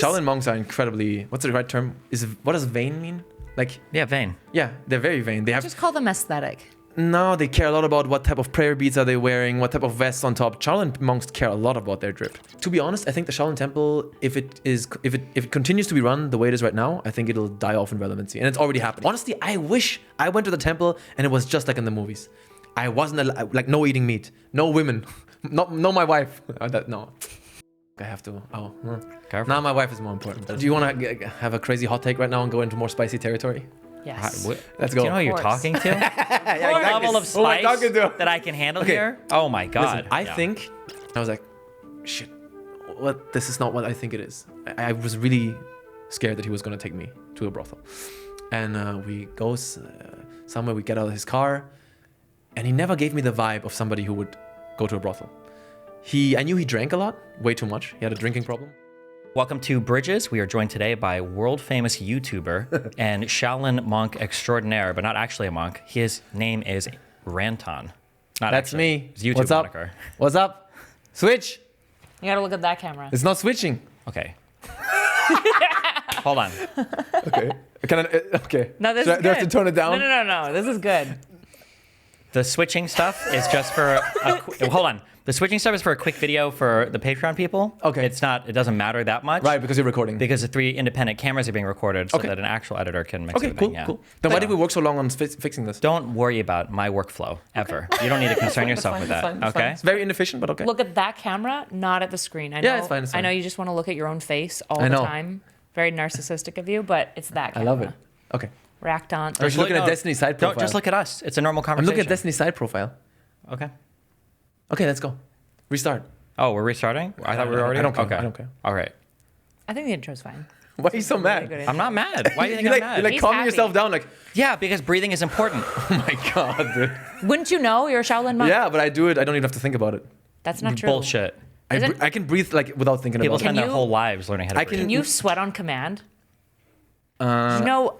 Shaolin monks are incredibly. What's the right term? What does vain mean? Like, Yeah, vain. yeah, they're very vain. They have Just call them aesthetic. no. They care a lot about what type of prayer beads are they wearing, what type of vests on top. Shaolin monks care a lot about their drip. To be honest, I think the Shaolin Temple, if it continues to be run the way it is right now, I think it'll die off in relevancy, and it's already happened. Honestly, I wish I went to the temple and it was just like in the movies. I wasn't like no eating meat, no women, no my wife. No. I have to. Oh, Careful. now my wife is more important. Do you want to have a crazy hot take right now and go into more spicy territory? Yes. Let's Do go. you know who you're course. talking to? Yeah, What level of Who am I spice talking to? that I can handle Okay. here? Oh my god. Listen, I Yeah. think I was like, shit. What? This is not what I think it is. I was really scared that he was gonna take me to a brothel, and we go somewhere. We get out of his car, and he never gave me the vibe of somebody who would go to a brothel. I knew he drank a lot, way too much. He had a drinking problem. Welcome to Bridges. We are joined today by world famous YouTuber and Shaolin monk extraordinaire, but not actually a monk. His name is Ranton. Not That's actually. me. His YouTube What's up? moniker. What's up? Switch. You gotta look at that camera. It's not switching. Okay. Hold on. Okay. Can I? Okay. No, this Do is I, do I have good. to tone it down? No. This is good. The switching stuff is just for hold on. The switching stuff is for a quick video for the Patreon people. Okay. It doesn't matter that much. Right, because you're recording. Because the 3 independent cameras are being recorded so Okay. that an actual editor can mix Okay, everything. cool, Yeah. cool. Then why did we work so long on fixing this? Don't worry about my workflow ever. You don't need to concern yourself with that. It's fine. Okay? It's very inefficient, but okay. Look at that camera, not at the screen. I know, Yeah, it's fine, it's I fine. know you just want to look at your own face all I the know. time. Very narcissistic of you, but it's that I camera. love it. Okay. Reactant. Or you're looking at No, Destiny's side profile. Don't just look at us. It's a normal I'm conversation. looking at Destiny's side profile. Okay. Okay, let's go. Restart. Oh, we're restarting? I thought we were already. I don't care. Okay. I don't care. All right. I think the intro's fine. Why are you so Really good mad? intro. I'm not mad. Why do you think You're I'm like, mad? you're like He's calming happy. yourself down. Like, Yeah, because breathing is important. oh my god, dude. Wouldn't you know you're a Shaolin monk? Yeah, but I do it. I don't even have to think about it. That's not true. Bullshit. Is it? I can breathe like without thinking People about spend it. their you- whole lives learning how to I breathe. Can you sweat on command? You know,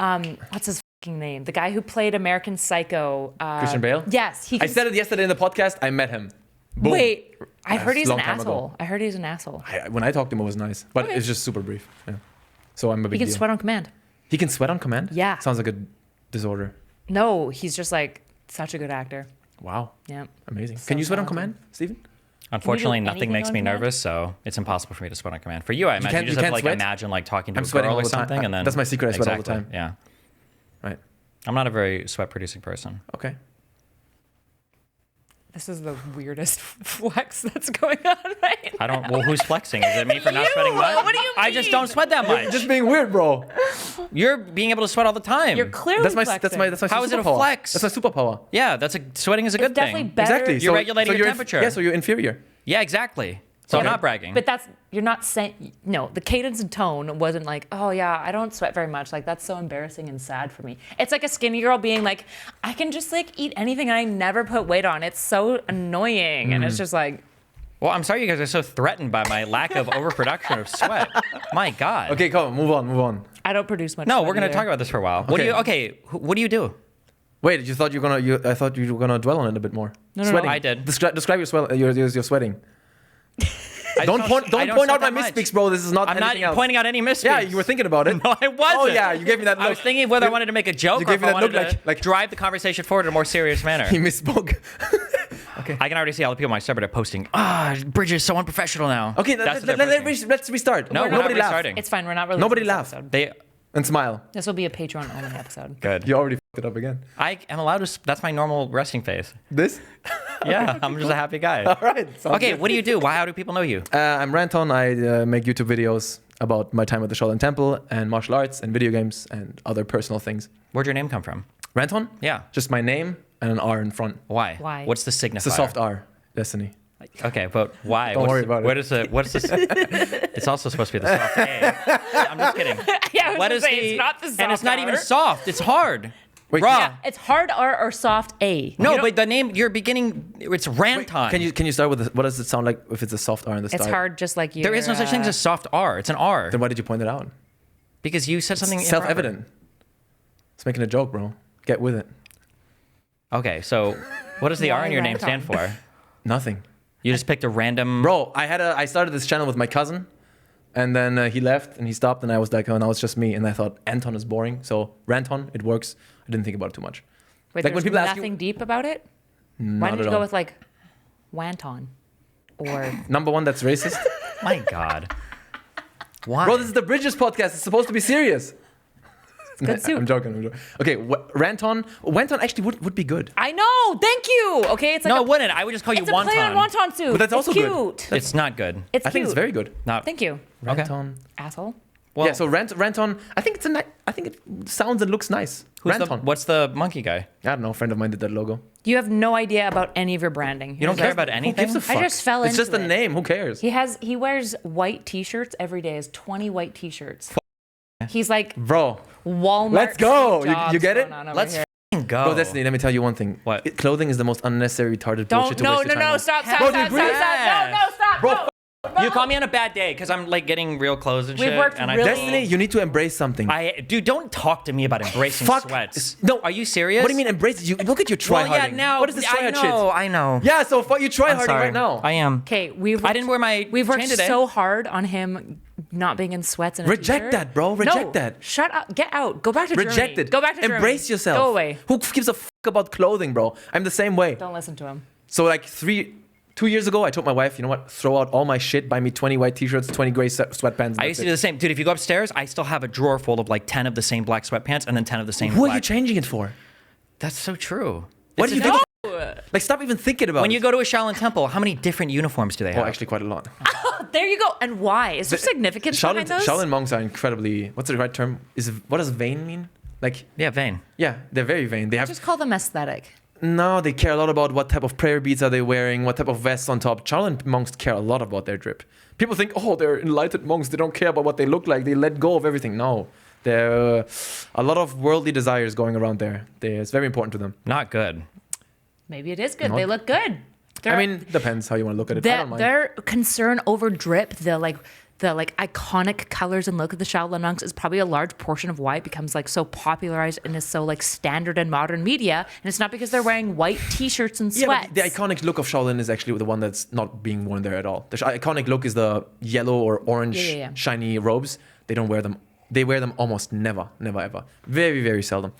what's his fucking name? The guy who played American Psycho. Christian Bale? Yes, he. I Can said it yesterday in the podcast. I met him. Boom. Wait, I heard That's he's a an long time ago. asshole. I heard he's an asshole. When I talked to him, it was nice, but Okay. it's just super brief. Yeah. So I'm a He big can deal. sweat on command. He can sweat on command? Yeah. Sounds like a disorder. No, he's just like such a good actor. Wow. Yeah. Amazing. So Can you sweat on talented. command, Steven? Unfortunately, anything nothing makes on me command? nervous, so it's impossible for me to sweat on command. For you, I imagine can't- you just you have to can't like sweat? imagine like talking to I'm a sweating girl all or the time. something, and then That's my secret. I sweat all the Exactly, time. Yeah, Right. I'm not a very sweat-producing person. Okay. This is the weirdest flex that's going on right I don't. Well, who's flexing? Is it me for not sweating much? What do you I just mean? don't sweat that much. Just being weird, bro. You're being able to sweat all the time. You're clearly That's my flexing. How is it a superpower. flex? That's my superpower. Yeah, sweating is a good It's definitely thing. better. Exactly. You're regulating your temperature. Yeah, so you're inferior. Yeah, exactly. So I'm Okay. not bragging. But you're not saying, no, the cadence and tone wasn't like, oh yeah, I don't sweat very much. Like, that's so embarrassing and sad for me. It's like a skinny girl being like, I can just like eat anything and I never put weight on. It's so annoying. And it's just like, Well, I'm sorry you guys are so threatened by my lack of overproduction of sweat. My God. Okay, come on, move on. I don't produce much. No, sweat we're gonna either. talk about this for a while. What do you do? Wait, you thought I thought you were gonna dwell on it a bit more. No, Sweating. I did. Describe your sweating. I Don't point I out sweat my that much. misspeaks, bro. This is not I'm anything not else. pointing out any misspeaks. Yeah, you were thinking about it. No, I wasn't. Oh yeah, you gave me that look. I was thinking whether I wanted to make a joke You or gave if me I that look wanted to like- drive the conversation forward in a more serious manner. He misspoke. I can already see all the people on my subreddit are posting, Bridge is so unprofessional now. Okay, That's what they're posting. let's restart. No, we're nobody not laugh. restarting. It's fine. We're not really. Nobody laugh. They And smile. This will be a Patreon only episode. good. You already fucked it up again. I am allowed to. That's my normal resting face. This? Yeah, I'm just a happy guy. All right. sounds Okay, good. what do you do? How do people know you? I'm Ranton. I make YouTube videos about my time at the Shaolin Temple and martial arts and video games and other personal things. Where'd your name come from? Ranton? Yeah. Just my name and an R in front. Why? Why? What's the signifier? It's a soft R. Destiny. Okay, but why? Don't worry about it. What is it? What is this? It's also supposed to be the soft A. I'm just kidding. Yeah, I was What gonna is say, the? it's not the soft and it's not even R. soft. It's hard. Wait, Raw. Yeah, it's hard R or soft A. No, You don't- but the name you're beginning. It's Ranton. Can you start with what does it sound like if it's a soft R in the start? It's hard, just like you. There is no such thing as a soft R. It's an R. Then why did you point it out? Because you said something It's self-evident. It's making a joke, bro. Get with it. Okay, so what does the R in Why your name Ranton? stand for? Nothing. You just picked a random. Bro, I started this channel with my cousin And then he left and he stopped and I was like, oh, now it's just me. And I thought Anton is boring. So Ranton, it works. I didn't think about it too much. Wait, Like, there's when people ask nothing you- deep about it? Why Not didn't at you go all. with like Wanton? Or Number one, that's racist. My God. Why? Bro, this is the Bridges podcast. It's supposed to be serious. good soup. I'm joking. Okay, Ranton actually would be good. I know. Thank you. Okay, it's like No, it wouldn't. I would just call you it's a play on wonton. wonton soup. But that's also it's good. cute. It's not good. It's I think it's cute. very good. Not. Thank you, Okay. Ranton. asshole. Well, Yeah, so Ranton, I think it sounds and looks nice. Ranton. what's the monkey guy? I don't know, a friend of mine did that logo. You have no idea about any of your branding. You don't care about Who anything? gives a fuck? I just fell It's just into a it. name, who cares? He wears white T-shirts every day. Has 20 white T-shirts. He's like Bro, Walmart. Let's go. Steve You Jobs get it? going on over Let's here. f***ing go. Bro, Destiny, let me tell you one thing. What? Clothing is the most unnecessary, retarded bullshit to No, waste your time on. stop, Bro, stop, do you stop, agree? stop. No, stop. Bro, no. You call me on a bad day because I'm like getting real clothes and We've shit. worked and really- Destiny, you need to embrace something. Dude, don't talk to me about embracing Fuck. sweats. No. Are you serious? What do you mean embrace it? You look at your Well, try-harding. yeah, now. What is this try-hard shit? I know. Yeah, so fuck you try-harding Sorry. right now. I am. Okay, I didn't wear my We've worked chain today. so hard on him not being in sweats and a Reject t-shirt. that, bro. Reject No, that. Shut up. Get out. Go back to Reject Germany. it. Go back to Germany. Embrace yourself. Go away. Who gives a fuck about clothing, bro? I'm the same way. Don't listen to him. So like 2 years ago, I told my wife, you know what? Throw out all my shit. Buy me 20 white t-shirts, 20 gray sweatpants. I used to do the same. Dude, if you go upstairs, I still have a drawer full of like 10 of the same black sweatpants and then 10 of the same Who black. are you changing it for? That's so true. What do you It's- think? No. Like, stop even thinking about When it. you go to a Shaolin temple, how many different uniforms do they have? Oh, actually, quite a lot. There you go. And why? Is there significance behind those? Shaolin monks are incredibly. What's the right term? What does vain mean? Like, Yeah, vain. yeah, they're very vain. They have Just call them aesthetic. no. They care a lot about what type of prayer beads are they wearing, what type of vests on top. Shaolin monks care a lot about their drip. People think, oh, they're enlightened monks. They don't care about what they look like. They let go of everything. No, there are a lot of worldly desires going around there. It's very important to them. Not good. Maybe it is good. No. They look good. I mean, depends how you want to look at it. I don't mind. Their concern over drip, the iconic colors and look of the Shaolin monks is probably a large portion of why it becomes like so popularized and is so like standard in modern media. And it's not because they're wearing white T-shirts and Yeah, sweats. but the iconic look of Shaolin is actually the one that's not being worn there at all. The iconic look is the yellow or orange Yeah. shiny robes. They don't wear them. They wear them almost never ever. Very, very seldom.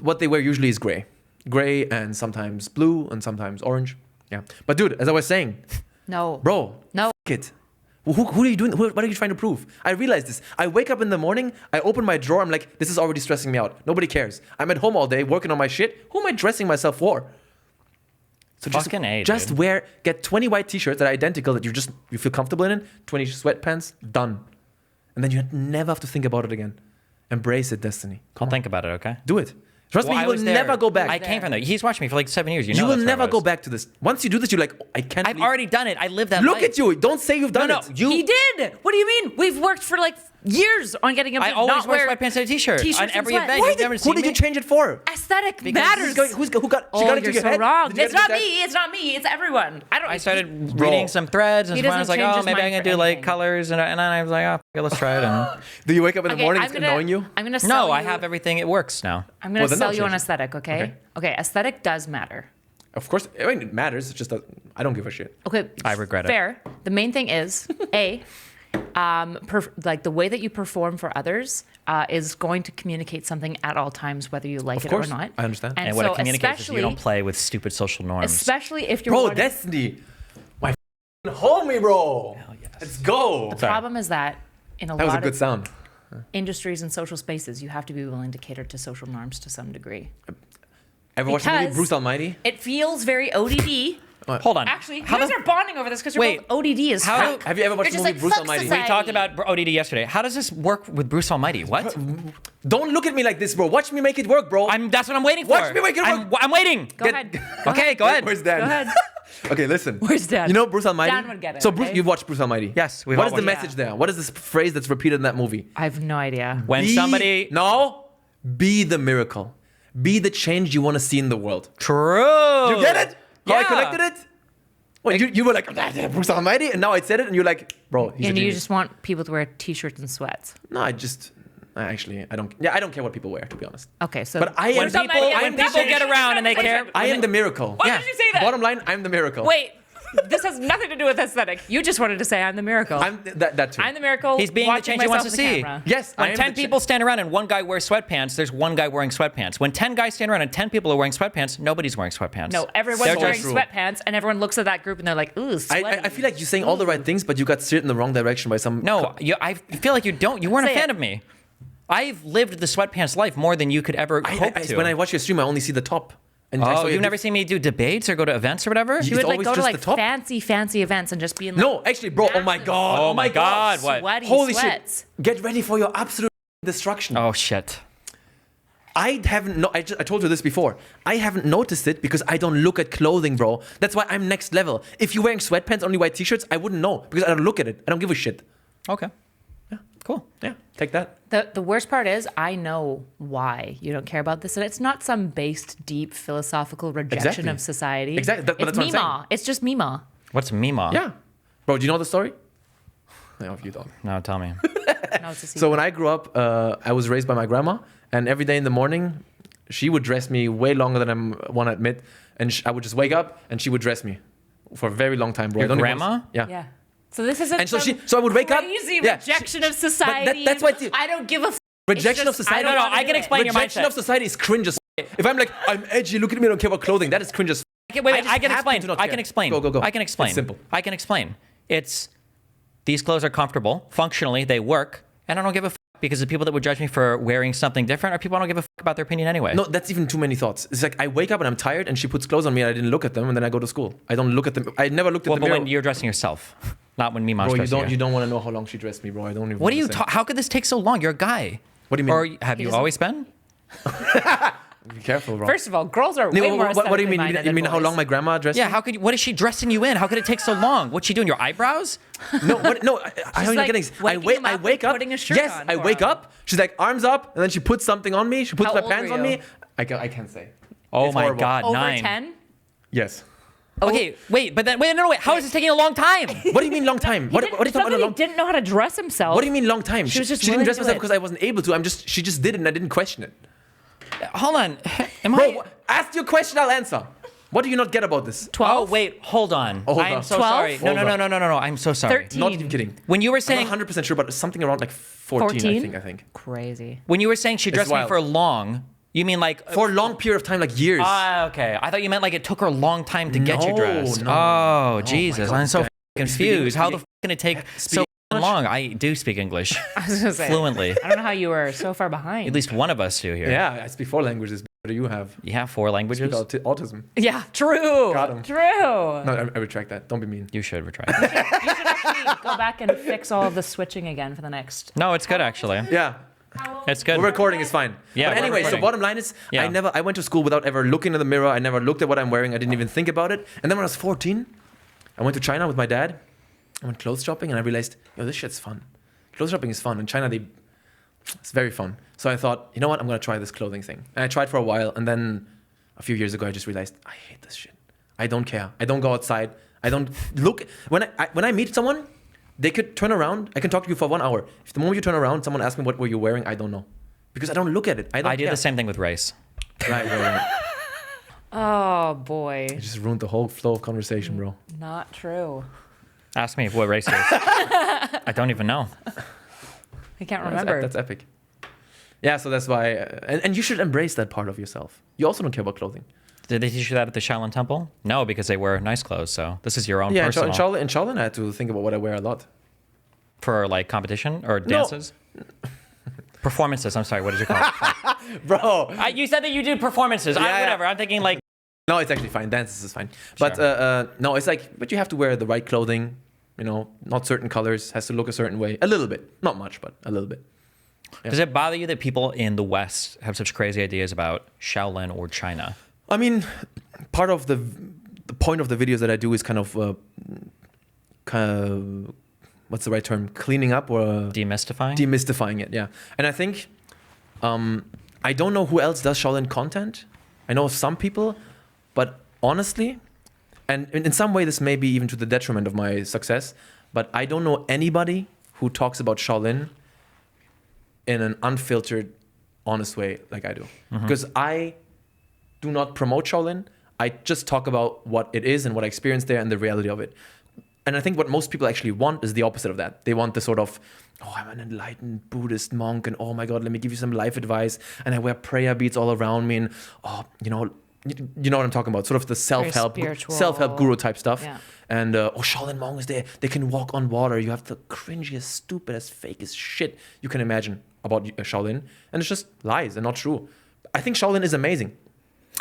What they wear usually is gray and sometimes blue and sometimes orange. Yeah. But dude, as I was saying, No. bro, No. fuck it. Who are you doing? What are you trying to prove? I realize this. I wake up in the morning, I open my drawer, I'm like, this is already stressing me out. Nobody cares. I'm at home all day working on my shit. Who am I dressing myself for? So Fucking A, just dude. get 20 white t-shirts that are identical that you feel comfortable in, 20 sweatpants, done. And then you never have to think about it again. Embrace it, Destiny. I'll think about it, okay? Do it. Trust me, Well, you I will was there. never go back. I came from there. He's watched me for like 7 years. You know You will that's where I never go was. back to this. Once you do this, you're like, I can't I've believe- already done it. I lived that Look life. at you. Don't say you've done No, it. He did. What do you mean? We've worked for like years on getting him to I always not wear wear sweatpants and a t-shirt t-shirts on and every sweats. event. Why You've never who seen did you me? change it for? Aesthetic Because matters. Who got Oh, it into you're your so head? wrong. Did you It's get it not into your me. It's not me. It's everyone. I started Bro. reading some threads and He I was doesn't like, change oh, his maybe I'm mind gonna for do like anything. colors. And then I was like, oh, okay, let's try it. And Do you wake up in the morning, I'm it's gonna- annoying you? I'm gonna sell no, you, I have everything. It works now. I'm gonna Well, then sell don't you on change it. aesthetic, okay? Okay. Okay, aesthetic does matter. Of course, I mean, it matters. It's just that I don't give a shit. Okay. I regret it. Fair. The main thing is like the way that you perform for others is going to communicate something at all times, whether you like Of it course, or not. I understand. And what so it communicates is you don't especially- play with stupid social norms. Especially if you're Bro, wanting- Destiny. My homie, bro. Let's go. the problem is that in a That was a lot good of sound. industries and social spaces, you have to be willing to cater to social norms to some degree. Ever watched the movie Because- Bruce Almighty? It feels very ODD. Hold on. Actually, you How guys the- are bonding over this because you're Wait, both ODD as how fuck. do- Have you ever watched You're the just movie like, Bruce fuck Almighty? society. We talked about ODD yesterday. How does this work with Bruce Almighty? What? Don't look at me like this, bro. Watch me make it work, bro. That's what I'm waiting for. Watch me make it I'm, work. I'm waiting. Go ahead. Okay, go ahead. Where's Dan? Go ahead. Okay, listen. Where's Dan? You know Bruce Almighty? Dan would get it, So Bruce, okay? you've watched Bruce Almighty? Yes, we've What all is the watched it. message there? What is this phrase that's repeated in that movie? I have no idea. When somebody No. Be the miracle. Be the change you want to see in the world. True. You get it? How I Yeah. connected it? Well, you were like, Bruce Almighty, and now I said it, and you're like, bro, he's a And you genius. just want people to wear t-shirts and sweats. No, I don't care what people wear, to be honest. Okay, so But I am When Bruce Almighty- when Wait, people get around and they care. I am the miracle. Why did you say that? Bottom line, I'm the miracle. Wait, This has nothing to do with aesthetic. You just wanted to say I'm the miracle. I'm that too. I'm the miracle. He's being the watching change he wants to myself in the see. camera. Yes, I When am 10 people stand around and one guy wears sweatpants, there's one guy wearing sweatpants. When 10 guys stand around and 10 people are wearing sweatpants, nobody's wearing sweatpants. No, everyone's They're wearing just- sweatpants, and everyone looks at that group and they're like, ooh, sweaty. I feel like you're saying all the right things, but you got steered in the wrong direction by some. No, I feel like you don't. You weren't a Say fan it. of me. I've lived the sweatpants life more than you could ever hope to. When I watch your stream, I only see the top. And I saw Oh, your you've never seen me do debates or go to events or whatever? You would like always go to just like the top? fancy events and just be in like No, actually, bro. Oh my god. Oh my God, what? sweaty Holy sweats. shit! Get ready for your absolute destruction. Oh, shit. I haven't. I told you this before. I haven't noticed it because I don't look at clothing, bro. That's why I'm next level. If you're wearing sweatpants, only white t-shirts, I wouldn't know because I don't look at it. I don't give a shit. Okay. Yeah. Cool. Yeah, take that. The worst part is I know why you don't care about this, and it's not some based, deep philosophical rejection Exactly. of society. Exactly. But It's that's what I'm saying. Mima. It's just Mima. What's Mima? Yeah, bro. Do you know the story? No, you don't. No, tell me. No, it's a secret. So when I grew up, I was raised by my grandma, and every day in the morning, she would dress me way longer than I want to admit, and I would just wake up and she would dress me for a very long time, bro. Your I don't even- grandma? Yeah. Yeah. So this isn't And so some so I would wake up. crazy Yeah, rejection she- of society. that's why it's- I don't give a f- Rejection It's of just- society. don't No, wanna I do can it. explain your Rejection mindset. of society is cringe as f- If I'm like, I'm edgy, look at me, I don't care about clothing, that is cringe as f- Okay, wait, just I can happen explain. to not I care. can explain. Go. I can explain. It's simple. I can explain. It's these clothes are comfortable. Functionally, they work, and I don't give a f- because the people that would judge me for wearing something different are people I don't give a f- about their opinion anyway. No, that's even too many thoughts. It's like I wake up and I'm tired, and she puts clothes on me, and I didn't look at them, and then I go to school. I don't look at them. I never looked at well, the but mirror. when you're dressing yourself, not when Mima's Bro, dressing you don't want to know how long she dressed me, bro. I don't even. What do you? understand. How could this take so long? You're a guy. What do you mean? Or have you doesn't- always been? Be careful, bro. First of all, girls are way No, more what do you aesthetically mean? minded You mean than how long boys. my grandma dressed Yeah. me? How could? What is she dressing you in? How could it take so long? What's she doing? Your eyebrows? No, no. I don't like getting. waking him I up wake and up. putting a shirt Yes, on I for wake him. up. She's like arms up, and then she puts something on me. She puts How my old were pants on you? me. I can't say. Oh It's my horrible. God! Over 9. 10? Yes. Okay, wait, but then no, wait. How is this taking a long time? What do you mean long time? What are you It's talking not that about? he Long? didn't know how to dress himself. What do you mean long time? She was just she didn't willing dress to do herself it. because I wasn't able to. She just did it, and I didn't question it. Hold on. Am Bro, I? ask your question. I'll answer. What do you not get about this? 12? Oh wait, hold on. Hold I'm on. so 12? sorry. No, Hold no. I'm so sorry. 13. Not even kidding. When you were I'm saying not 100% sure, but something around like 14, 14? I think. Crazy. when you were saying she dressed me wild. for long, you mean like For a long period of time, like years. Ah, okay. I thought you meant like it took her a long time to get you No, dressed. no. Oh, my Jesus. God, I'm so this guy- confused. How the speaking- can it take speaking so long? I do speak English I was gonna say. fluently. I don't know how you were so far behind. At least one of us do here. Yeah, I speak 4 languages. What do you have? You have 4 languages? Autism. Yeah, true. Got him. True. No, I retract that. Don't be mean. You should retry. You should actually go back and fix all of the switching again for the next. No, it's good actually. Yeah. It's good. We're recording is fine. Yeah, But we're anyway, so recording. bottom line is, Yeah. I went to school without ever looking in the mirror. I never looked at what I'm wearing. I didn't even think about it. And then when I was 14, I went to China with my dad. I went clothes shopping and I realized, yo, this shit's fun. Clothes shopping is fun. In China, it's very fun. So I thought, you know what? I'm going to try this clothing thing. And I tried for a while. And then a few years ago, I just realized, I hate this shit. I don't care. I don't go outside. I don't look. When I meet someone, they could turn around. I can talk to you for 1 hour. If the moment you turn around, someone asks me what were you wearing, I don't know. Because I don't look at it. I I do care. the same thing with race. Right. Oh boy, You just ruined the whole flow of conversation, bro. not true. Ask me what race it is. I don't even know. I can't remember. That's epic. Yeah, so that's why. And you should embrace that part of yourself. You also don't care about clothing. Did they teach you that at the Shaolin Temple? No, because they wear nice clothes. So this is your own Yeah, personal. in Shaolin, I had to think about what I wear a lot. For like competition or dances? Performances. I'm sorry. What did you call it? Bro. You said that you do performances. Yeah. Whatever. I'm thinking like. No, it's actually fine. Dances is fine. But no, it's like, but you have to wear the right clothing. You know, not certain colors. Has to look a certain way. A little bit. Not much, but a little bit. Yeah. Does it bother you that people in the West have such crazy ideas about Shaolin or China? I mean, part of the point of the videos that I do is kind of what's the right term? Cleaning up or Demystifying? demystifying it. Yeah, and I think I don't know who else does Shaolin content. I know some people, but honestly, and in some way this may be even to the detriment of my success, but I don't know anybody who talks about Shaolin in an unfiltered, honest way like I do. Because I do not promote Shaolin. I just talk about what it is and what I experienced there and the reality of it. And I think what most people actually want is the opposite of that. They want the sort of, oh, I'm an enlightened Buddhist monk, and oh my God, let me give you some life advice. And I wear prayer beads all around me, and oh, you know what I'm talking about. Sort of the self-help guru type stuff. Yeah. And oh, Shaolin monks, they can walk on water. You have the cringiest, stupidest, fakest shit you can imagine about Shaolin, and it's just lies and not true. I think Shaolin is amazing.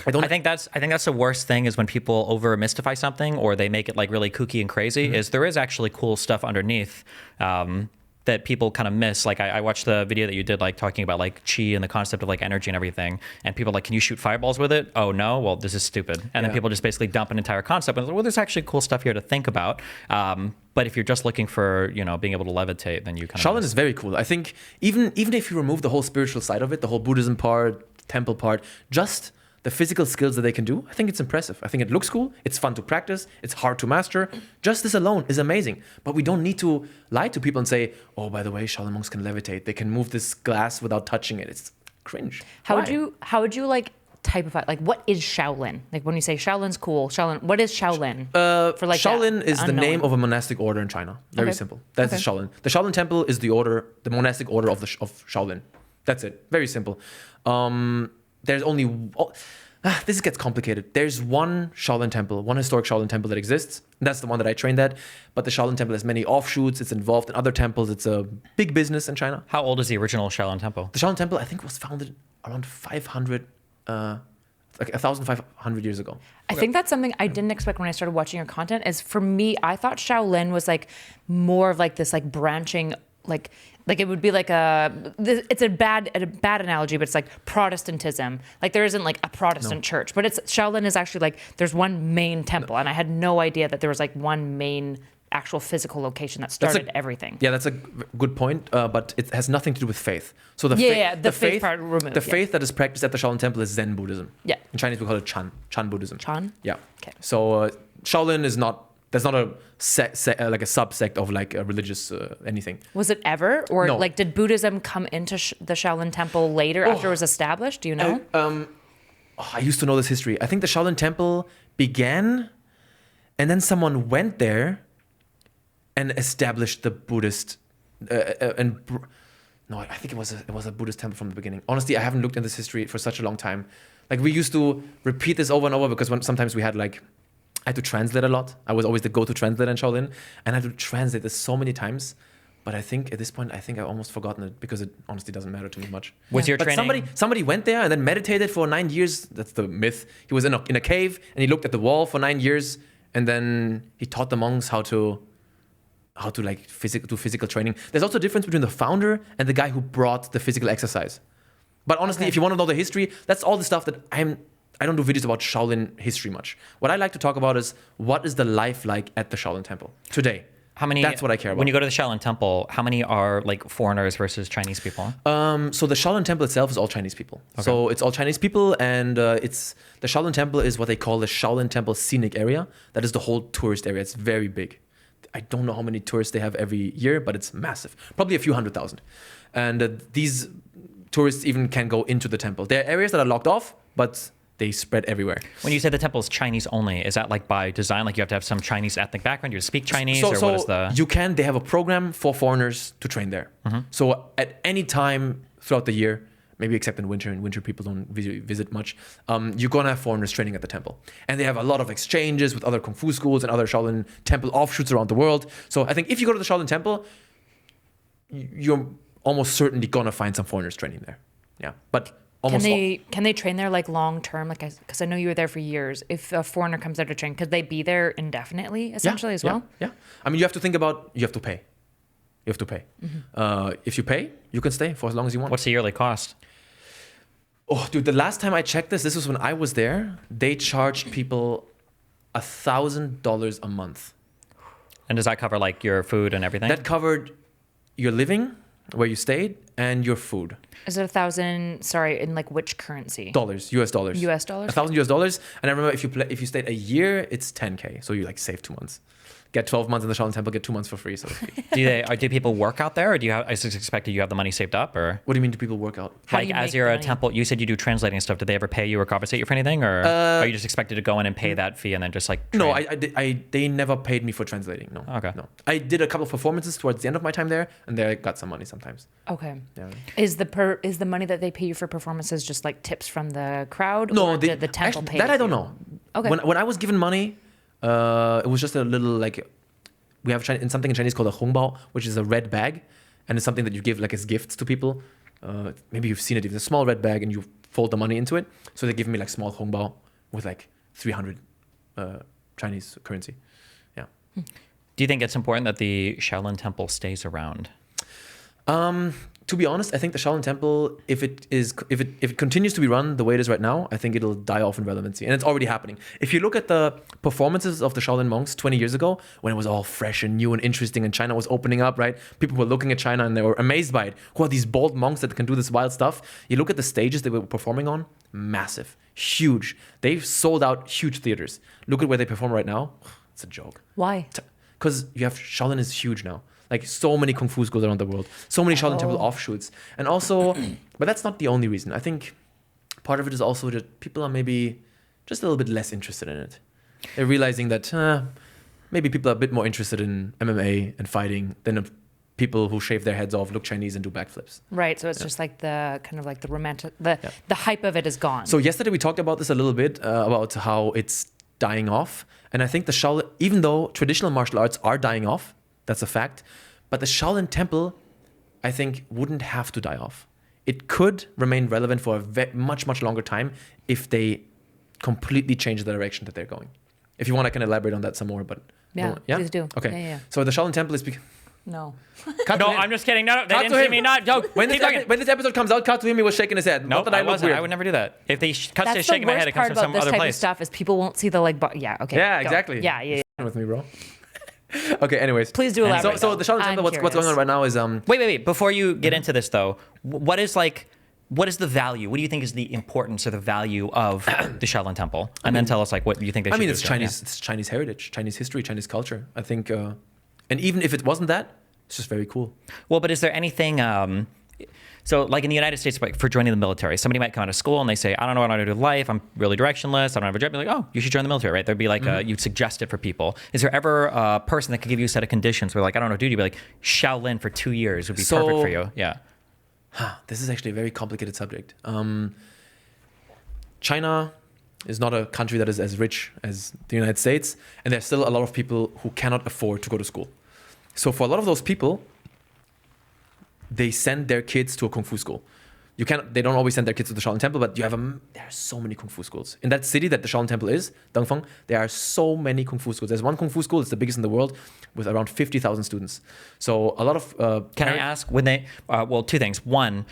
I think that's the worst thing is when people over mystify something or they make it like really kooky and crazy. Is there is actually cool stuff underneath that people kind of miss. Like I watched the video that you did, like talking about like chi and the concept of like energy and everything, and people are like, can you shoot fireballs with it? Oh no, well this is stupid. And then people just basically dump an entire concept and like, well, there's actually cool stuff here to think about. But if you're just looking for, being able to levitate, then you kind of Shaolin is very cool. I think even if you remove the whole spiritual side of it, the whole Buddhism part, temple part, just the physical skills that they can do, I think it's impressive. I think it looks cool. It's fun to practice. It's hard to master. Just this alone is amazing. But we don't need to lie to people and say, oh, by the way, Shaolin monks can levitate. They can move this glass without touching it. It's cringe. How would you like typify, like, what is Shaolin? Like when you say Shaolin's cool, what is Shaolin? For like Shaolin is the name of a monastic order in China. Very simple. That's Shaolin. The Shaolin Temple is the monastic order of Shaolin. That's it. Very simple. There's only this gets complicated. There's one Shaolin temple, one historic Shaolin temple that exists. And that's the one that I trained at. But the Shaolin temple has many offshoots. It's involved in other temples. It's a big business in China. How old is the original Shaolin temple? The Shaolin temple, I think, was founded around 1,500 years ago. I think that's something I didn't expect when I started watching your content. Is for me, I thought Shaolin was like more of like this like branching like it would be like it's a bad analogy, but it's like Protestantism. Like there isn't like a Protestant church, but Shaolin is actually like there's one main temple, and I had no idea that there was like one main actual physical location that started everything. Yeah, that's a good point, but it has nothing to do with faith. So the faith part removed. The faith that is practiced at the Shaolin temple is Zen Buddhism. Yeah. In Chinese we call it Chan Buddhism. Chan? Yeah. Okay. So Shaolin is not. There's not a like a subsect of like a religious anything. Was it ever, or no. Like did Buddhism come into the Shaolin temple later after it was established? Do you know? I used to know this history. I think the Shaolin temple began, and then someone went there and established the Buddhist. No, I think it was a Buddhist temple from the beginning. Honestly, I haven't looked in this history for such a long time. Like we used to repeat this over and over because sometimes we had like. I had to translate a lot. I was always the go-to translator in Shaolin, and I had to translate this so many times. But I think at this point, I've almost forgotten it because it honestly doesn't matter to me much. Was your training? Somebody went there and then meditated for 9 years. That's the myth. He was in a cave and he looked at the wall for 9 years, and then he taught the monks how to like do physical training. There's also a difference between the founder and the guy who brought the physical exercise. But honestly, if you want to know the history, that's all the stuff that I don't do videos about Shaolin history much. What I like to talk about is what is the life like at the Shaolin temple today. That's what I care about. When you go to the Shaolin temple, how many are like foreigners versus Chinese people? So the Shaolin temple itself is all Chinese people. Okay. So it's all Chinese people, and the Shaolin temple is what they call the Shaolin temple scenic area. That is the whole tourist area. It's very big. I don't know how many tourists they have every year, but it's massive. Probably a few 100,000. And these tourists even can go into the temple. There are areas that are locked off, but they spread everywhere. When you say the temple is Chinese only, is that like by design? Like you have to have some Chinese ethnic background? You speak Chinese, what is the? They have a program for foreigners to train there. Mm-hmm. So at any time throughout the year, maybe except in winter. In winter, people don't visit much. You're gonna have foreigners training at the temple, and they have a lot of exchanges with other Kungfu schools and other Shaolin temple offshoots around the world. So I think if you go to the Shaolin temple, you're almost certainly gonna find some foreigners training there. Yeah, but. Can they train there like long term? Like, because I know you were there for years. If a foreigner comes there to train, could they be there indefinitely, essentially as well? Yeah. I mean, you have to think about you have to pay. Mm-hmm. If you pay, you can stay for as long as you want. What's the yearly cost? Oh, dude, the last time I checked this was when I was there. They charged people $1,000 a month. And does that cover like your food and everything? That covered your living, where you stayed, and your food. Is it $1,000? Sorry, in like which currency? US dollars. US dollars. $1,000 US dollars. And I remember if you stayed a year, it's $10K. So you like save 2 months. get 12 months in the Shaolin Temple, get 2 months for free, so to speak. Do people work out there, or do you have? I suspected you have the money saved up, or What do you mean, do people work out? How do like you as make you're a money? temple, you said you do translating stuff. Did they ever pay you or compensate you for anything, or are you just expected to go in and pay that fee and then just like? No, train? they never paid me for translating. No. Okay. No. I did a couple of performances towards the end of my time there, and there I got some money sometimes. Okay. Yeah. Is the money that they pay you for performances just like tips from the crowd? No, or did the temple actually, pay that it I to don't you? know. Okay. When I was given money, it was just a little like we have something in Chinese called a hongbao, which is a red bag, and it's something that you give like as gifts to people. Maybe you've seen it. It's a small red bag, and you fold the money into it. So they give me like small hongbao with like 300 Chinese currency. Yeah. Do you think it's important that the Shaolin Temple stays around? To be honest, I think the Shaolin Temple, if it continues to be run the way it is right now, I think it'll die off in relevancy, and it's already happening. If you look at the performances of the Shaolin monks 20 years ago, when it was all fresh and new and interesting, and China was opening up, right? People were looking at China and they were amazed by it. Who are these bold monks that can do this wild stuff? You look at the stages they were performing on, massive, huge. They've sold out huge theaters. Look at where they perform right now. It's a joke. Why? Because you have Shaolin is huge now. Like so many Kung Fu schools around the world, so many Shaolin Temple offshoots. And also, but that's not the only reason. I think part of it is also that people are maybe just a little bit less interested in it. They're realizing that maybe people are a bit more interested in MMA and fighting than people who shave their heads off, look Chinese, and do backflips. Right. So it's just like the kind of like the romantic, the hype of it is gone. So yesterday we talked about this a little bit, about how it's dying off. And I think the Shaolin, even though traditional martial arts are dying off, that's a fact. But the Shaolin Temple, I think, wouldn't have to die off. It could remain relevant for a much, much longer time if they completely change the direction that they're going. If you want, I can elaborate on that some more. But Yeah, please do. Okay. Yeah. So the Shaolin Temple is... No. No, I'm just kidding. No, they didn't see me not joke. When this episode comes out, Katsuhimi was shaking his head. No, Not that I look wasn't. weird. I would never do that. If they cuts to That's shaking the my head, worst it comes part from about some this other type of place. stuff is people won't see the like. Yeah. Okay. Yeah, go. exactly. Yeah. With me, bro. Okay, anyways. Please do elaborate. So the Shaolin I'm Temple, what's going on curious. right now is... Wait. Before you get into this, though, what is the value? What do you think is the importance or the value of the Shaolin Temple? And then tell us like what you think they should do. it's Chinese. It's Chinese heritage, Chinese history, Chinese culture. I think, and even if it wasn't that, it's just very cool. Well, but is there anything? So, like in the United States, like for joining the military, somebody might come out of school and they say, "I don't know what I want to do with life. I'm really directionless. I don't have a job." You're like, "Oh, you should join the military," right? There'd be like you'd suggest it for people. Is there ever a person that could give you a set of conditions where like I don't know, dude, you'd be like Shaolin for 2 years would be perfect for you? Yeah. This is actually a very complicated subject. China is not a country that is as rich as the United States, and there's still a lot of people who cannot afford to go to school. So for a lot of those people, they send their kids to a Kung Fu school. They don't always send their kids to the Shaolin Temple, but there are so many Kung Fu schools. In that city that the Shaolin Temple is, Dongfeng, there are so many Kung Fu schools. There's one Kung Fu school, it's the biggest in the world, with around 50,000 students. So a lot of... Can I ask, when they, well, two things. One,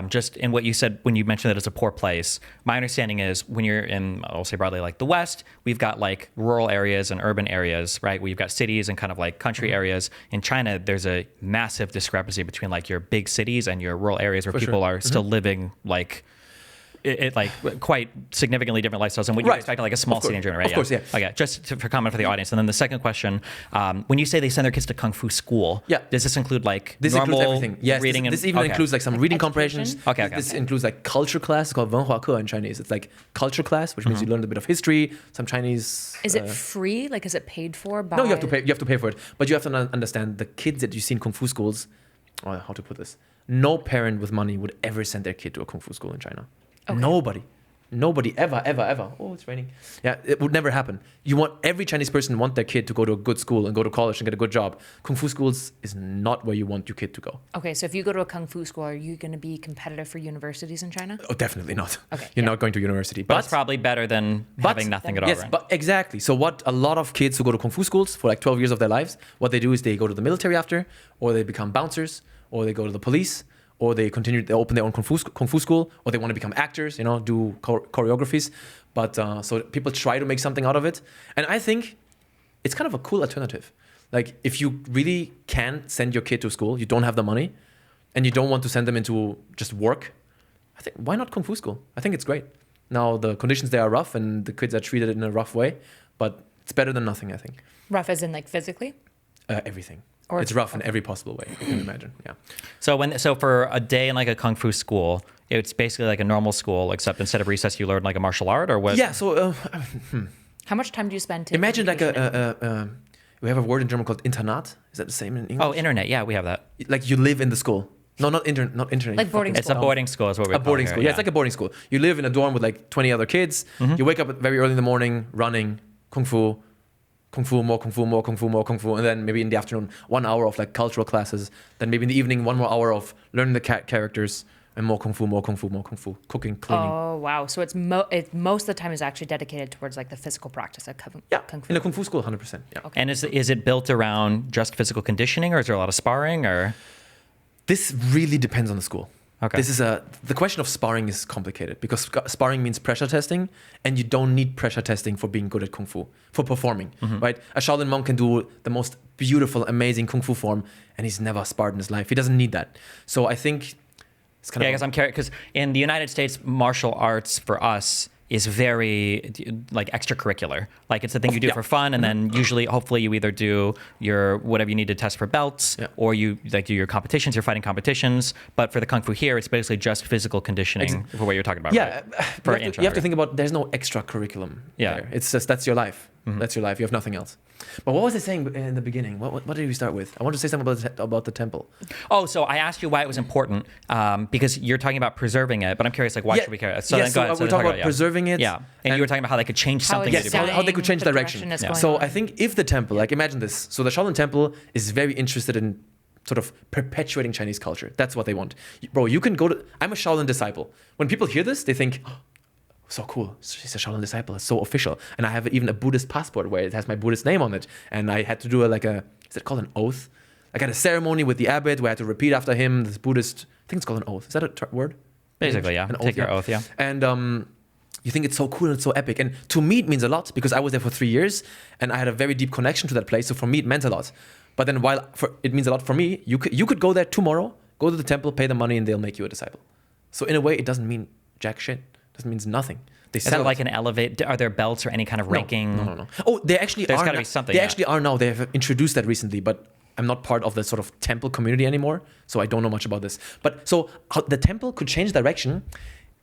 just in what you said when you mentioned that it's a poor place, my understanding is when you're in, I'll say broadly, like the West, we've got like rural areas and urban areas, right? We've got cities and kind of like country areas. In China, there's a massive discrepancy between like your big cities and your rural areas where people are still living like it like quite significantly different lifestyles than what you expect in like a small city in general, right? Of course, yeah. Okay, for comment for the audience. And then the second question, when you say they send their kids to Kung Fu school, does this include like this normal includes everything. Yes, reading? this even includes like some reading comprehensions. Okay. This includes like culture class. It's called 文化课 in Chinese. It's like culture class, which means you learn a bit of history, some Chinese. Is it free? Like, is it paid for by? No, you have to pay. You have to pay for it, but you have to understand the kids that you see in Kung Fu schools. How to put this? No parent with money would ever send their kid to a Kung Fu school in China. Okay. Nobody ever. Oh, it's raining. Yeah, it would never happen. Every Chinese person want their kid to go to a good school and go to college and get a good job. Kung Fu schools is not where you want your kid to go. Okay, so if you go to a Kung Fu school, are you going to be competitive for universities in China? Oh, definitely not. Okay, You're not going to university. But it's probably better than having nothing at all. Yes, right? but exactly. So what a lot of kids who go to Kung Fu schools for like 12 years of their lives, what they do is they go to the military after, or they become bouncers, or they go to the police, or they open their own Kung Fu school, or they want to become actors, do choreographies. But so people try to make something out of it. And I think it's kind of a cool alternative. Like if you really can't send your kid to school, you don't have the money, and you don't want to send them into just work, I think, why not Kung Fu school? I think it's great. Now the conditions there are rough and the kids are treated in a rough way, but It's better than nothing, I think. Rough as in like physically? Everything. Or It's rough in every possible way you can imagine. Yeah. So for a day in like a kung fu school, it's basically like a normal school, except instead of recess, you learn like a martial art, or what? Yeah. So How much time do you spend taking imagine like education? we have a word in German called Internat. Is that the same in English? Oh, internet. Yeah, we have that. Like you live in the school. No, not internet. Like boarding It's a boarding school, is what we A boarding school. Yeah, it's like a boarding school. You live in a dorm with like 20 other kids. You wake up very early in the morning, running, kung fu, more kung fu, more kung fu, more kung fu, and then maybe in the afternoon 1 hour of like cultural classes. Then maybe in the evening 1 more hour of learning the characters and more kung fu, more kung fu, more kung fu, cooking, cleaning. Oh wow! So it's most of the time is actually dedicated towards like the physical practice of kung fu. In a kung fu school, 100%. Yeah. Okay. And is it built around just physical conditioning, or is there a lot of sparring, or? This really depends on the school. Okay. The question of sparring is complicated because sparring means pressure testing, and you don't need pressure testing for being good at kung fu, for performing, right? A Shaolin monk can do the most beautiful, amazing kung fu form, and he's never sparred in his life. He doesn't need that. So I think it's kind Yeah, I of guess I'm curious because in the United States, martial arts for us is very like extracurricular. Like it's the thing you do for fun, and then usually, hopefully, you either do your whatever you need to test for belts, or you like do your competitions, your fighting competitions. But for the kung fu here, it's basically just physical conditioning for what you're talking about. yeah. Right? You have to think about there's no extra curriculum. Yeah. there. It's just that's your life. That's your life. You have nothing else. But what was I saying in the beginning? What did we start with? I want to say something about the temple. Oh, so I asked you why it was important because you're talking about preserving it, but I'm curious, like, why should we care? So yeah, then go ahead. we're talking about preserving it. Yeah, and you were talking about how they could change How something. it's maybe. Yes, how they could change the direction. direction is So going I on. think if the temple, like imagine this, so the Shaolin Temple is very interested in sort of perpetuating Chinese culture. That's what they want. Bro, you can go to, I'm a Shaolin disciple. When people hear this, they think, oh, so cool, she's a Shaolin disciple, it's so official. And I have even a Buddhist passport where it has my Buddhist name on it. And I had to do is it called an oath? I got a ceremony with the abbot where I had to repeat after him this Buddhist, I think it's called an oath. Is that a word? Basically, yeah. An Take your oath, yeah. And you think it's so cool and it's so epic. And to me, it means a lot because I was there for 3 years and I had a very deep connection to that place. So for me, it meant a lot. But then it means a lot for me, you could go there tomorrow, go to the temple, pay the money, and they'll make you a disciple. So in a way, it doesn't mean jack shit. It doesn't mean nothing. They Is sell there it. like an elevate? Are there belts or any kind of ranking? No. Oh, they actually There's are. gotta be something, They yeah. actually are now. They have introduced that recently, but I'm not part of the sort of temple community anymore, so I don't know much about this. But so how the temple could change direction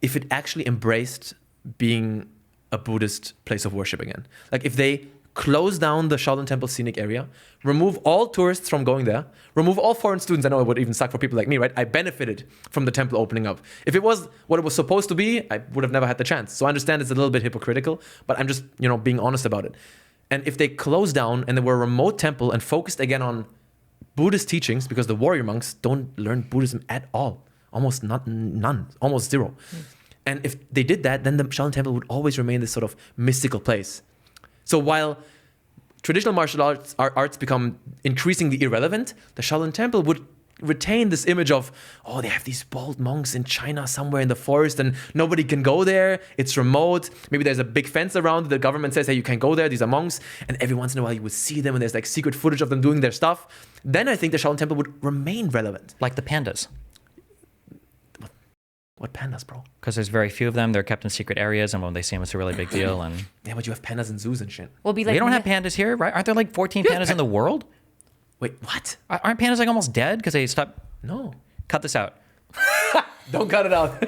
if it actually embraced being a Buddhist place of worship again. Like if they close down the Shaolin Temple scenic area, remove all tourists from going there, remove all foreign students. I know it would even suck for people like me, right? I benefited from the temple opening up. If it was what it was supposed to be, I would have never had the chance. So I understand it's a little bit hypocritical, but I'm just, being honest about it. And if they closed down and they were a remote temple and focused again on Buddhist teachings, because the warrior monks don't learn Buddhism at all, none, almost zero. And if they did that, then the Shaolin Temple would always remain this sort of mystical place. So while traditional martial arts become increasingly irrelevant, the Shaolin Temple would retain this image of, they have these bold monks in China somewhere in the forest and nobody can go there. It's remote. Maybe there's a big fence around it. The government says, hey, you can't go there. These are monks. And every once in a while you would see them and there's like secret footage of them doing their stuff. Then I think the Shaolin Temple would remain relevant. Like the pandas. What pandas, bro? Because there's very few of them. They're kept in secret areas, and when they see them, it's a really big deal. And Yeah, but you have pandas in zoos and shit. We'll be like, we don't have pandas here, right? Aren't there like 14 Yeah, pandas in the world? Wait, what? Aren't pandas like almost dead because they stopped? No. Cut this out. Don't cut it out.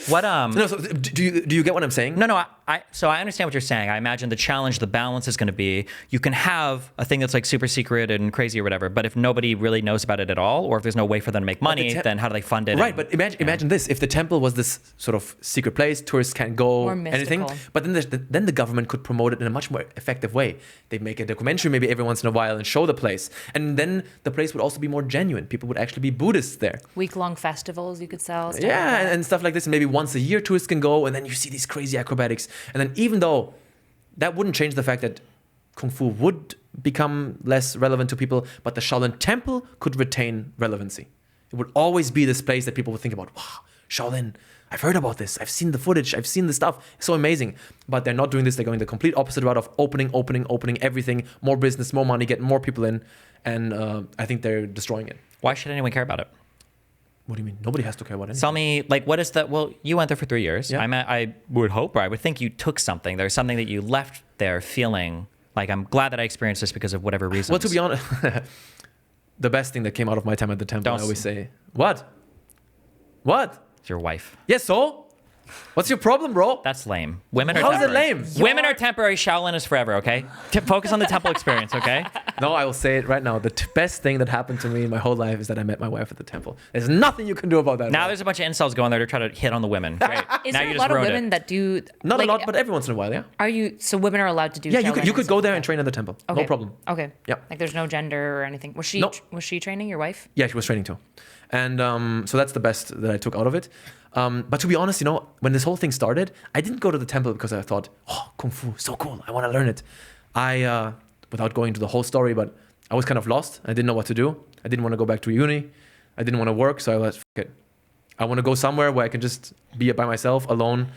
What No, so do you get what I'm saying? No. So I understand what you're saying. I imagine the challenge, the balance is going to be you can have a thing that's like super secret and crazy or whatever, but if nobody really knows about it at all, or if there's no way for them to make money, then how do they fund it? Right, but imagine this: if the temple was this sort of secret place, tourists can't go, Or anything. mystical. But then the government could promote it in a much more effective way. They make a documentary maybe every once in a while and show the place, and then the place would also be more genuine. People would actually be Buddhists there. week-long festivals you could sell. stuff like Yeah, that. and stuff like this. And maybe once a year tourists can go, and then you see these crazy acrobatics. And then even though that wouldn't change the fact that Kung Fu would become less relevant to people, but the Shaolin Temple could retain relevancy. It would always be this place that people would think about, wow, Shaolin, I've heard about this. I've seen the footage. I've seen the stuff. It's so amazing. But they're not doing this. They're going the complete opposite route of opening everything, more business, more money, getting more people in. And I think they're destroying it. Why should anyone care about it? What do you mean? Nobody has to care about anything. Tell me, like, what is the? Well, you went there for 3 years. Yeah. I would hope, or I would think you took something. There's something that you left there feeling like, I'm glad that I experienced this because of whatever reason. Well, to be honest, the best thing that came out of my time at the temple, I always say, what? It's your wife. Yeah, so? What's your problem, bro? That's lame. Women are How's it temporary. lame? Women are temporary. Shaolin is forever, okay? Focus on the temple experience, okay? No, I will say it right now. The best thing that happened to me in my whole life is that I met my wife at the temple. There's nothing you can do about that. Now bro. there's a bunch of incels going there to try to hit on the women. Great. Is now there you a just lot of ruined women it. that do? Not like, a lot, but every once in a while, yeah. Are you? So women are allowed to do? Yeah, Shaolin you could go there and okay. train at the temple. Okay. No problem. Okay. Yeah. Like there's no gender or anything. Was she? No. Was she training your wife? Yeah, she was training too. And so that's the best that I took out of it. But to be honest, you know, when this whole thing started, I didn't go to the temple because I thought, oh, Kung Fu, so cool. I want to learn it. Without going into the whole story, but I was kind of lost. I didn't know what to do. I didn't want to go back to uni. I didn't want to work. So I was, fuck it. I want to go somewhere where I can just be by myself, alone,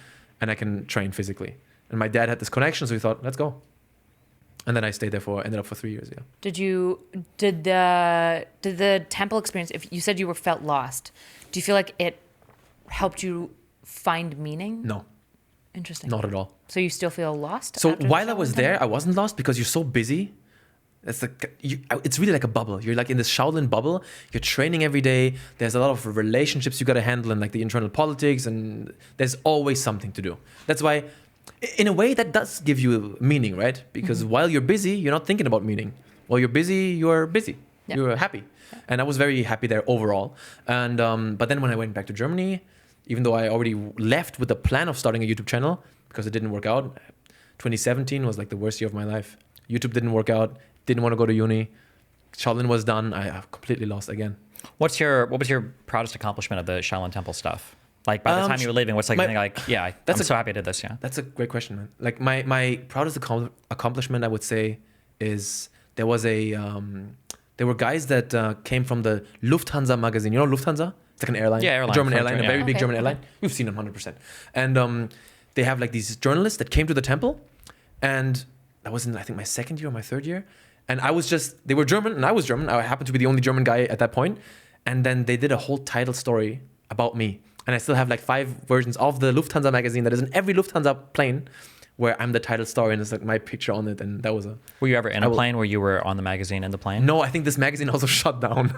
and I can train physically. And my dad had this connection, so we thought, let's go. And then I stayed there ended up for 3 years, yeah. Did the temple experience, if you said you felt lost, do you feel like it helped you find meaning? No, Interesting. not at all. So you still feel lost? So after the while I Shaolin was temple? there, I wasn't lost because you're so busy. It's really like a bubble. You're like in this Shaolin bubble. You're training every day. There's a lot of relationships you got to handle and like the internal politics, and there's always something to do. That's why, in a way, that does give you meaning, right? Because while you're busy, you're not thinking about meaning. While you're busy, you're busy. Yeah. You're happy. And I was very happy there overall. And but then when I went back to Germany, even though I already left with the plan of starting a YouTube channel because it didn't work out, 2017 was like the worst year of my life. YouTube didn't work out. Didn't want to go to uni. Shaolin was done. I completely lost again. What was your proudest accomplishment of the Shaolin Temple stuff? Like by the time you were leaving, what's like the thing like, yeah, I'm so happy I did this, yeah. That's a great question, man. Like my proudest accomplishment, I would say, is there were guys that came from the Lufthansa magazine. You know Lufthansa? It's like an airline. Yeah, airline. A German airline, a very big Okay, German okay. airline. You've seen them 100%. And they have like these journalists that came to the temple, and that was in, I think, my second year or my third year. And they were German and I was German. I happened to be the only German guy at that point. And then they did a whole title story about me. And I still have like 5 versions of the Lufthansa magazine that is in every Lufthansa plane where I'm the title story and it's like my picture on it. And that was Were you ever in a plane where you were on the magazine in the plane? No, I think this magazine also shut down.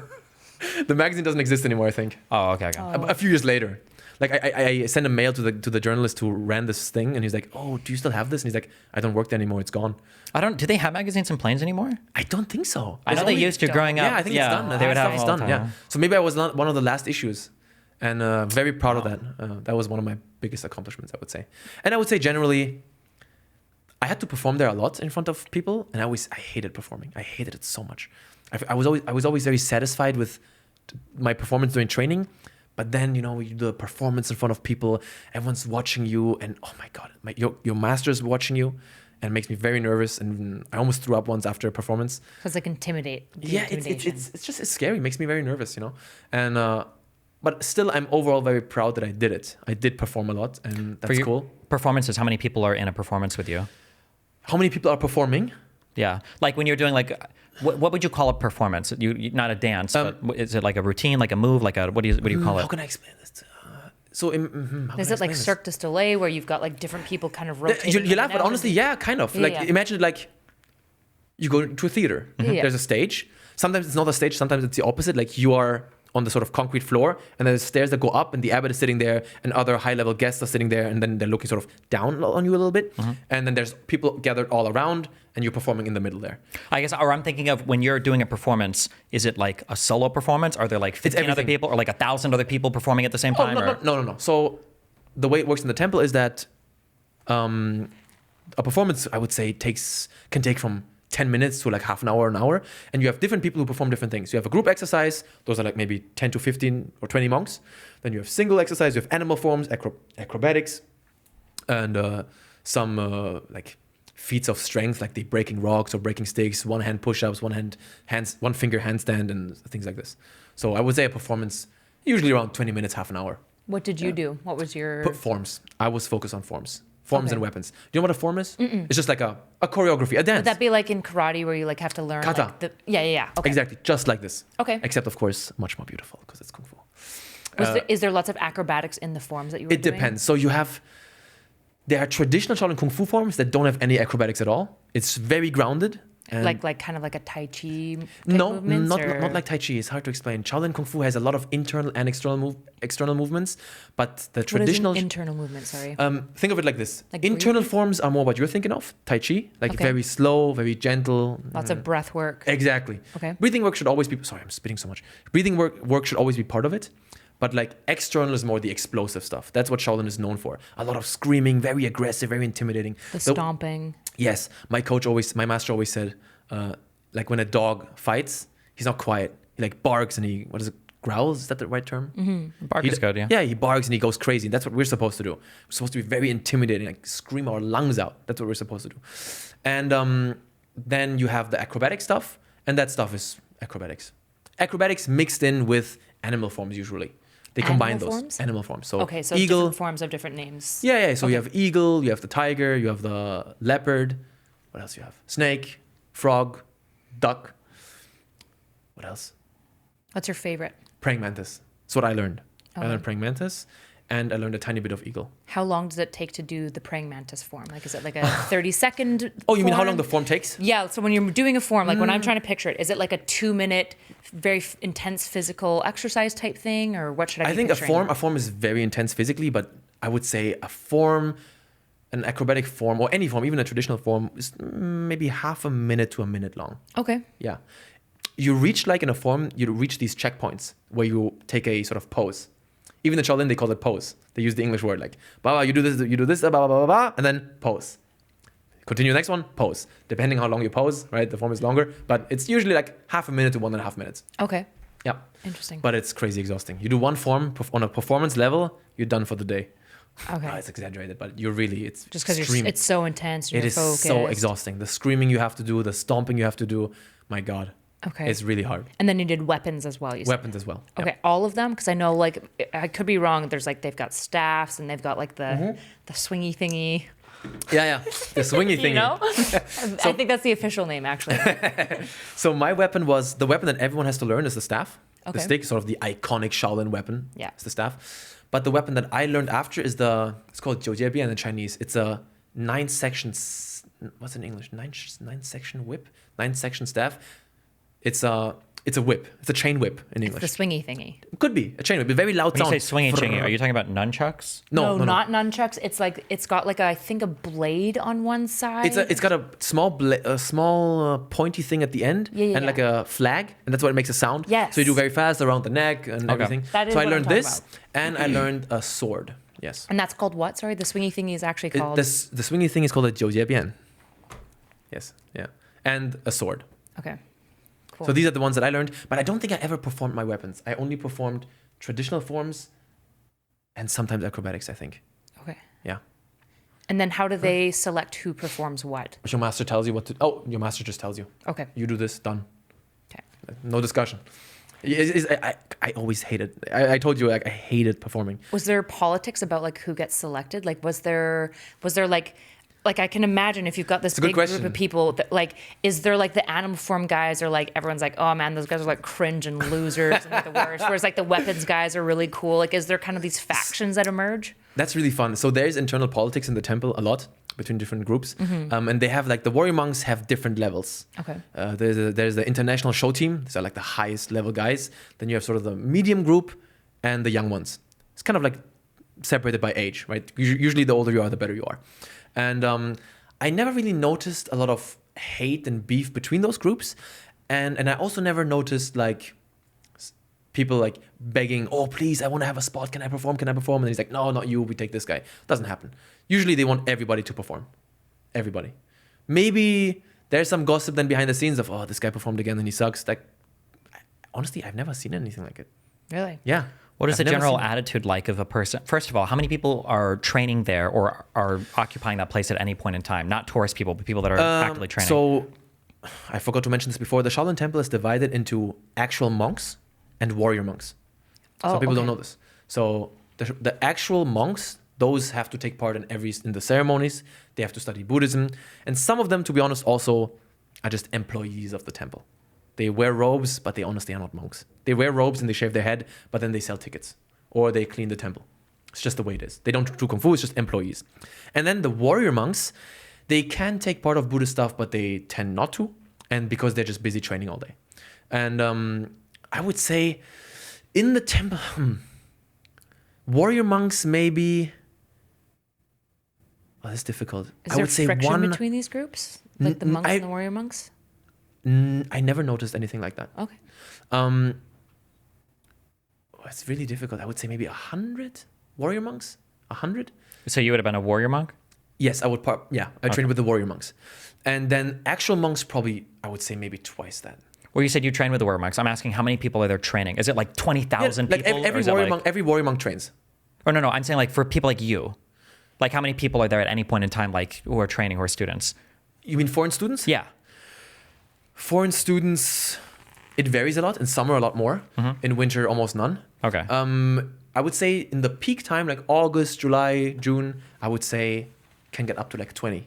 The magazine doesn't exist anymore, I think. Oh, okay. A few years later. Like I sent a mail to the journalist who ran this thing, and he's like, "Oh, do you still have this?" And he's like, "I don't work there anymore. It's gone." Do they have magazines in planes anymore? I don't think so. I know they used to growing up. Yeah, I think it's done. They would have it's them all the done. time. Yeah. So maybe I was not one of the last issues, and very proud of that. That was one of my biggest accomplishments, I would say. And I would say generally, I had to perform there a lot in front of people, and I hated performing. I hated it so much. I was always very satisfied with my performance during training. But then, you know, you do the performance in front of people, everyone's watching you, and oh my God, your master's watching you, and it makes me very nervous, and I almost threw up once after a performance. So it's like intimidation. It's scary. It makes me very nervous, you know? And, but still, I'm overall very proud that I did it. I did perform a lot, and that's cool. Performances, how many people are in a performance with you? How many people are performing? Yeah. Like when you're doing like, what would you call a performance? You not a dance, but is it like a routine, like a move, like a, what do you call it? How can I explain this? Is it like Cirque du Soleil where you've got like different people kind of rotating? You laugh, but honestly, yeah, kind of. Imagine like you go to a theater. Yeah. There's a stage. Sometimes it's not a stage. Sometimes it's the opposite. Like you are on the sort of concrete floor, and there's stairs that go up, and the abbot is sitting there, and other high-level guests are sitting there, and then they're looking sort of down on you a little bit. And then there's people gathered all around, and you're performing in the middle there. I guess, or I'm thinking of when you're doing a performance, is it like a solo performance? Are there like 15 other people, or like 1,000 other people performing at the same time? No. So the way it works in the temple is that a performance, I would say, can take from 10 minutes to like half an hour, and you have different people who perform different things. You have a group exercise, those are like maybe 10 to 15 or 20 monks. Then you have single exercise, you have animal forms, acrobatics, and some like feats of strength, like the breaking rocks or breaking sticks, one hand push-ups, one finger handstand, and things like this. So I would say a performance, usually around 20 minutes, half an hour. What did you do? What was your... Forms. I was focused on forms. Forms and weapons. Do you know what a form is? It's just like a choreography, a dance. Would that be like in karate where you like have to learn? Kata. Like yeah. Okay. Exactly, just like this. Okay. Except, of course, much more beautiful because it's Kung Fu. Is there lots of acrobatics in the forms that you were It doing? depends. So there are traditional Shaolin Kung Fu forms that don't have any acrobatics at all. It's very grounded. And Like kind of like a Tai Chi type no, movements, not like Tai Chi. It's hard to explain. Shaolin Kung Fu has a lot of internal and external movements, but the traditional What is an internal movement? Sorry. think of it like this. Like Internal breathing? forms are more what you're thinking of, Tai Chi, like Okay. very slow, very gentle. Lots of breath work. Exactly. Okay. Breathing work should always be. Sorry, I'm spitting so much. Breathing work should always be part of it, but like external is more the explosive stuff. That's what Shaolin is known for. A lot of screaming, very aggressive, very intimidating. The stomping. Yes, my master always said, like when a dog fights, he's not quiet. He like barks and what is it? Growls? Is that the right term? Bark is good, yeah. Yeah, he barks and he goes crazy. That's what we're supposed to do. We're supposed to be very intimidating, like scream our lungs out. That's what we're supposed to do. And then you have the acrobatic stuff, and that stuff is acrobatics. Acrobatics mixed in with animal forms usually. They combine Animal those forms? animal forms. So Okay, so eagle. different forms of different names. Yeah. So you Okay. have eagle, you have the tiger, you have the leopard. What else you have? Snake, frog, duck. What else? What's your favorite? Praying mantis. That's what I learned. I Okay. learned praying mantis, and I learned a tiny bit of eagle. How long does it take to do the praying mantis form? Like, is it like a 30-second? Oh, you mean how long the form takes? Yeah. So when you're doing a form, like when I'm trying to picture it, is it like a 2-minute, very intense physical exercise type thing, or what should I? I be think picturing? a form is very intense physically, but I would say an acrobatic form, or any form, even a traditional form, is maybe half a minute to a minute long. Okay. Yeah. You reach, like in a form, you reach these checkpoints where you take a sort of pose. Even in Shaolin, they call it pose. They use the English word like, bah, you do this, blah, blah, blah, blah, and then pose. Continue the next one, pose. Depending how long you pose, right? The form is longer, but it's usually like half a minute to 1.5 minutes. Okay. Yeah. Interesting. But it's crazy exhausting. You do one form on a performance level, you're done for the day. Okay. It's exaggerated, but it's Just because extreme. it's so intense. And It you're is focused. so exhausting. The screaming you have to do, the stomping you have to do. My God. Okay. It's really hard. And then you did weapons as well. You said. Weapons as well. Yeah. Okay, all of them, because I know, like, I could be wrong. There's like they've got staffs and they've got like the swingy thingy. Yeah. The swingy thing. You know, I think that's the official name actually. So my weapon was the weapon that everyone has to learn is the staff. Okay. The stick, sort of the iconic Shaolin weapon. Yeah. It's the staff. But the weapon that I learned after is it's called 九节鞭 in Chinese. It's a 9-section, what's in English? 9-section whip? 9-section staff. It's a whip. It's a chain whip in English. The swingy thingy. It could be a chain whip. A very loud When you sound. say swingy chingy, are you talking about nunchucks? No. Not nunchucks. It's like it's got like I think a blade on one side. It's got a small pointy thing at the end Yeah. and like a flag, and that's what makes a sound. Yes. So you do very fast around the neck and everything. That is so I what I'm learned talking this, about. and I learned a sword. Yes. And that's called what? Sorry, the swingy thingy is actually called. The swingy thing is called a 九节鞭. Yes. Yeah. And a sword. Okay. Cool. So these are the ones that I learned, but I don't think I ever performed my weapons. I only performed traditional forms and sometimes acrobatics, I think. Okay. Yeah. And then how do they select who performs what? Your master tells you what to. Oh, your master just tells you. Okay. You do this, done. Okay. No discussion. I always hated. I told you like I hated performing. Was there politics about like who gets selected? Like was there like I can imagine if you've got this a good big group question. of people that like is there like the animal form guys are like everyone's like, oh man, those guys are like cringe and losers and like the worst. Whereas like the weapons guys are really cool. Like is there kind of these factions that emerge? That's really fun. So there's internal politics in the temple a lot between different groups, and they have like the warrior monks have different levels. Okay. There's the international show team. These are like the highest level guys. Then you have sort of the medium group and the young ones. It's kind of like separated by age, right? Usually the older you are, the better you are. And I never really noticed a lot of hate and beef between those groups, and I also never noticed like people like begging, oh please, I want to have a spot. Can I perform? And he's like, no, not you. We take this guy. Doesn't happen. Usually they want everybody to perform. Everybody. Maybe there's some gossip then behind the scenes of, oh, this guy performed again and he sucks. Like, honestly, I've never seen anything like it. Really? Yeah. What is I've the never general seen- attitude like of a person? First of all, how many people are training there or are occupying that place at any point in time? Not tourist people, but people that are actively training. So, I forgot to mention this before. The Shaolin Temple is divided into actual monks and warrior monks. Some people don't know this. So the actual monks, those have to take part in the ceremonies. They have to study Buddhism, and some of them, to be honest, also are just employees of the temple. They wear robes, but they honestly are not monks. They wear robes and they shave their head, but then they sell tickets. or they clean the temple. It's just the way it is. They don't do Kung Fu, it's just employees. And then the warrior monks, they can take part of Buddhist stuff, but they tend not to. And because they're just busy training all day. And I would say in the temple, warrior monks maybe. Oh, that's difficult. Is there friction between these groups? Like the monks and the warrior monks? I never noticed anything like that. Okay. It's really difficult. I would say maybe 100 warrior monks. 100. So you would have been a warrior monk? Yes, I would. I trained with the warrior monks, and then actual monks probably. I would say maybe twice that. Well, you said you train with the warrior monks. I'm asking how many people are there training? Is it like 20,000 like people? Every warrior monk trains. Or no. I'm saying like for people like you, like how many people are there at any point in time, like who are training, who are students? You mean foreign students? Yeah. Foreign students, it varies a lot. In summer, a lot more. In winter, almost none. Okay. I would say in the peak time, like August, July, June, I would say can get up to like 20.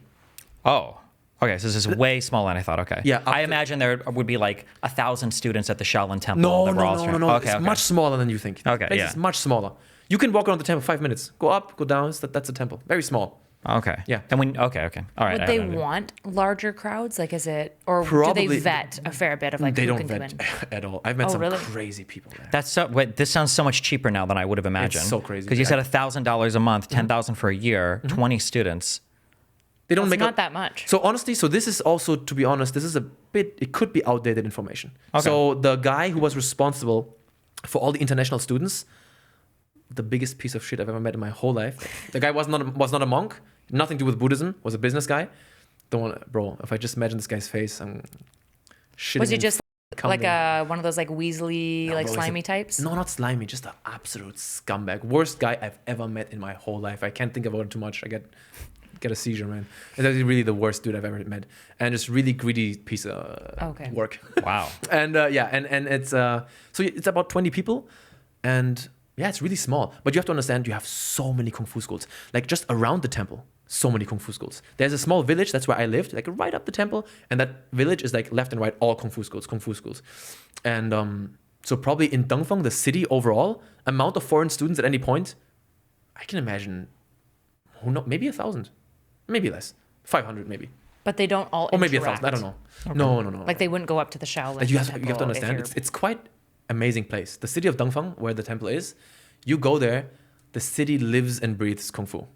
Oh, okay. So this is way smaller than I thought. Okay. Yeah. I imagine there would be like 1,000 students at the Shaolin Temple. No. Okay, It's much smaller than you think. Okay, yeah. It's much smaller. You can walk around the temple 5 minutes. Go up, go down. That's a temple. Very small. Okay. Yeah. And when okay. All right. Would they want larger crowds? Like, is it, or do Probably- they vet a fair bit of like They who don't can come vet in? at all. I've met some really? crazy people there. That's so. Wait, this sounds so much cheaper now than I would have imagined. so crazy. Because you said $1,000 a month, 10,000 for a year, 20 students. They don't It's make not that much. So honestly, this is also, to be honest, this is a bit, it could be outdated information. Okay. So the guy who was responsible for all the international students, the biggest piece of shit I've ever met in my whole life. The guy was not a monk, nothing to do with Buddhism, was a business guy. Bro, if I just imagine this guy's face, I'm shitting. Was he just like a one of those like Weasley, No, like bro, he's slimy types? No, not slimy, just an absolute scumbag. Worst guy I've ever met in my whole life. I can't think about it too much. I get a seizure, man. It's actually really the worst dude I've ever met, and just really greedy piece of work. Wow. And and it's so it's about 20 people, and yeah, it's really small. But you have to understand, you have so many Kung Fu schools, like just around the temple. So many Kung Fu schools. There's a small village, that's where I lived, like right up the temple, and that village is like left and right all Kung Fu schools. And so probably in Dongfeng, the city overall, amount of foreign students at any point, I can imagine, who knows, maybe 1,000, maybe less, 500 maybe. But they don't all Or maybe interact. 1,000, I don't know. No. Like they wouldn't go up to the Shaolin Like you have temple to understand, if you're- it's quite amazing place. The city of Dongfeng, where the temple is, you go there, the city lives and breathes Kung Fu.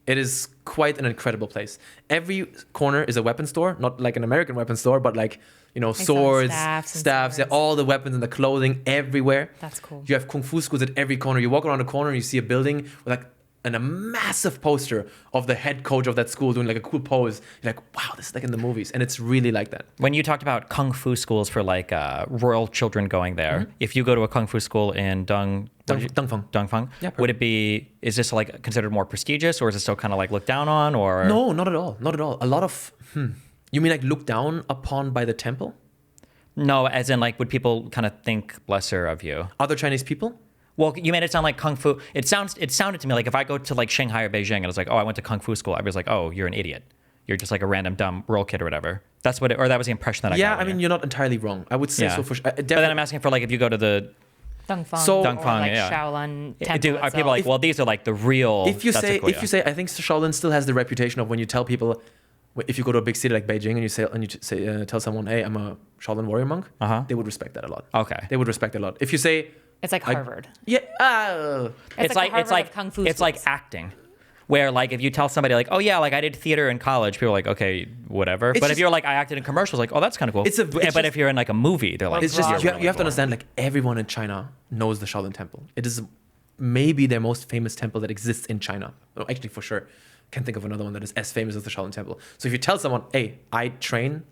It is quite an incredible place. Every corner is a weapon store, not like an American weapon store, but like, swords, staffs, yeah, all the weapons and the clothing everywhere. That's cool. You have Kung Fu schools at every corner. You walk around a corner and you see a building with like a massive poster of the head coach of that school doing like a cool pose. You're like, wow, this is like in the movies. And it's really like that. When you talked about Kung Fu schools for like royal children going there, if you go to a Kung Fu school in Dongfeng, Yeah, would it be, is this like considered more prestigious, or is it still kind of like looked down on, or? No, not at all. Not at all. A lot of, you mean like looked down upon by the temple? No, as in like, would people kind of think lesser of you? Other Chinese people? Well, you made it sound like Kung Fu. It sounded to me like if I go to like Shanghai or Beijing and I was like, oh, I went to Kung Fu school, I was like, oh, you're an idiot. You're just like a random dumb rural kid or whatever. That's what, or that was the impression that I got. Yeah, I mean, you're not entirely wrong. I would say so for sure. But then I'm asking for like, if you go to the Dongfeng, So- or Dongfeng, like yeah. Shaolin temple are people like, well, these are like the real. If you say, I think Shaolin still has the reputation of when you tell people, if you go to a big city like Beijing and you tell someone, hey, I'm a Shaolin warrior monk, they would respect that a lot. Okay. They would respect that a lot. If you say, it's like Harvard. yeah, It's like the Harvard of Kung Fu it's like schools. acting. Where like if you tell somebody like, oh yeah, like I did theater in college, people are like, okay, whatever. But if you're like, I acted in commercials, like, oh, that's kind of cool. But if you're in like a movie, they're like, it's just Like you have to understand, like everyone in China knows the Shaolin Temple. It is maybe their most famous temple that exists in China. Well, actually, for sure, can't think of another one that is as famous as the Shaolin Temple. So if you tell someone, hey, I train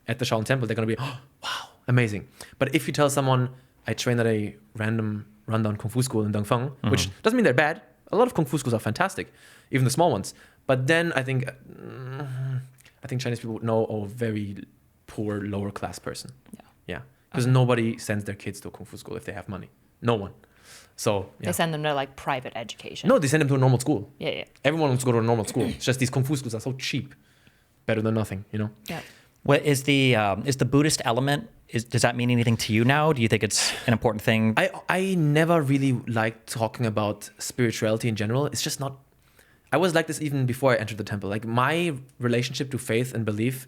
at the Shaolin Temple, they're gonna be, oh, wow, amazing. But if you tell someone, I train at a random rundown Kung Fu school in Dongfeng, which doesn't mean they're bad. A lot of Kung Fu schools are fantastic, even the small ones. But then I think Chinese people would know a very poor lower class person. Yeah. Because nobody sends their kids to a Kung Fu school if they have money. No one. So yeah. They send them to like private education. No, they send them to a normal school. Yeah. Everyone wants to go to a normal school. It's just these Kung Fu schools are so cheap. Better than nothing, Yeah. What is the Buddhist element? Does that mean anything to you now? Do you think it's an important thing? I never really liked talking about spirituality in general. It's just not. I was like this even before I entered the temple. Like my relationship to faith and belief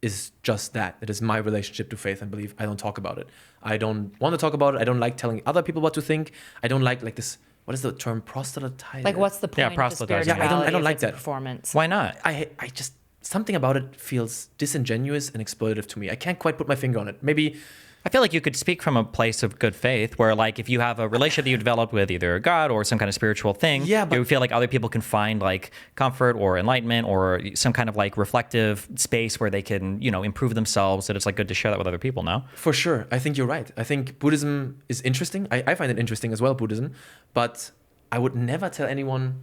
is just that. It is my relationship to faith and belief. I don't talk about it. I don't want to talk about it. I don't like telling other people what to think. I don't like this. What is the term? Proselytize. Like, what's the point? Yeah, of proselytizing. spirituality I don't if like it's a that. performance. Why not? I just something about it feels disingenuous and exploitative to me. I can't quite put my finger on it. Maybe. I feel like you could speak from a place of good faith where, like, if you have a relationship that you developed with either God or some kind of spiritual thing, Yeah, but- you feel like other people can find, like, comfort or enlightenment or some kind of, like, reflective space where they can, improve themselves, that it's, like, good to share that with other people, no? For sure. I think you're right. I think Buddhism is interesting. I find it interesting as well, Buddhism. But I would never tell anyone,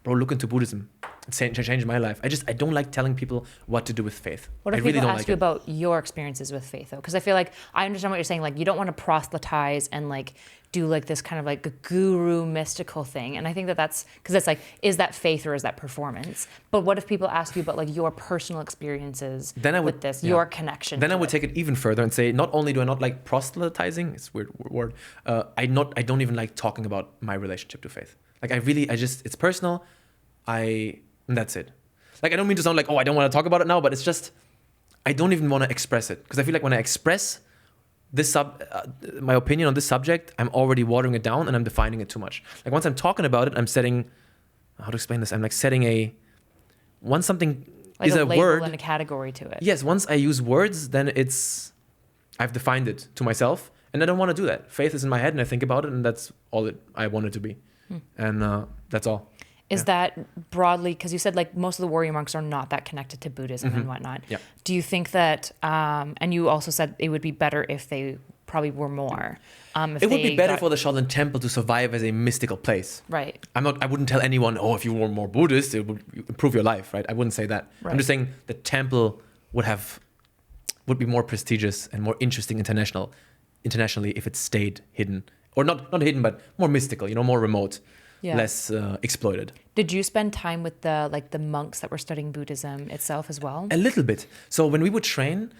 bro, look into Buddhism. It's change my life. I don't like telling people what to do with faith. What if I really people don't ask like you it. about your experiences with faith, though? Because I feel like I understand what you're saying. Like, you don't want to proselytize and like do like this kind of like a guru mystical thing. And I think that's because it's like, is that faith or is that performance? But what if people ask you about like your personal experiences with this, your connection? Then to I would take it even further and say, not only do I not like proselytizing, it's a weird word. I don't even like talking about my relationship to faith. Like it's personal. And that's it. Like, I don't mean to sound like, I don't want to talk about it now, but it's just, I don't even want to express it. Because I feel like when I express this my opinion on this subject, I'm already watering it down and I'm defining it too much. Like, once I'm talking about it, I'm setting, how to explain this? I'm like setting once something like is a a label word. and a category to it. Yes, once I use words, then I've defined it to myself. And I don't want to do that. Faith is in my head and I think about it and that's all I want it to be. And that's all. Is that broadly, because you said like most of the warrior monks are not that connected to Buddhism and whatnot. Yeah. Do you think that, and you also said it would be better if they probably were more. It would be better for the Shaolin Temple to survive as a mystical place. Right. I wouldn't tell anyone, if you were more Buddhist, it would improve your life, right? I wouldn't say that. Right. I'm just saying the temple would be more prestigious and more interesting internationally if it stayed hidden. Or not hidden, but more mystical, more remote. Yeah. Less exploited. Did you spend time with the monks that were studying Buddhism itself as well? A little bit. So when we would train,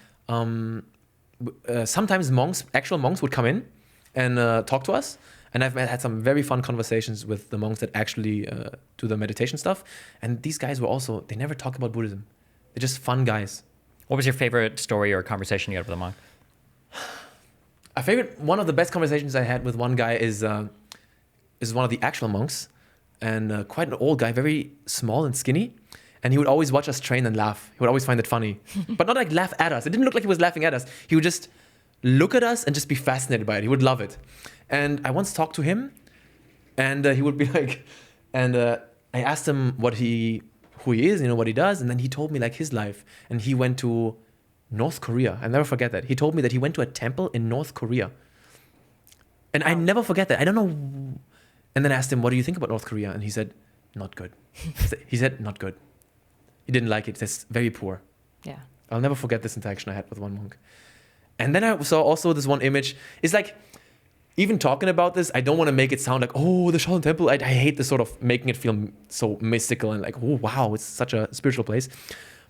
sometimes actual monks would come in and talk to us. And I've had some very fun conversations with the monks that actually do the meditation stuff. And these guys they never talk about Buddhism. They're just fun guys. What was your favorite story or conversation you had with a monk? One of the best conversations I had with one guy is one of the actual monks, and quite an old guy, very small and skinny. And he would always watch us train and laugh. He would always find it funny, but not like laugh at us. It didn't look like he was laughing at us. He would just look at us and just be fascinated by it. He would love it. And I once talked to him, and he would be like, I asked him who he is, what he does, and then he told me like his life. And he went to North Korea. I'll never forget that. He told me that he went to a temple in North Korea. And I never forget that. I don't know. And then I asked him, what do you think about North Korea? And he said, not good. He said, not good. He didn't like it. It's very poor. Yeah. I'll never forget this interaction I had with one monk. And then I saw also this one image. It's like, even talking about this, I don't want to make it sound like, the Shaolin Temple. I hate this sort of making it feel so mystical and like, wow, it's such a spiritual place.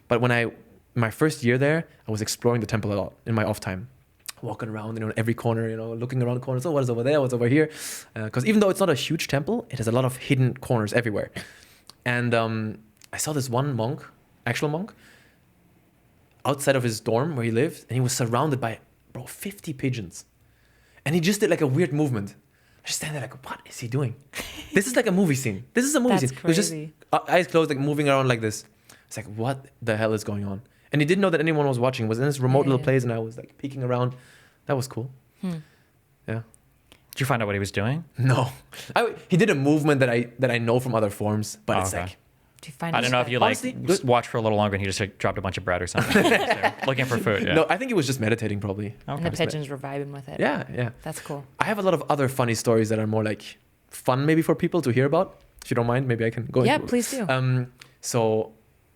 But my first year there, I was exploring the temple a lot in my off time. Walking around, every corner, looking around the corners. So what is over there? What's over here? Because even though it's not a huge temple, it has a lot of hidden corners everywhere. And I saw this one monk, actual monk, outside of his dorm where he lived, and he was surrounded by, 50 pigeons. And he just did like a weird movement. I just stand there like, what is he doing? This is like a movie scene. This is a movie That's scene. It was just crazy. eyes closed, like moving around like this. It's like, what the hell is going on? And he didn't know that anyone was watching. It was in this remote little place, and I was like peeking around. That was cool. Yeah. Did you find out what he was doing? No, he did a movement that I know from other forms, but it's okay. like, Do you find I don't know if you Honestly, just watched for a little longer and he just like, dropped a bunch of bread or something. Looking for food. Yeah. no, I think he was just meditating probably. and the pigeons were vibing with it. Yeah. That's cool. I have a lot of other funny stories that are more like fun maybe for people to hear about. If you don't mind, maybe I can go Yeah, into please do. So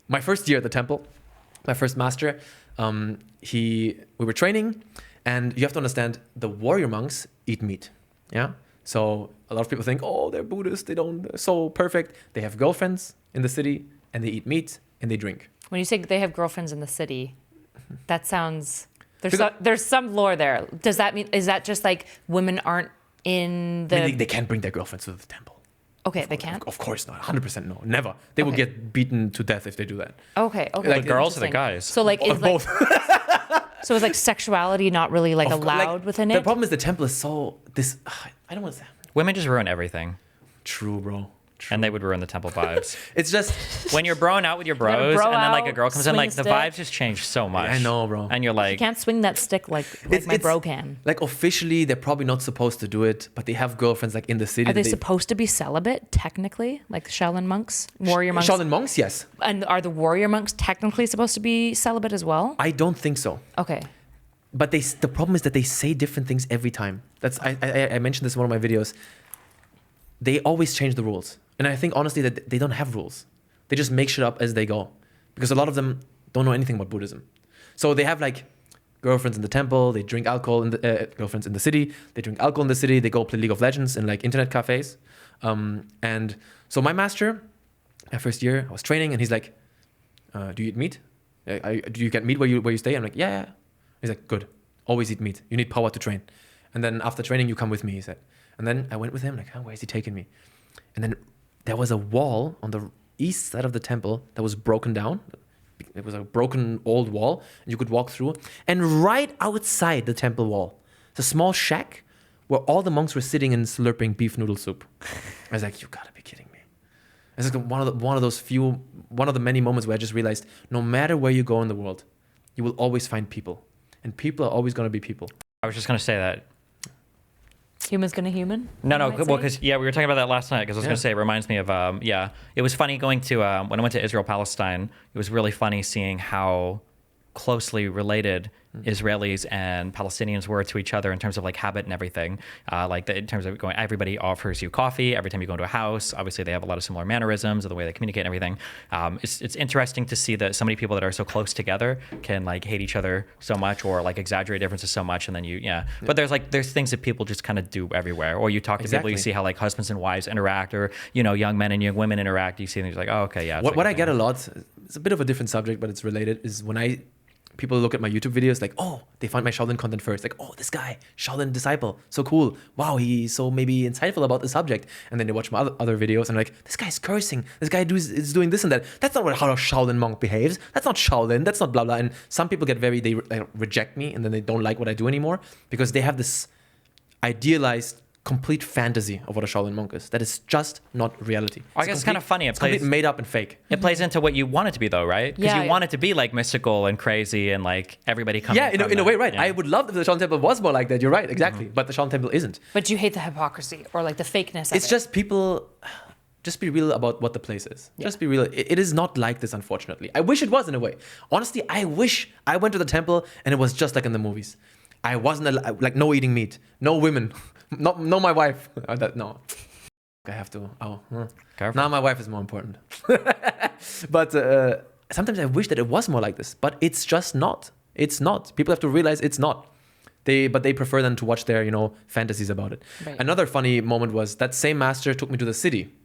my first year at the temple, my first master, we were training, and you have to understand the warrior monks eat meat. Yeah. So a lot of people think, they're Buddhist, they're so perfect. They have girlfriends in the city, and they eat meat and they drink. When you say they have girlfriends in the city, That sounds. Because- There's some lore there. Does that mean? Is that just like women aren't in the? I mean, they can't bring their girlfriends to the temple. Okay, they can't. Of course not. 100% no. Never. They will Okay. get beaten to death if they do that. Okay. Like The girls or the Interesting. guys? So like, is Both. so is like sexuality not really like allowed within it? The problem is the temple is so this. I don't want to say. Women just ruin everything. True, bro. True. And they would ruin the temple vibes. It's just. When you're broing out with your gotta bros, bro and then like a out, girl comes in, swing like a the stick. vibes just change so much. I know, bro. And you're You like, can't swing that stick like my bro can. Like officially, they're probably not supposed to do it, but they have girlfriends like in the city. Are they that supposed to be celibate technically, like Shaolin monks, warrior monks? Shaolin monks, yes. And are the warrior monks technically supposed to be celibate as well? I don't think so. Okay. But the problem is that they say different things every time. I mentioned this in one of my videos. They always change the rules. And I think honestly that they don't have rules. They just make shit up as they go. Because a lot of them don't know anything about Buddhism. So they have like girlfriends in the temple, they drink alcohol in the girlfriends in the city, they drink alcohol in the city, they go play League of Legends in like internet cafes. And so my master, my first year, I was training and he's like, do you eat meat? Do you get meat where you stay? I'm like, yeah. He's like, good. Always eat meat. You need power to train. And then after training, you come with me, he said. And then I went with him, like, where is he taking me? And then there was a wall on the east side of the temple that was broken down. It was a broken old wall, and you could walk through. And right outside the temple wall, it's a small shack where all the monks were sitting and slurping beef noodle soup. I was like, you gotta be kidding me. It's like one of the many moments where I just realized, no matter where you go in the world, you will always find people. And people are always gonna be people. I was just going to say that. Human's gonna human? No, you might well, say? because we were talking about that last night. Because I was going to say, it reminds me of, it was funny going to when I went to Israel, Palestine. It was really funny seeing how closely related Israelis and Palestinians were to each other in terms of like habit and everything. In terms of going, everybody offers you coffee every time you go into a house. Obviously, they have a lot of similar mannerisms and the way they communicate and everything. It's interesting to see that so many people that are so close together can like hate each other so much or like exaggerate differences so much, and then But there's things that people just kind of do everywhere. Or you talk to people, you see how like husbands and wives interact, or young men and young women interact. You see things like, oh, okay, yeah. What I get a lot, it's a bit of a different subject, but it's related, is when people look at my YouTube videos like, oh, they find my Shaolin content first. Like, oh, this guy, Shaolin disciple, so cool. Wow, he's so maybe insightful about the subject. And then they watch my other videos and like, this guy's cursing. This guy is doing this and that. That's not how a Shaolin monk behaves. That's not Shaolin. That's not blah, blah. And some people get they reject me and then they don't like what I do anymore because they have this idealized complete fantasy of what a Shaolin monk is. That is just not reality. I guess it's kind of funny. It's completely made up and fake. It plays into what you want it to be, though, right? Because you want it to be like mystical and crazy and like everybody coming. Yeah, in a way, right. Yeah. I would love if the Shaolin Temple was more like that. You're right, exactly. But the Shaolin Temple isn't. But you hate the hypocrisy or like the fakeness of it. It's just people. Just be real about what the place is. Yeah. Just be real. It is not like this, unfortunately. I wish it was in a way. Honestly, I wish I went to the temple and it was just like in the movies. I wasn't like no eating meat, no women, no my wife. No, I have to. Careful. Now my wife is more important. But sometimes I wish that it was more like this. But it's just not. It's not. People have to realize it's not. But they prefer then to watch their fantasies about it. Right. Another funny moment was that same master took me to the city.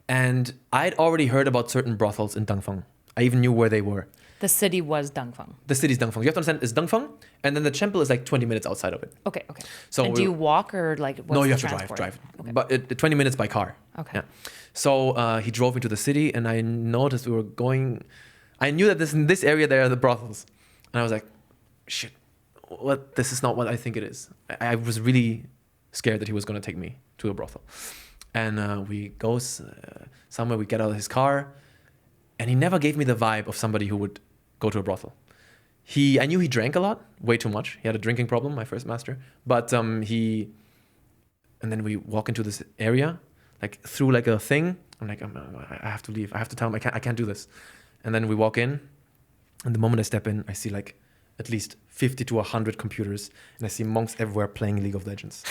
And I'd already heard about certain brothels in Dangfang. I even knew where they were. The city was Dangfang. The city's Dangfang. You have to understand, it's Dangfang, and then the temple is like 20 minutes outside of it. Okay. So and do you walk or like what's no, you the have to transport? drive. Okay. But 20 minutes by car. Okay. Yeah. So he drove me to the city, and I noticed we were going. I knew that in this area there are the brothels, and I was like, shit, what? This is not what I think it is. I was really scared that he was going to take me to a brothel, and we go somewhere. We get out of his car, and he never gave me the vibe of somebody who would go to a brothel. I knew he drank a lot, way too much. He had a drinking problem, my first master. But and then we walk into this area, like through like a thing. I'm like, I have to leave. I have to tell him I can't do this. And then we walk in, and the moment I step in, I see like at least 50 to 100 computers, and I see monks everywhere playing League of Legends.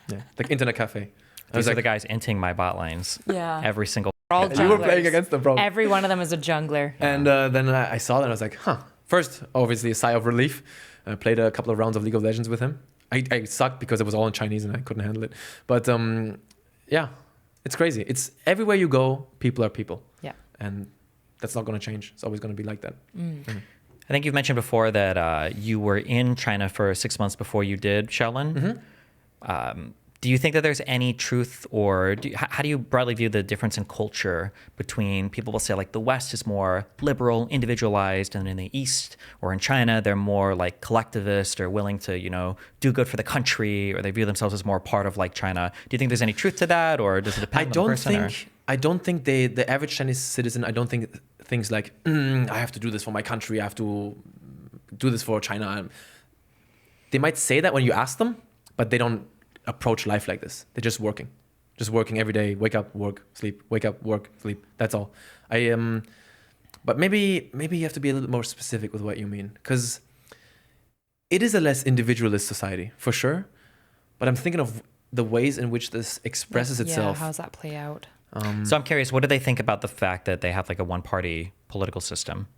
Yeah, like internet cafe. These are the guys inting my bot lanes. Yeah. Every single. All You were junglers. playing against them, bro. Every one of them is a jungler. And then I saw that and I was like, huh. First, obviously, a sigh of relief. I played a couple of rounds of League of Legends with him. I sucked because it was all in Chinese and I couldn't handle it. But yeah, it's crazy. It's everywhere you go, people are people. Yeah. And that's not going to change. It's always going to be like that. I think you've mentioned before that you were in China for 6 months before you did Shaolin. Do you think that there's any truth, or how do you broadly view the difference in culture between people will say like the West is more liberal, individualized, and in the East or in China, they're more like collectivist or willing to, do good for the country, or they view themselves as more part of like China. Do you think there's any truth to that, or does it depend on the person? I don't think the average Chinese citizen, I don't think things like, I have to do this for my country, I have to do this for China. They might say that when you ask them, but they don't approach life like this. They're just working every day, wake up, work, sleep, wake up, work, sleep. That's all. But maybe you have to be a little more specific with what you mean, because it is a less individualist society for sure. But I'm thinking of the ways in which this expresses itself. Yeah, how does that play out? So I'm curious, what do they think about the fact that they have like a one-party political system?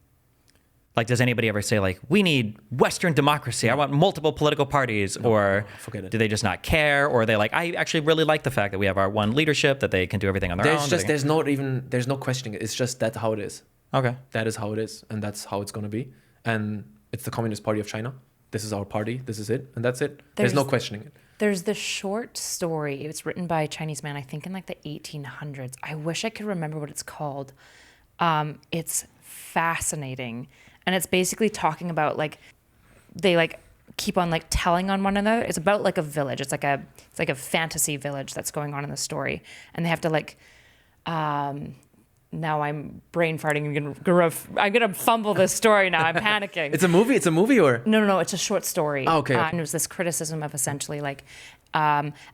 Like, does anybody ever say like, we need Western democracy, I want multiple political parties, or forget it. Do they just not care, or are they like, I actually really like the fact that we have our one leadership, that they can do everything on their own? There's no questioning it. It's just that's how it is. Okay. That is how it is, and that's how it's going to be. And it's the Communist Party of China. This is our party. This is it, and that's it. There's no questioning it. There's the short story. It was written by a Chinese man, I think in like the 1800s. I wish I could remember what it's called. It's fascinating. And it's basically talking about like, they like keep on like telling on one another. It's about like a village. It's like a fantasy village that's going on in the story. And they have to like, now I'm brain farting. I'm gonna fumble this story now. I'm panicking. It's a movie or? No. It's a short story. Oh, okay. And it was this criticism of essentially like,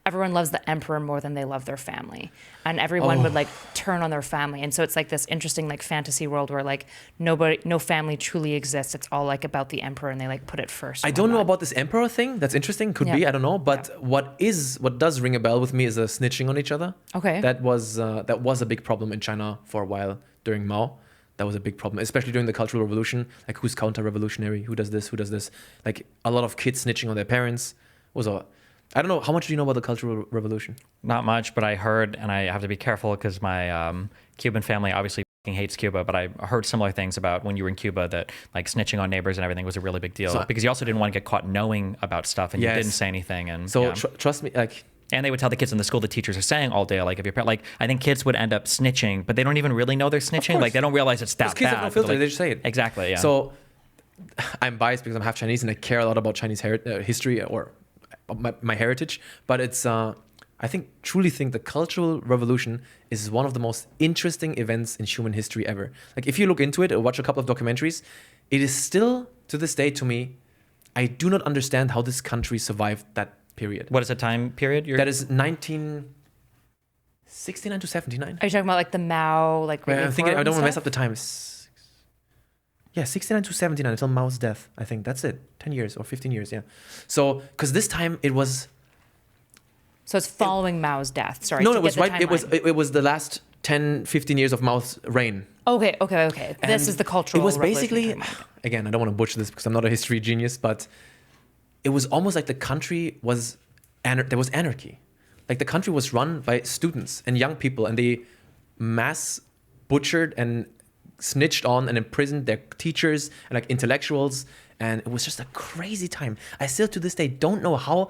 everyone loves the emperor more than they love their family, and everyone would like turn on their family. And so it's like this interesting like fantasy world where like no family truly exists. It's all like about the emperor, and they like put it first. I don't know about this emperor thing. That's interesting. Could be. I don't know. But what does ring a bell with me is snitching on each other. Okay. That was a big problem in China for a while during Mao. That was a big problem, especially during the Cultural Revolution. Like, who's counter-revolutionary? Who does this? Who does this? Like, a lot of kids snitching on their parents. I don't know. How much do you know about the Cultural Revolution? Not much, but I heard, and I have to be careful because my Cuban family obviously hates Cuba, but I heard similar things about when you were in Cuba, that like snitching on neighbors and everything was a really big deal, because you also didn't want to get caught knowing about stuff, and you didn't say anything. And so trust me, like. And they would tell the kids in the school the teachers are saying all day, like, if your like, I think kids would end up snitching, but they don't even really know they're snitching. Like, they don't realize it's that bad. Kids have no filter, they just say it. Exactly, yeah. So I'm biased because I'm half Chinese and I care a lot about Chinese history or my heritage. But it's, I truly think the Cultural Revolution is one of the most interesting events in human history ever. Like, if you look into it or watch a couple of documentaries, it is still, to this day, to me, I do not understand how this country survived that period. What is the time period? That is 1969 to 79. Are you talking about like the Mao, like? I'm thinking, I don't want to mess up the time. 69 to 79 until Mao's death. I think that's it. 10 years or 15 years, yeah. So, because this time it was. So it's following Mao's death. Sorry. No, it was right. It was the last 10, 15 years of Mao's reign. Okay. This is the Cultural Revolution. It was basically, again, I don't want to butcher this because I'm not a history genius, but it was almost like the country was, there was anarchy. Like, the country was run by students and young people, and they mass butchered and snitched on and imprisoned their teachers and like intellectuals. And it was just a crazy time. I still to this day don't know how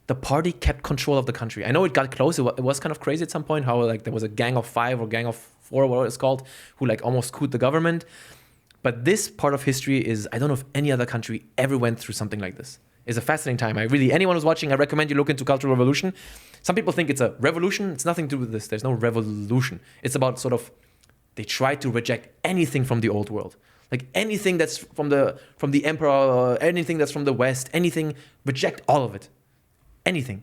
the party kept control of the country. I know it got close. It was kind of crazy at some point how like there was a gang of 5 or gang of 4, whatever it's called, who like almost couped the government. But this part of history is, I don't know if any other country ever went through something like this. It's a fascinating time. Anyone who's watching, I recommend you look into Cultural Revolution. Some people think it's a revolution. It's nothing to do with this. There's no revolution. It's about sort of, they try to reject anything from the old world. Like, anything that's from the emperor, anything that's from the West, anything, reject all of it. Anything.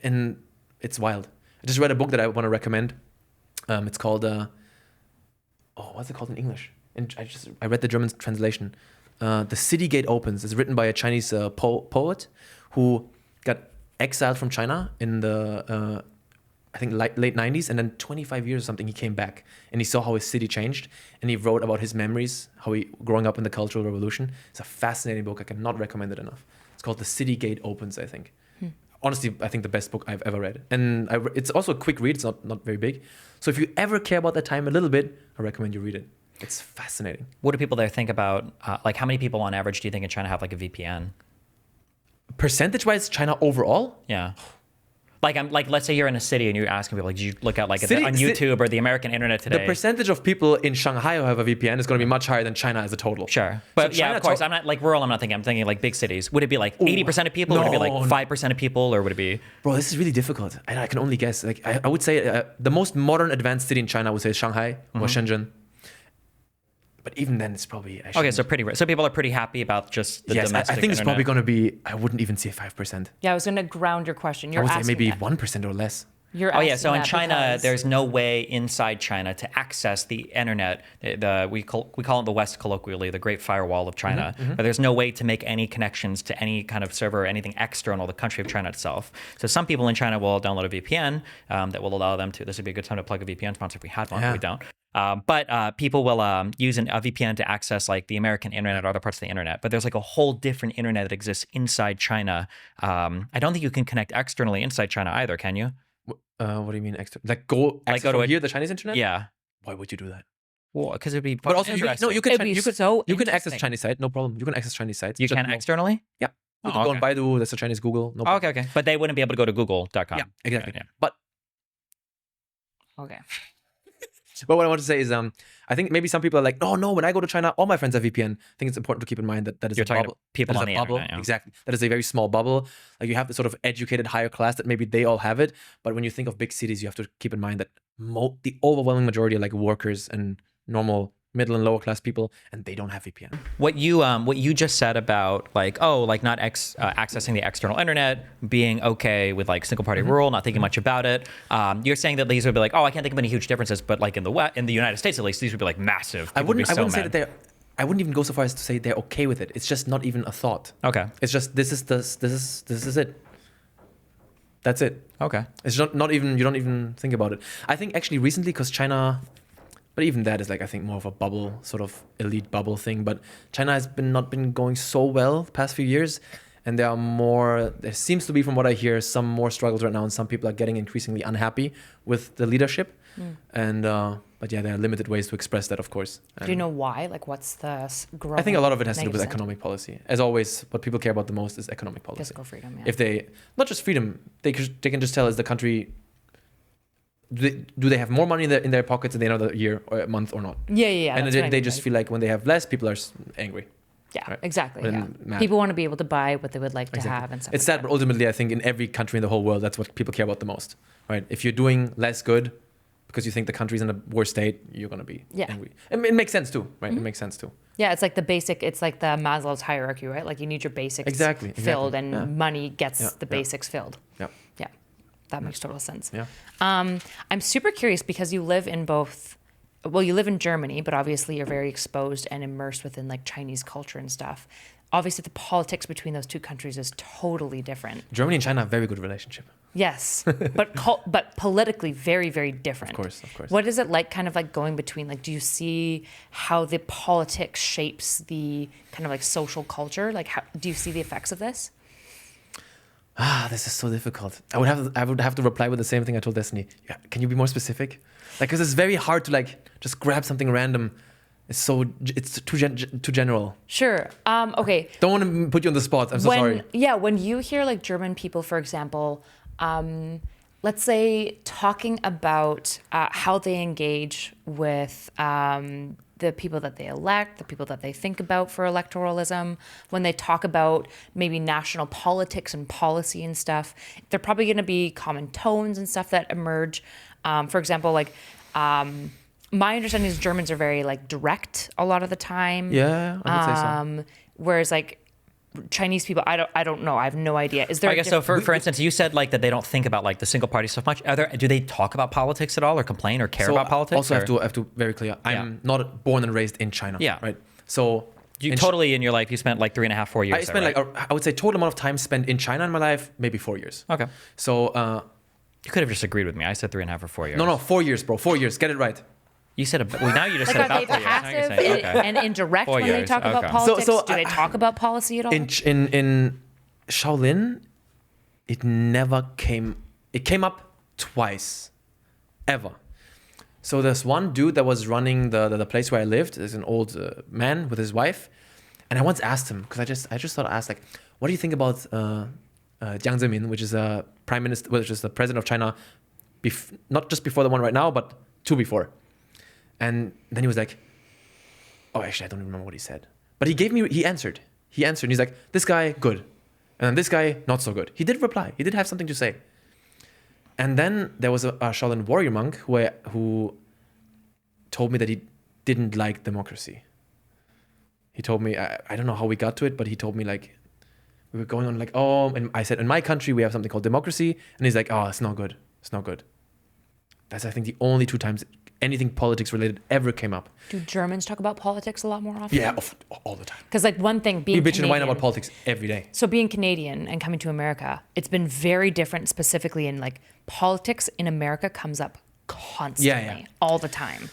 And it's wild. I just read a book that I want to recommend. It's called, what's it called in English? And I read the German translation. The City Gate Opens. It's written by a Chinese poet who got exiled from China in the, I think, late 90s. And then 25 years or something, he came back. And he saw how his city changed. And he wrote about his memories, how he growing up in the Cultural Revolution. It's a fascinating book. I cannot recommend it enough. It's called The City Gate Opens, I think. Honestly, I think the best book I've ever read. And it's also a quick read. It's not very big. So if you ever care about that time a little bit, I recommend you read it. It's fascinating. What do people there think about, like how many people on average do you think in China have like a VPN? Percentage-wise, China overall? Yeah. Like let's say you're in a city and you're asking people, like, did you look at like on City- YouTube or the American internet today? The percentage of people in Shanghai who have a VPN is going to be much higher than China as a total. Sure. But So yeah, China of course, to- I'm not like rural, I'm thinking like big cities. Would it be like 80% of people? Would it be like No. 5% of people? Or would it be? Bro, this is really difficult. I can only guess. Like I would say the most modern advanced city in China, I would say is Shanghai or Shenzhen. But even then, it's probably... Okay, so so people are pretty happy about just the yes, I domestic think it's probably internet. going to be, I wouldn't even say 5%. Yeah, I was going to ground your question. You're I would say asking maybe that. 1% or less. You're Oh yeah, asking so in that China, because- there's no way inside China to access the internet. We call it the West colloquially, the Great Firewall of China. But there's no way to make any connections to any kind of server or anything external, the country of China itself. So some people in China will download a VPN that will allow them to. This would be a good time to plug a VPN sponsor if we had one. Yeah. We don't. But people will use a VPN to access like the American internet or other parts of the internet. But there's like a whole different internet that exists inside China. I don't think you can connect externally inside China either, can you? What do you mean extra? Like go go to here, the Chinese internet? Yeah. Why would you do that? Well, because it'd be. But also, you It'd be so you can access interesting. Chinese site, no problem. You can access Chinese sites. You Just can no- externally? Yeah. You Oh, can go okay. on Baidu, that's a Chinese Google. No Oh, problem. okay. But they wouldn't be able to go to google.com. Yeah, exactly. Yeah. But Okay. what I want to say is, I think maybe some people are like, no, when I go to China, all my friends have VPN. I think it's important to keep in mind that is You're a talking bubble. to people That is on a the bubble. internet, yeah. Exactly. That is a very small bubble. Like you have the sort of educated higher class that maybe they all have it. But when you think of big cities, you have to keep in mind that the overwhelming majority are like workers and normal middle and lower class people, and they don't have VPN. What you just said about like not accessing the external internet, being okay with like single party rule, not thinking much about it. You're saying that these would be like, I can't think of any huge differences, but like in the United States at least, these would be like massive. I People would be wouldn't say mad. that I wouldn't even go so far as to say they're okay with it. It's just not even a thought. Okay. It's just this is it. That's it. Okay. It's not even, you don't even think about it. I think actually recently, because China, but even that is like, I think more of a bubble, sort of elite bubble thing. But China has not been going so well the past few years. And there seems to be, from what I hear, some more struggles right now. And some people are getting increasingly unhappy with the leadership. And, but yeah, there are limited ways to express that, of course. Do you know why? Like, what's the growing? I think a lot of it has to do with negative economic policy. As always, what people care about the most is economic policy. Fiscal freedom, yeah. If they, not just freedom, they can just tell, is the country, do they have more money in their pockets at the end of the year or a month or not? Yeah. And that's what I they mean, just like- feel like when they have less, people are angry. Yeah, right. exactly. When Yeah. mad. People want to be able to buy what they would like to Exactly. have and stuff. It's like sad, but ultimately, I think in every country in the whole world, that's what people care about the most, right? If you're doing less good because you think the country's in a worse state, you're gonna be angry. It makes sense too, right? It makes sense too. Yeah, it's like it's like the Maslow's hierarchy, right? Like you need your basics Exactly. filled, and Yeah. money gets Yeah, the yeah. basics filled. Yeah. Yeah, that makes total sense. Yeah. I'm super curious because you live in both. Well, you live in Germany, but obviously you're very exposed and immersed within like Chinese culture and stuff. Obviously, the politics between those two countries is totally different. Germany and China have a very good relationship. Yes, but politically very, very different. Of course. What is it like, kind of like going between? Like, do you see how the politics shapes the kind of like social culture? Like, how do you see the effects of this? This is so difficult. I would have to reply with the same thing I told Destiny. Yeah, can you be more specific? Like, because it's very hard to like just grab something random. It's too general. Sure. Okay. Don't want to put you on the spot. I'm so sorry. Yeah, when you hear like German people, for example, let's say talking about how they engage with the people that they elect, the people that they think about for electoralism, when they talk about maybe national politics and policy and stuff, they're probably going to be common tones and stuff that emerge. For example, like my understanding is Germans are very like direct a lot of the time. Yeah, I would say so. Whereas like Chinese people, I don't know. I have no idea. Is there? I guess so. For instance, you said like that they don't think about like the single party stuff much. Do they talk about politics at all, or complain, or care about politics? Also, or? I have to very clear. I'm not born and raised in China. Yeah. Right. So You totally in your life you spent like 3.5, 4 years. I spent there, right? like I would say total amount of time spent in China in my life, maybe 4 years. Okay. So You could have just agreed with me. I said 3.5 or 4 years. no, 4 years, bro. 4 years. Get it right. You said well, now you just like, said are about they 4 years. Now you're passive saying, okay. and indirect 4 when they years, talk about okay. politics? So Do they talk about policy at all? In Shaolin, it never came. It came up twice, ever. So there's one dude that was running the place where I lived. There's an old man with his wife, and I once asked him because I just thought I asked like, what do you think about Jiang Zemin, which is a prime minister, which is the president of China, not just before the one right now, but two before. And then he was like, oh, actually, I don't even remember what he said, but he answered, and he's like, this guy good, and then this guy not so good. He did reply. He did have something to say. And then there was a Shaolin warrior monk who told me that he didn't like democracy. He told me, I don't know how we got to it, but he told me like, we were going on like, oh, and I said, in my country, we have something called democracy. And he's like, oh, it's not good. It's not good. That's, I think, the only 2 times anything politics related ever came up. Do Germans talk about politics a lot more often? Yeah, all the time. Because like one thing being we bitch and whine Canadian, about politics every day. so being Canadian and coming to America, it's been very different specifically in like politics in America comes up constantly, all the time.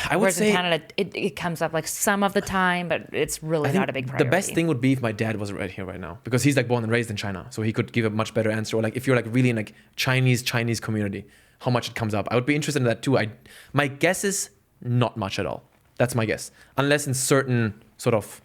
I would Whereas say in Canada, it comes up like some of the time, but it's really not a big priority. the best thing would be if my dad was right here right now, because he's like born and raised in China, so he could give a much better answer. Or like if you're like really in like Chinese community, how much it comes up. I would be interested in that too. My guess is not much at all. That's my guess, unless in certain sort of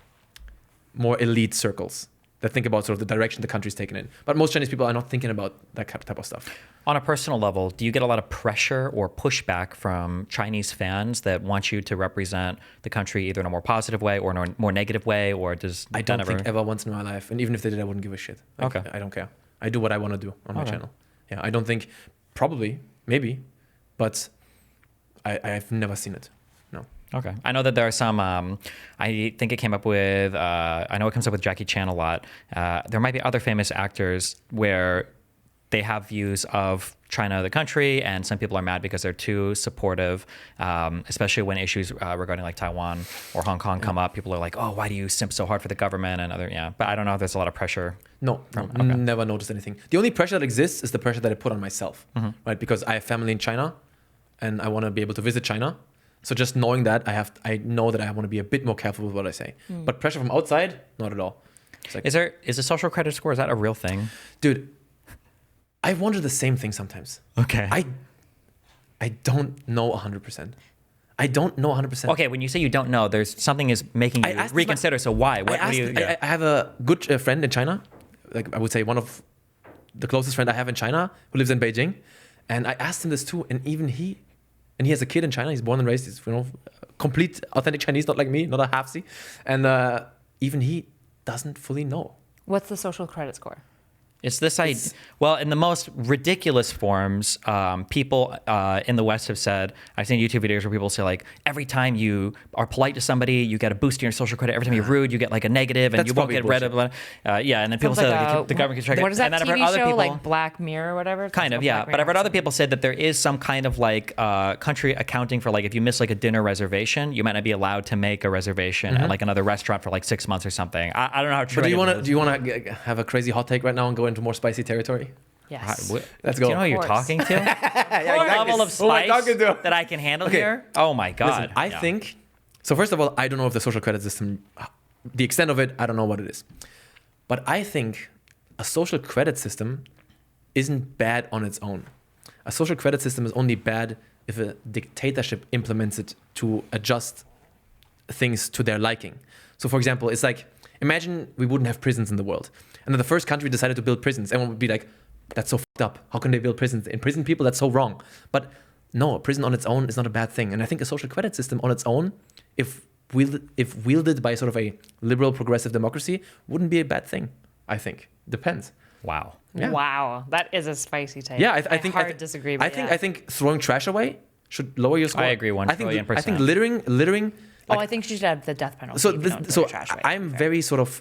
more elite circles that think about sort of the direction the country's taken in. But most Chinese people are not thinking about that type of stuff. On a personal level, do you get a lot of pressure or pushback from Chinese fans that want you to represent the country either in a more positive way or in a more negative way, or does I don't think ever once in my life, and even if they did, I wouldn't give a shit. Like, Okay. I don't care. I do what I want to do on my channel. Yeah, I don't think, probably, maybe, but I've never seen it. No. Okay. I know that there are some, I think it came up with, I know it comes up with Jackie Chan a lot. There might be other famous actors where they have views of China, the country, and some people are mad because they're too supportive, especially when issues regarding like Taiwan or Hong Kong come up. People are like, oh, why do you simp so hard for the government and other, But I don't know if there's a lot of pressure. No, never noticed anything. The only pressure that exists is the pressure that I put on myself, right? Because I have family in China and I want to be able to visit China. So just knowing that, I know that I want to be a bit more careful with what I say. But pressure from outside, not at all. It's like, Is a social credit score, is that a real thing? dude, I wonder the same thing sometimes. Okay. I don't know 100%. I don't know 100%. Okay, when you say you don't know, there's something is making you reconsider. So why? I have a good friend in China, like I would say one of the closest friend I have in China who lives in Beijing, and I asked him this too, and even he has a kid in China. He's born and raised. He's complete authentic Chinese, not like me, not a halfsy, and even he doesn't fully know. What's the social credit score? It's this idea. Well, in the most ridiculous forms, people in the West have said, I've seen YouTube videos where people say like, every time you are polite to somebody, you get a boost in your social credit. Every time you're rude, you get like a negative, and That's you won't get rid of. Yeah, and then people say like, the government can track it. What is that And then I've heard TV other show, people, like Black Mirror or whatever? kind of, yeah. But I've heard other people say that there is some kind of like country accounting for like if you miss like a dinner reservation, you might not be allowed to make a reservation at like another restaurant for like 6 months or something. I don't know how true. But do you want to have a crazy hot take right now and go into more spicy territory? Yes. Let's Do go. you know who you're talking to? What level of Who am I spice talking to? that I can handle here? Oh my God. Listen, I think, so first of all, I don't know if the social credit system, the extent of it, I don't know what it is. But I think a social credit system isn't bad on its own. A social credit system is only bad if a dictatorship implements it to adjust things to their liking. So for example, it's like, imagine we wouldn't have prisons in the world. And then the first country decided to build prisons. Everyone would be like, that's so fucked up. How can they build prisons? Imprison people, that's so wrong. But no, a prison on its own is not a bad thing. And I think a social credit system on its own, if wielded by sort of a liberal progressive democracy, wouldn't be a bad thing, I think. Depends. Wow. Yeah. Wow, that is a spicy take. Yeah, I think hard disagree. But I think throwing trash away should lower your score. I agree 1,000,000%. I think littering. I think she should have the death penalty. So if you don't throw so trash away, I'm to be very sort of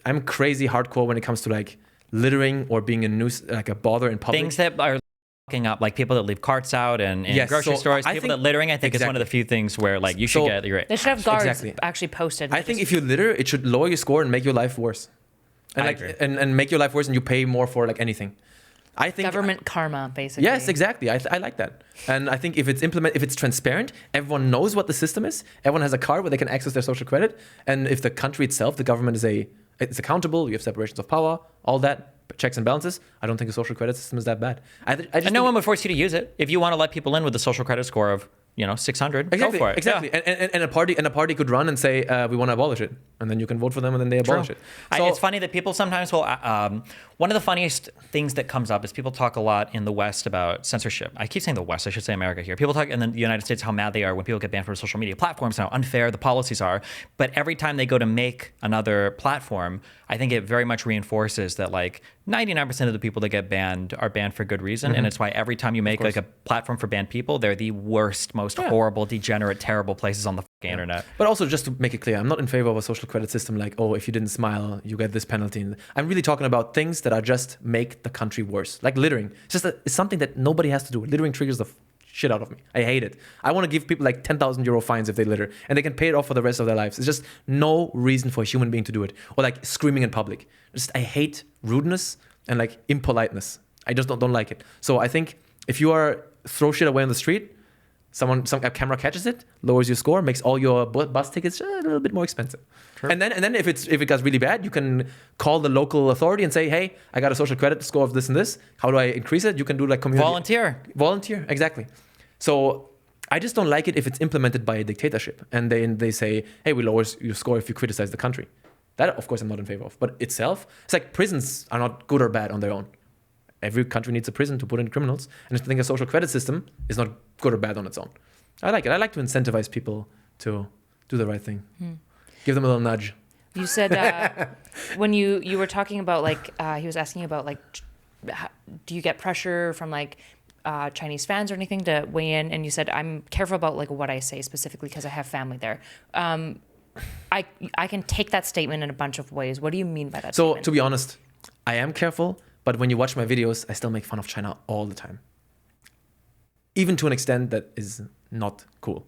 I'm crazy hardcore when it comes to like littering or being a bother in public. Things that are fucking up, like people that leave carts out and in Yes, grocery so stores. I People think- that littering, I think, is one of the few things where like you should So- get. You're right. They should have guards Exactly. actually posted. I think if you litter, it should lower your score and make your life worse. And I like agree. and make your life worse and you pay more for like anything. I think government karma, basically. Yes, exactly. I like that. And I think if it's transparent, everyone knows what the system is. Everyone has a card where they can access their social credit. And if the country itself, the government it's accountable, you have separations of power, all that, checks and balances, I don't think a social credit system is that bad. I just And no one would force you to use it. If you want to let people in with a social credit score of 600, Exactly, go for it. exactly. Yeah. And a party could run and say we want to abolish it, and then you can vote for them, and then they abolish it. So It's funny that people sometimes will. One of the funniest things that comes up is people talk a lot in the West about censorship. I keep saying the West, I should say America here. People talk in the United States how mad they are when people get banned from social media platforms and how unfair the policies are. But every time they go to make another platform, I think it very much reinforces that like 99% of the people that get banned are banned for good reason. And it's why every time you make like a platform for banned people, they're the worst, most horrible, degenerate, terrible places on the fucking internet. But also, just to make it clear, I'm not in favor of a social credit system like, oh, if you didn't smile, you get this penalty. I'm really talking about things that are just make the country worse, like littering. It's something that nobody has to do. Littering triggers the shit out of me. I hate it. I want to give people like 10,000 euro fines if they litter, and they can pay it off for the rest of their lives. There's just no reason for a human being to do it. Or like screaming in public. I hate rudeness and like impoliteness. I just don't like it. So I think if you throw shit away on the street, a camera catches it, lowers your score, makes all your bus tickets a little bit more expensive. Sure. And then if it gets really bad, you can call the local authority and say, hey, I got a social credit score of this and this. How do I increase it? You can do like community. Volunteer, exactly. So I just don't like it if it's implemented by a dictatorship and they say, hey, we lower your score if you criticize the country. That, of course, I'm not in favor of. But itself, it's like prisons are not good or bad on their own. Every country needs a prison to put in criminals. And I think a social credit system is not good or bad on its own. I like it. I like to incentivize people to do the right thing. Give them a little nudge. You said when you were talking about like, he was asking about like, do you get pressure from like Chinese fans or anything to weigh in? And you said, I'm careful about like what I say specifically because I have family there. I can take that statement in a bunch of ways. What do you mean by that statement? To be honest, I am careful. But when you watch my videos, I still make fun of China all the time. Even to an extent that is not cool.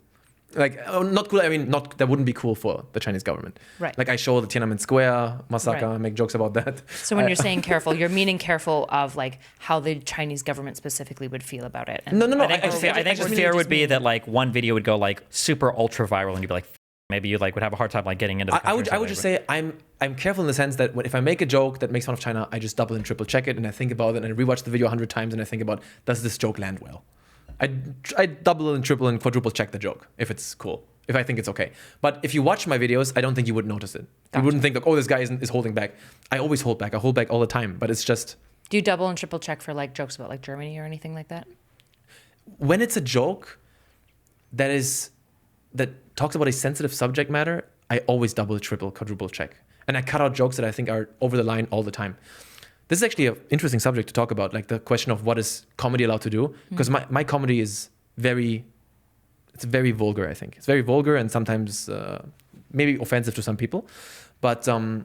Like, not cool, I mean, that wouldn't be cool for the Chinese government. Right. Like, I show the Tiananmen Square massacre, Right. make jokes about that. So when you're saying careful, you're meaning careful of like how the Chinese government specifically would feel about it. And No. I think the fear would be that like one video would go like super ultra viral and you'd be like, maybe you like would have a hard time like getting into the I would just say I'm careful in the sense that if I make a joke that makes fun of China, I just double and triple check it and I think about it and I rewatch the video 100 times and I think about, does this joke land well? I double and triple and quadruple check the joke if it's cool, if I think it's okay. But if you watch my videos, I don't think you would notice it. Gotcha. You wouldn't think like, oh, this guy is holding back. I always hold back. I hold back all the time, but it's just. Do you double and triple check for like jokes about like Germany or anything like that? When it's a joke that talks about a sensitive subject matter, I always double, triple, quadruple check. And I cut out jokes that I think are over the line all the time. This is actually an interesting subject to talk about, like the question of what is comedy allowed to do. Because my comedy is very vulgar, I think. It's very vulgar and sometimes maybe offensive to some people. But, and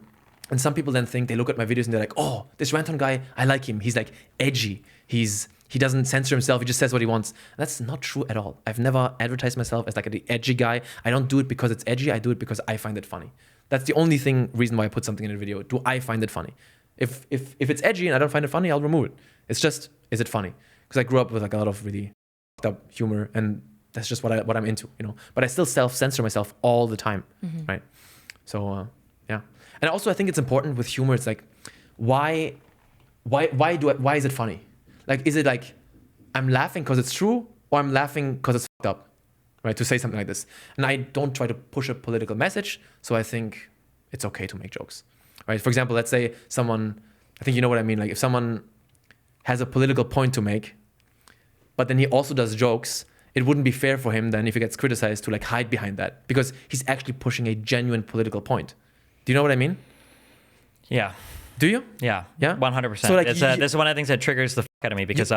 some people then think, they look at my videos and they're like, oh, this Ranton guy, I like him. He's like edgy. He doesn't censor himself. He just says what he wants. That's not true at all. I've never advertised myself as like the edgy guy. I don't do it because it's edgy. I do it because I find it funny. That's the only reason why I put something in a video. Do I find it funny? If it's edgy and I don't find it funny, I'll remove it. It's just, is it funny? Because I grew up with like a lot of really fucked up humor and that's just what I'm into, you know. But I still self-censor myself all the time, right? So yeah. And also I think it's important with humor. It's like, why is it funny? Like, is it like, I'm laughing because it's true or I'm laughing because it's fucked up, right? To say something like this. And I don't try to push a political message. So I think it's okay to make jokes, right? For example, let's say someone, I think you know what I mean. Like if someone has a political point to make, but then he also does jokes, it wouldn't be fair for him then if he gets criticized to like hide behind that because he's actually pushing a genuine political point. Do you know what I mean? Yeah. Do you? Yeah. Yeah. 100%. So like this is one of the things that triggers the out of me because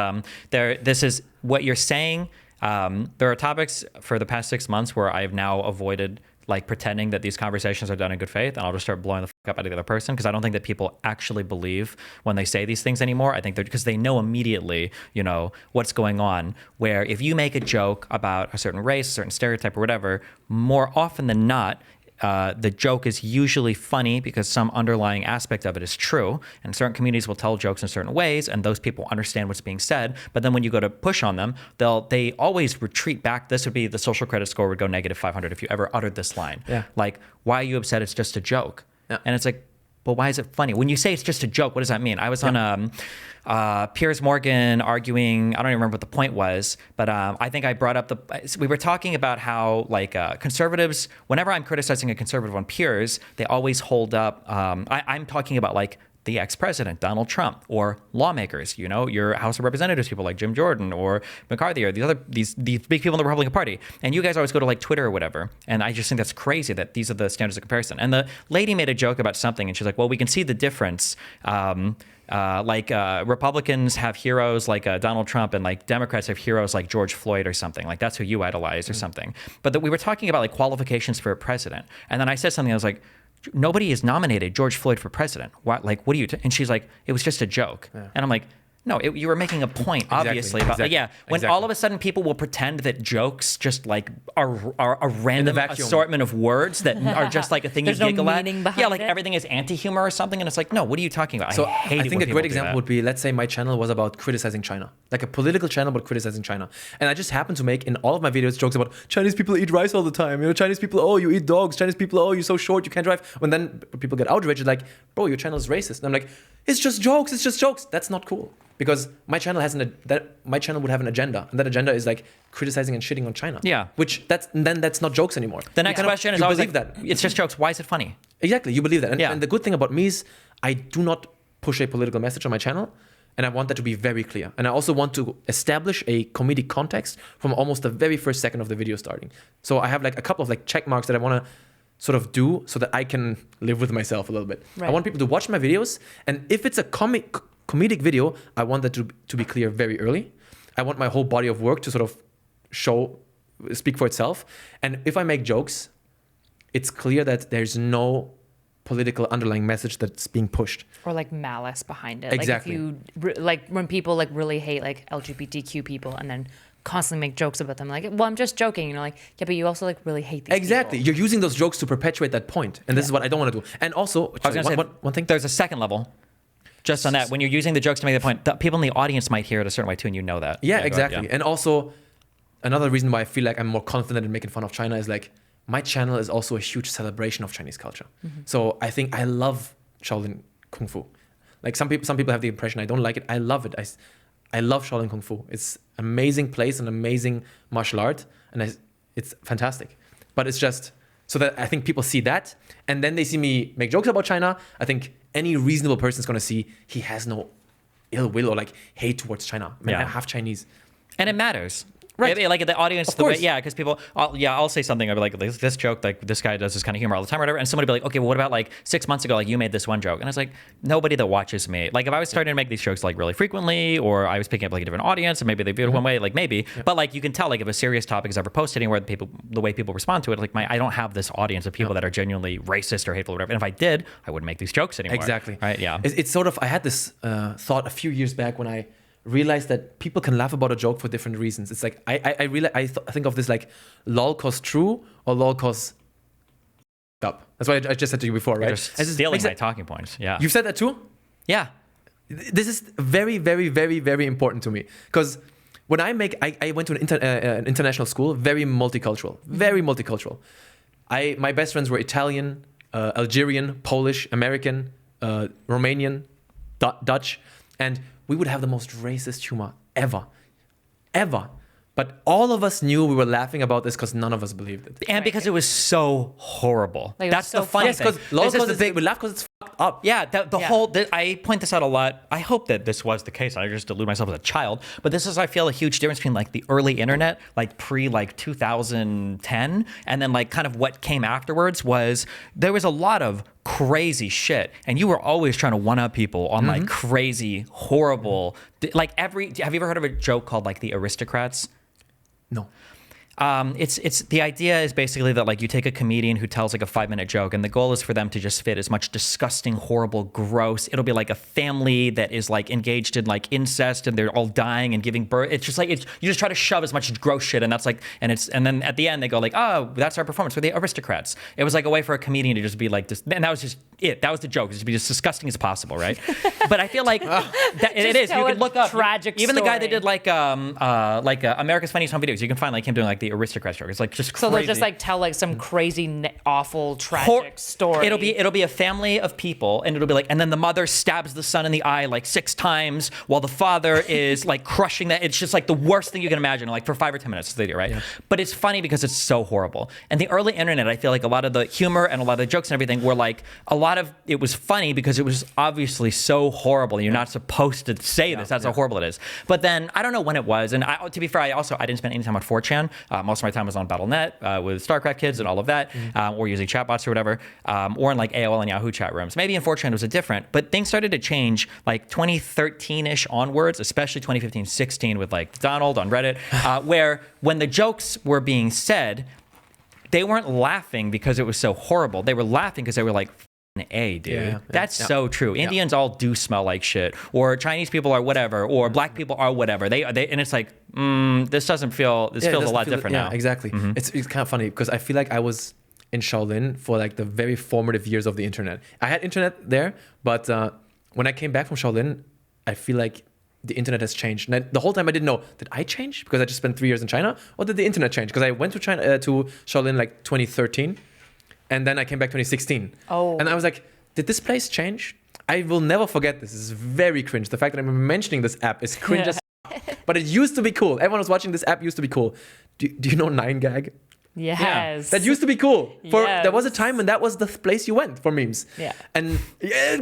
this is what you're saying. There are topics for the past 6 months where I've now avoided like pretending that these conversations are done in good faith, and I'll just start blowing the up out of the other person because I don't think that people actually believe when they say these things anymore. I think they're because they know immediately, you know, what's going on. Where if you make a joke about a certain race, a certain stereotype, or whatever, more often than not, the joke is usually funny because some underlying aspect of it is true, and certain communities will tell jokes in certain ways, and those people understand what's being said. But then when you go to push on them, they always retreat back. This would be the social credit score would go negative 500 if you ever uttered this line. Yeah. Like, why are you upset? It's just a joke. Yeah. And it's like, but why is it funny? When you say it's just a joke, what does that mean? I was on Piers Morgan arguing, I don't even remember what the point was, but I think I brought up we were talking about how like conservatives, whenever I'm criticizing a conservative on Piers, they always hold up, I'm talking about like the ex-president, Donald Trump, or lawmakers, your House of Representatives people like Jim Jordan or McCarthy or these big people in the Republican Party. And you guys always go to like Twitter or whatever. And I just think that's crazy that these are the standards of comparison. And the lady made a joke about something and she's like, well, we can see the difference. Republicans have heroes like Donald Trump and like Democrats have heroes like George Floyd or something. Like that's who you idolize or something. But we were talking about like qualifications for a president. And then I said something, I was like, nobody has nominated George Floyd for president. What do you? And she's like, it was just a joke. Yeah. And I'm like, no, you were making a point, obviously. When all of a sudden people will pretend that jokes just like are a random assortment of words that are just like a thing you giggle at. Yeah, like everything is anti-humor or something. And it's like, no, what are you talking about? So I think a great example would be, let's say my channel was about criticizing China, like a political channel but criticizing China. And I just happen to make in all of my videos jokes about Chinese people eat rice all the time. Chinese people, oh, you eat dogs. Chinese people, oh, you're so short, you can't drive. When then people get outraged, like, bro, your channel is racist. And I'm like, it's just jokes. It's just jokes. That's not cool. Because my channel my channel would have an agenda, and that agenda is like criticizing and shitting on China. Yeah. That's not jokes anymore. The next question is always believe like, that it's just jokes. Why is it funny? Exactly, you believe that. And the good thing about me is I do not push a political message on my channel, and I want that to be very clear. And I also want to establish a comedic context from almost the very first second of the video starting. So I have like a couple of like check marks that I want to sort of do so that I can live with myself a little bit. Right. I want people to watch my videos, and if it's a comedic video, I want that to be clear very early. I want my whole body of work to sort of speak for itself. And if I make jokes, it's clear that there's no political underlying message that's being pushed. Or like malice behind it. Exactly. Like if you, like when people like really hate like LGBTQ people and then constantly make jokes about them, like, well, I'm just joking, like, yeah, but you also like really hate these Exactly. people. You're using those jokes to perpetuate that point. And this is what I don't want to do. And also, one thing. There's a second level. Just on that, when you're using the jokes to make the point, the people in the audience might hear it a certain way too, and you know that. Yeah, exactly. And also, another reason why I feel like I'm more confident in making fun of China is like, my channel is also a huge celebration of Chinese culture. Mm-hmm. So I think I love Shaolin Kungfu. Like some people have the impression I don't like it. I love it. I love Shaolin Kungfu. It's an amazing place, an amazing martial art, and it's fantastic. But it's just so that I think people see that, and then they see me make jokes about China. I think any reasonable person is going to see he has no ill will or like hate towards China. I mean, I'm half Chinese. And it matters. Right. Like the audience, of course. Because people, I'll say something. I'll be like, this joke, like this guy does this kind of humor all the time or whatever. And somebody will be like, okay, well, what about like 6 months ago, like you made this one joke? And I was like, nobody that watches me. Like if I was starting to make these jokes like really frequently, or I was picking up like a different audience and maybe they viewed it one way, like maybe. Yeah. But like you can tell like if a serious topic is ever posted anywhere, the way people respond to it, like I don't have this audience of people that are genuinely racist or hateful or whatever. And if I did, I wouldn't make these jokes anymore. Exactly. Right? Yeah. It's sort of, I had this thought a few years back when I realized that people can laugh about a joke for different reasons. It's like I think of this like lol cause true or lol cause up. That's what I just said to you before, right? You're just stealing my talking points. Yeah. You've said that too? Yeah. This is very, very, very, very important to me because when I went to an international school, very multicultural. My best friends were Italian, Algerian, Polish, American, Romanian, Dutch, and we would have the most racist humor ever. But all of us knew we were laughing about this because none of us believed it. And because it was so horrible. Like, that's so the funny thing. We laugh because it's fucked up. Yeah, I point this out a lot. I hope that this was the case. I just delude myself as a child. But this is, I feel, a huge difference between like the early internet, like pre like 2010, and then like kind of what came afterwards was there was a lot of crazy shit, and you were always trying to one-up people on like crazy, horrible, like have you ever heard of a joke called like the Aristocrats? No. It's the idea is basically that like you take a comedian who tells like a 5-minute joke, and the goal is for them to just fit as much disgusting, horrible, gross. It'll be like a family that is like engaged in like incest and they're all dying and giving birth. It's just like you just try to shove as much gross shit, and that's like and then at the end they go like, oh, that's our performance. We're the Aristocrats. It was like a way for a comedian to just be like this, and that was just it. That was the joke. It was to be as disgusting as possible, right? But I feel like it is. You tell can a look up tragic even the guy that story. did like America's Funniest Home Videos. You can find like him doing like the aristocrat joke. It's like just So crazy. they'll just like tell like some crazy, awful, tragic story. It'll be a family of people, and it'll be like, and then the mother stabs the son in the eye like 6 times, while the father is like crushing that. It's just like the worst thing you can imagine. Like for 5 or 10 minutes, they do, right? Yeah. But it's funny because it's so horrible. And the early internet, I feel like a lot of the humor and a lot of the jokes and everything were like a lot of it was funny because it was obviously so horrible. You're not supposed to say this. That's how horrible it is. But then I don't know when it was. And to be fair, I didn't spend any time on 4chan. Most of my time was on Battle.net with StarCraft Kids and all of that, or using chatbots or whatever, or in like AOL and Yahoo chat rooms. Maybe in 4chan it was a different, but things started to change like 2013-ish onwards, especially 2015, 16 with like Donald on Reddit, where when the jokes were being said, they weren't laughing because it was so horrible. They were laughing because they were like, A, dude. Yeah. That's so true. Indians all do smell like shit, or Chinese people are whatever, or black people are whatever. They and it's like, this doesn't feel. This feels a lot different now. Yeah, exactly. It's kind of funny because I feel like I was in Shaolin for like the very formative years of the internet. I had internet there, but when I came back from Shaolin, I feel like the internet has changed. And the whole time I didn't know, did I change because I just spent 3 years in China, or did the internet change? Because I went to China to Shaolin like 2013. And then I came back 2016. Oh. And I was like, did this place change? I will never forget this. This is very cringe. The fact that I'm mentioning this app is cringe as but it used to be cool. Everyone was watching this app used to be cool. Do you know 9gag? Yes. That used to be cool. There was a Yes. time when that was the place you went for memes. Yeah. And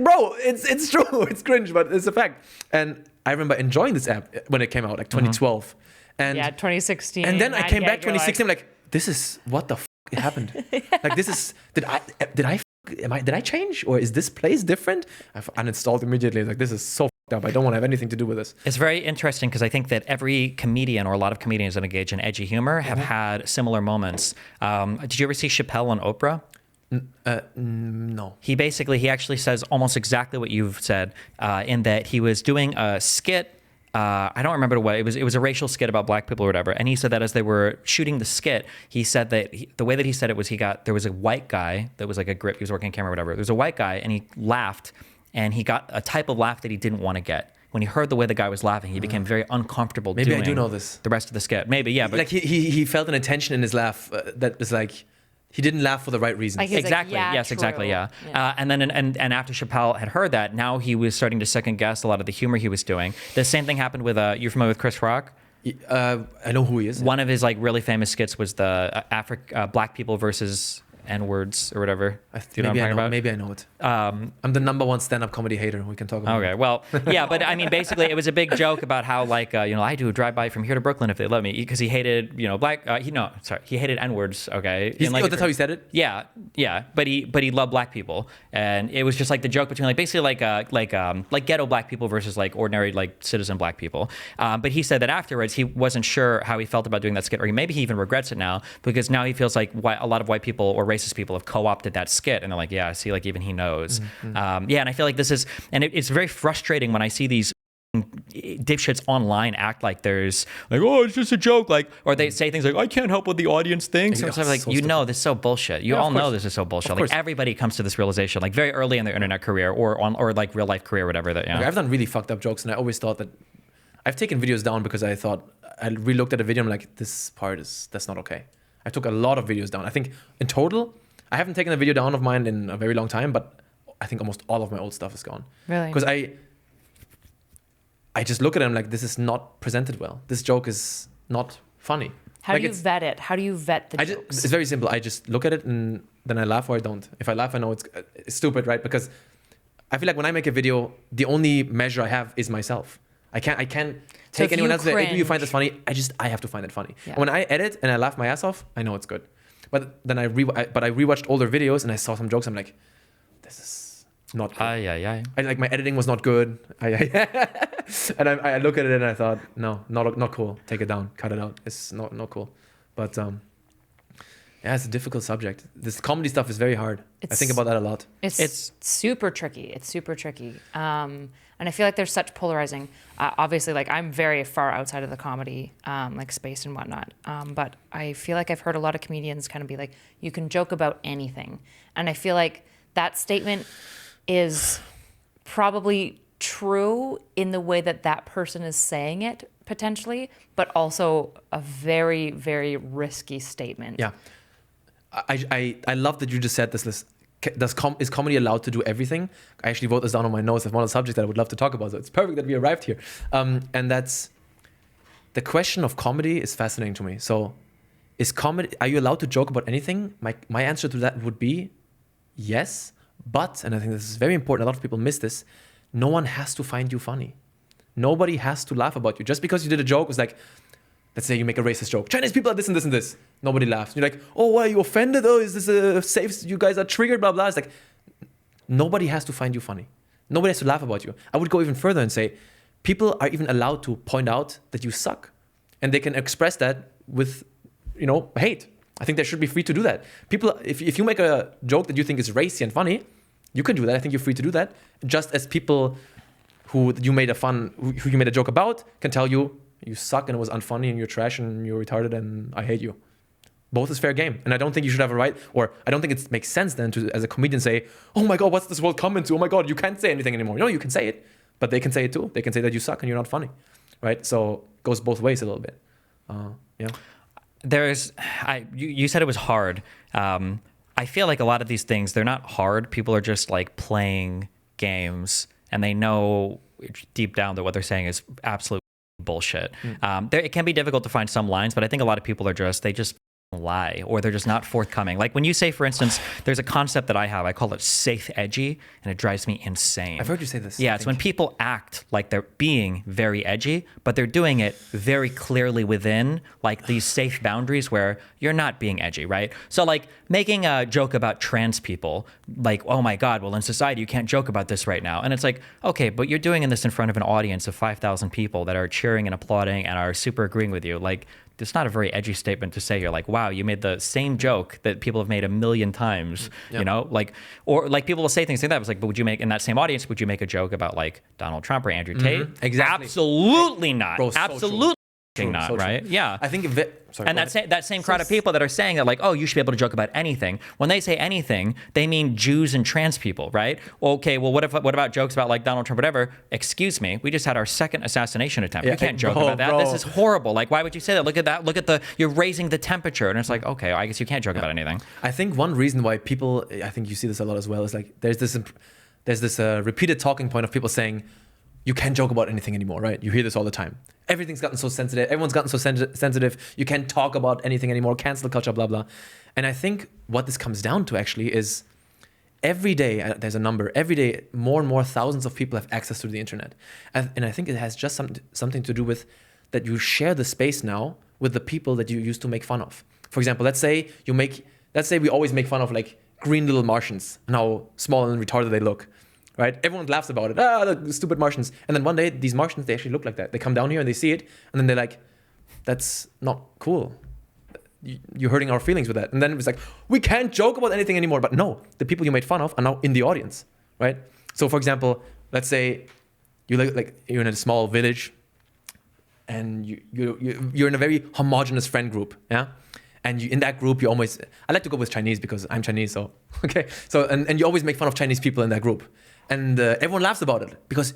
bro, it's true. It's cringe, but it's a fact. And I remember enjoying this app when it came out, like 2012. And 2016. and then I came back you're like, 2016. I'm like, this is what the it happened. Like this is did I change, or is this place different? I've uninstalled immediately. Like this is so fucked up. I don't want to have anything to do with this. It's very interesting because I think that every comedian or a lot of comedians that engage in edgy humor have had similar moments. Did you ever see Chappelle on Oprah? No. He actually says almost exactly what you've said, in that he was doing a skit. I don't remember what it was. It was a racial skit about black people or whatever. And he said that as they were shooting the skit, he said that the way that he said it was there was a white guy that was like a grip. He was working camera or whatever. There was a white guy and he laughed, and he got a type of laugh that he didn't want to get. When he heard the way the guy was laughing, he became very uncomfortable. Maybe I doing do know this. The rest of the skit, maybe, yeah. But Like he felt an attention in his laugh that was like he didn't laugh for the right reasons. Like he's exactly. yeah, Yes, true. exactly. Yeah. Yeah. And then and after Chappelle had heard that, now he was starting to second guess a lot of the humor he was doing. The same thing happened with you're familiar with Chris Rock? I know who he is. One of his like really famous skits was the black people versus N-words or whatever. Do you know what I'm talking about? Maybe I know it. I'm the #1 stand-up comedy hater. We can talk about Okay, well, yeah, but I mean, basically, it was a big joke about how, like, I do a drive-by from here to Brooklyn if they let me, because he hated, black. He hated N-words. Okay, that's how he said it. Yeah, but he loved black people, and it was just like the joke between like basically like ghetto black people versus like ordinary like citizen black people. But he said that afterwards he wasn't sure how he felt about doing that skit, or maybe he even regrets it now because now he feels like a lot of white people or racist people have co-opted that skit, and they're like, yeah, I see, like even he knows. And I feel like this is, and it's very frustrating when I see these dipshits online act like there's like, oh, it's just a joke, like, or they say things like, I can't help what the audience thinks. Yeah, And I'm like, so this is so bullshit. You all know this is so bullshit. Like everybody comes to this realization like very early in their internet career or like real life career, whatever. That I've done really fucked up jokes, and I always thought that I've taken videos down because I thought I re-looked at a video. I'm like, this part that's not okay. I took a lot of videos down. I think in total, I haven't taken a video down of mine in a very long time, but I think almost all of my old stuff is gone. Really? Because I just look at it and I'm like, this is not presented well. This joke is not funny. How do you vet it? How do you vet the jokes? It's very simple. I just look at it and then I laugh or I don't. If I laugh, I know it's stupid, right? Because I feel like when I make a video, the only measure I have is myself. I can't take anyone else. Do you find this funny? I have to find it funny. Yeah. And when I edit and I laugh my ass off, I know it's good. But then I rewatched older videos and I saw some jokes. I'm like, this is not good. I like my editing was not good. And I look at it and I thought, no, not cool. Take it down, cut it out. It's not cool. But yeah, it's a difficult subject. This comedy stuff is very hard. I think about that a lot. It's super tricky. It's super tricky. And I feel like there's such polarizing. Obviously, like I'm very far outside of the comedy like space and whatnot. But I feel like I've heard a lot of comedians kind of be like, you can joke about anything. And I feel like that statement is probably true in the way that that person is saying it potentially, but also a very, very risky statement. Yeah. I love that you just said this. Is comedy allowed to do everything? I actually wrote this down on my notes as one of the subjects that I would love to talk about. So it's perfect that we arrived here. And that's the question of comedy is fascinating to me. So is comedy, are you allowed to joke about anything? My answer to that would be yes, but, and I think this is very important, a lot of people miss this, no one has to find you funny. Nobody has to laugh about you. Just because you did a joke, it's like, let's say you make a racist joke. Chinese people are this and this and this. Nobody laughs. You're like, oh, why are you offended? Oh, is this a safe? You guys are triggered, blah, blah. It's like, nobody has to find you funny. Nobody has to laugh about you. I would go even further and say, people are even allowed to point out that you suck. And they can express that with, hate. I think they should be free to do that. People, if you make a joke that you think is racy and funny, you can do that. I think you're free to do that. Just as people who you made a joke about can tell you, you suck and it was unfunny and you're trash and you're retarded and I hate you. Both is fair game. And I don't think you should have a right, or I don't think it makes sense then to, as a comedian, say, oh my God, what's this world coming to? Oh my God, you can't say anything anymore. You can say it, but they can say it too. They can say that you suck and you're not funny, right? So it goes both ways a little bit. Yeah. You said it was hard. I feel like a lot of these things, they're not hard. People are just like playing games and they know deep down that what they're saying is absolute bullshit. It can be difficult to find some lines, but I think a lot of people they just lie, or they're just not forthcoming. Like when you say, for instance, there's a concept that I have, I call it safe edgy, and it drives me insane. I've heard you say this. Yeah, it's when people act like they're being very edgy, but they're doing it very clearly within like these safe boundaries where you're not being edgy, right? So like making a joke about trans people, like, oh my God, well in society you can't joke about this right now. And it's like, okay, but you're doing this in front of an audience of 5,000 people that are cheering and applauding and are super agreeing with you. Like, it's not a very edgy statement to say. You're like, wow, you made the same joke that people have made a million times, or like people will say things like that. It's like, but would you make, in that same audience, would you make a joke about like Donald Trump or Andrew Tate? Exactly. Absolutely not. Bro, so absolutely not, so right? Yeah. I think that same crowd of people that are saying that like, oh, you should be able to joke about anything. When they say anything, they mean Jews and trans people, right? Okay, well, what about jokes about like Donald Trump, whatever? Excuse me, we just had our second assassination attempt. You can't joke about that. Bro. This is horrible. Like, why would you say that? Look at that. Look at you're raising the temperature. And it's like, okay, I guess you can't joke about anything. I think one reason why people, I think you see this a lot as well, is like there's this repeated talking point of people saying, you can't joke about anything anymore, right? You hear this all the time. Everything's gotten so sensitive. Everyone's gotten so sensitive. You can't talk about anything anymore. Cancel culture, blah, blah. And I think what this comes down to actually is every day, there's a number, every day, more and more thousands of people have access to the internet. And I think it has just something to do with that you share the space now with the people that you used to make fun of. For example, let's say we always make fun of like green little Martians and how small and retarded they look. Right? Everyone laughs about it. The stupid Martians. And then one day, these Martians, they actually look like that. They come down here and they see it, and then they're like, that's not cool. You're hurting our feelings with that. And then it's like, we can't joke about anything anymore. But no, the people you made fun of are now in the audience, right? So for example, let's say you're in a small village, and you're in a very homogenous friend group, yeah? And in that group, I like to go with Chinese because I'm Chinese, so, okay. So, and you always make fun of Chinese people in that group. And everyone laughs about it because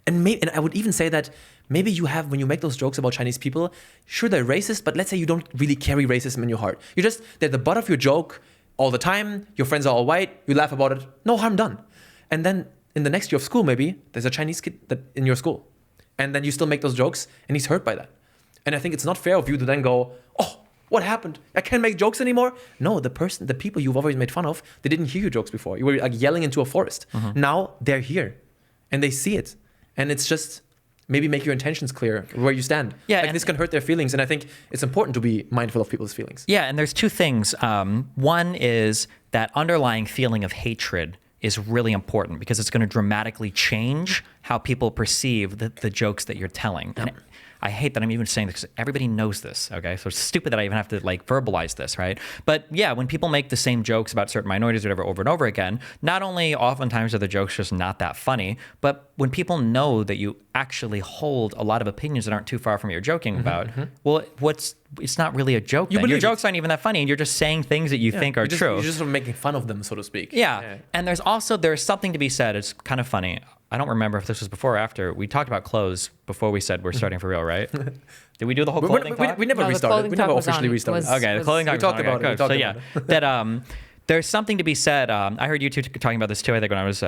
and I would even say that maybe when you make those jokes about Chinese people, sure, they're racist, but let's say you don't really carry racism in your heart. They're the butt of your joke all the time. Your friends are all white. You laugh about it. No harm done. And then in the next year of school, maybe there's a Chinese kid in your school. And then you still make those jokes and he's hurt by that. And I think it's not fair of you to then go, oh, what happened? I can't make jokes anymore? No, the people you've always made fun of, they didn't hear your jokes before. You were like yelling into a forest. Now they're here and they see it. And it's just maybe make your intentions clear where you stand. Yeah, like this can hurt their feelings. And I think it's important to be mindful of people's feelings. Yeah, and there's two things. One is that underlying feeling of hatred is really important because it's going to dramatically change how people perceive the jokes that you're telling. And I hate that I'm even saying this because everybody knows this, okay? So it's stupid that I even have to like verbalize this, right? But yeah, when people make the same jokes about certain minorities or whatever over and over again, not only oftentimes are the jokes just not that funny, but when people know that you actually hold a lot of opinions that aren't too far from what you're joking about, well, it's not really a joke then. Your jokes aren't even that funny, and you're just saying things that you think are true. You're just sort of making fun of them, so to speak. Yeah. And there's something to be said. It's kind of funny. I don't remember if this was before or after. We talked about clothes before we said we're starting for real, right? Did we do the whole clothing talk? We never restarted. We never officially restarted. Okay, the clothing talk. We talked about it. So yeah, that there's something to be said. I heard you two talking about this too, I think, when I was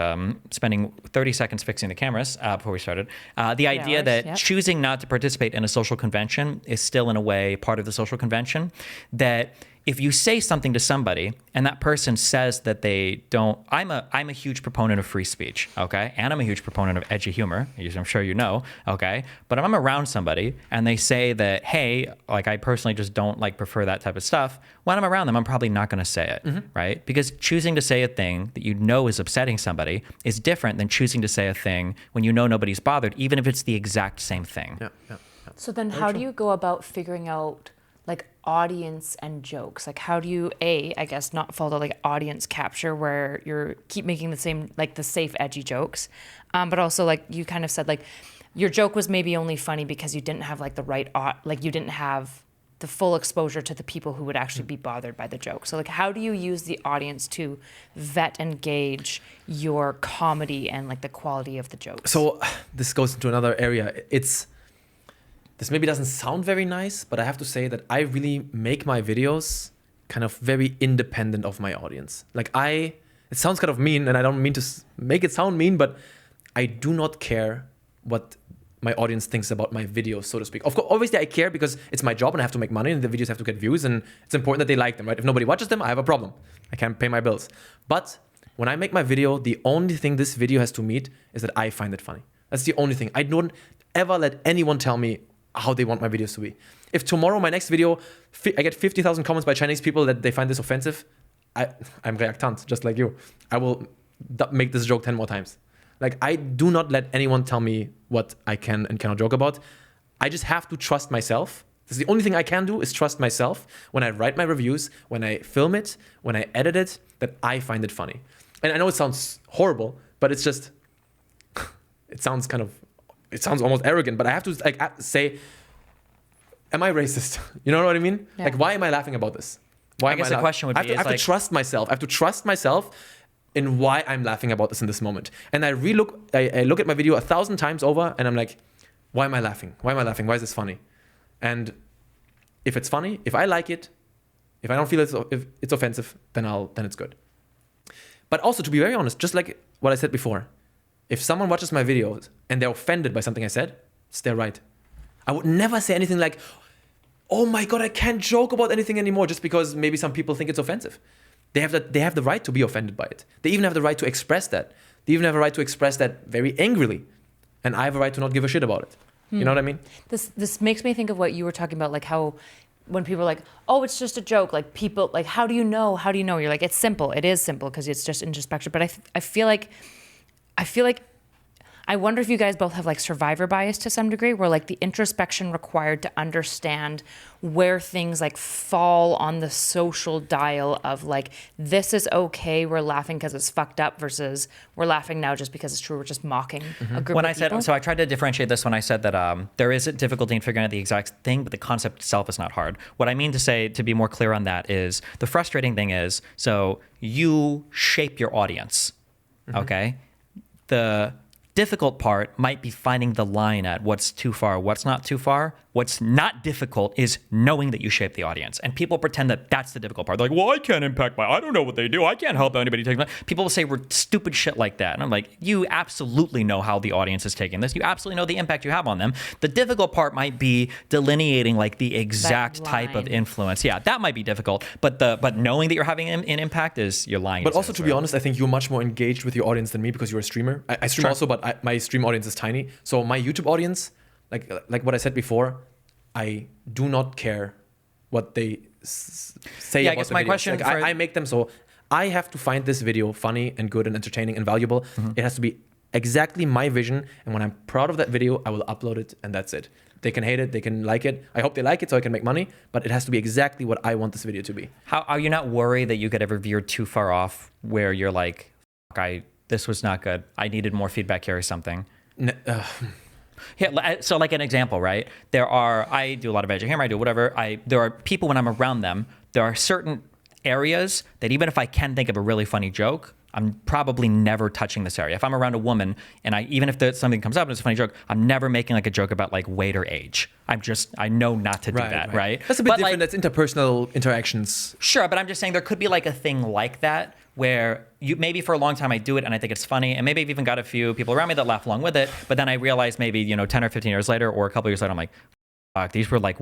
spending 30 seconds fixing the cameras before we started. The idea that choosing not to participate in a social convention is still, in a way, part of the social convention. That if you say something to somebody and that person says that they don't, I'm a huge proponent of free speech, okay? And I'm a huge proponent of edgy humor, as I'm sure you know, okay? But if I'm around somebody and they say that, hey, like I personally just don't like prefer that type of stuff, when I'm around them, I'm probably not gonna say it, right? Because choosing to say a thing that you know is upsetting somebody is different than choosing to say a thing when you know nobody's bothered, even if it's the exact same thing. Yeah. So then how do you go about figuring out like audience and jokes? Like how do you I guess not follow like audience capture where you're keep making the same, like the safe edgy jokes, but also like you kind of said like your joke was maybe only funny because you didn't have like the right like you didn't have the full exposure to the people who would actually be bothered by the joke. So like how do you use the audience to vet and gauge your comedy and like the quality of the jokes? So this goes into another area. This maybe doesn't sound very nice, but I have to say that I really make my videos kind of very independent of my audience. Like it sounds kind of mean, and I don't mean to make it sound mean, but I do not care what my audience thinks about my videos, so to speak. Of course, obviously I care because it's my job and I have to make money and the videos have to get views and it's important that they like them, right? If nobody watches them, I have a problem. I can't pay my bills. But when I make my video, the only thing this video has to meet is that I find it funny. That's the only thing. I don't ever let anyone tell me how they want my videos to be. If tomorrow my next video, I get 50,000 comments by Chinese people that they find this offensive, I'm reactant, just like you. I will make this joke 10 more times. Like I do not let anyone tell me what I can and cannot joke about. I just have to trust myself. This is the only thing I can do is trust myself when I write my reviews, when I film it, when I edit it, that I find it funny. And I know it sounds horrible, but it's just, it sounds almost arrogant, but I have to like say, am I racist? You know what I mean? Yeah. Like, why am I laughing about this? Why I guess the question would be, I have to trust myself. I have to trust myself in why I'm laughing about this in this moment. And I look at my video 1,000 times over and I'm like, why am I laughing? Why am I laughing? Why is this funny? And if it's funny, if I like it, if I don't feel if it's offensive, then it's good. But also, to be very honest, just like what I said before, if someone watches my videos and they're offended by something I said, it's their right. I would never say anything like, oh my God, I can't joke about anything anymore just because maybe some people think it's offensive. They have the right to be offended by it. They even have the right to express that. They even have a right to express that very angrily. And I have a right to not give a shit about it. You know what I mean? This makes me think of what you were talking about, like how when people are like, oh, it's just a joke, like people, like, how do you know? You're like, it's simple. It is simple because it's just introspection. But I feel like, I wonder if you guys both have like survivor bias to some degree, where like the introspection required to understand where things like fall on the social dial of like, this is okay, we're laughing because it's fucked up, versus we're laughing now just because it's true, we're just mocking a group of people. So I tried to differentiate this when I said that there is a difficulty in figuring out the exact thing, but the concept itself is not hard. What I mean to say, to be more clear on that, is the frustrating thing is, so you shape your audience, okay? The difficult part might be finding the line at what's too far, what's not too far. What's not difficult is knowing that you shape the audience. And people pretend that that's the difficult part. They're like, well, I can't impact I don't know what they do. I can't help anybody take that. People will say stupid shit like that. And I'm like, you absolutely know how the audience is taking this. You absolutely know the impact you have on them. The difficult part might be delineating like the exact type of influence. Yeah, that might be difficult. But knowing that you're having an impact is you're lying. But also, to be honest, I think you're much more engaged with your audience than me because you're a streamer. I stream also, but my stream audience is tiny. So my YouTube audience, like what I said before, I do not care what they say about the videos. Like, I make them so I have to find this video funny and good and entertaining and valuable. It has to be exactly my vision, and when I'm proud of that video, I will upload it, and that's it. They can hate it, they can like it. I hope they like it so I can make money, but it has to be exactly what I want this video to be. How are you not worried that you get ever veered too far off where you're like, this was not good. I needed more feedback here or something. Yeah, so like an example, right? I do a lot of edgy humor, I do whatever. There are people when I'm around them, there are certain areas that even if I can think of a really funny joke, I'm probably never touching this area. If I'm around a woman and even if something comes up and it's a funny joke, I'm never making like a joke about like weight or age. I know not to do that, right? That's a bit different. That's interpersonal interactions. Sure, but I'm just saying there could be like a thing like that where maybe for a long time I do it and I think it's funny, and maybe I've even got a few people around me that laugh along with it, but then I realize maybe 10 or 15 years later or a couple years later, I'm like, fuck, these were like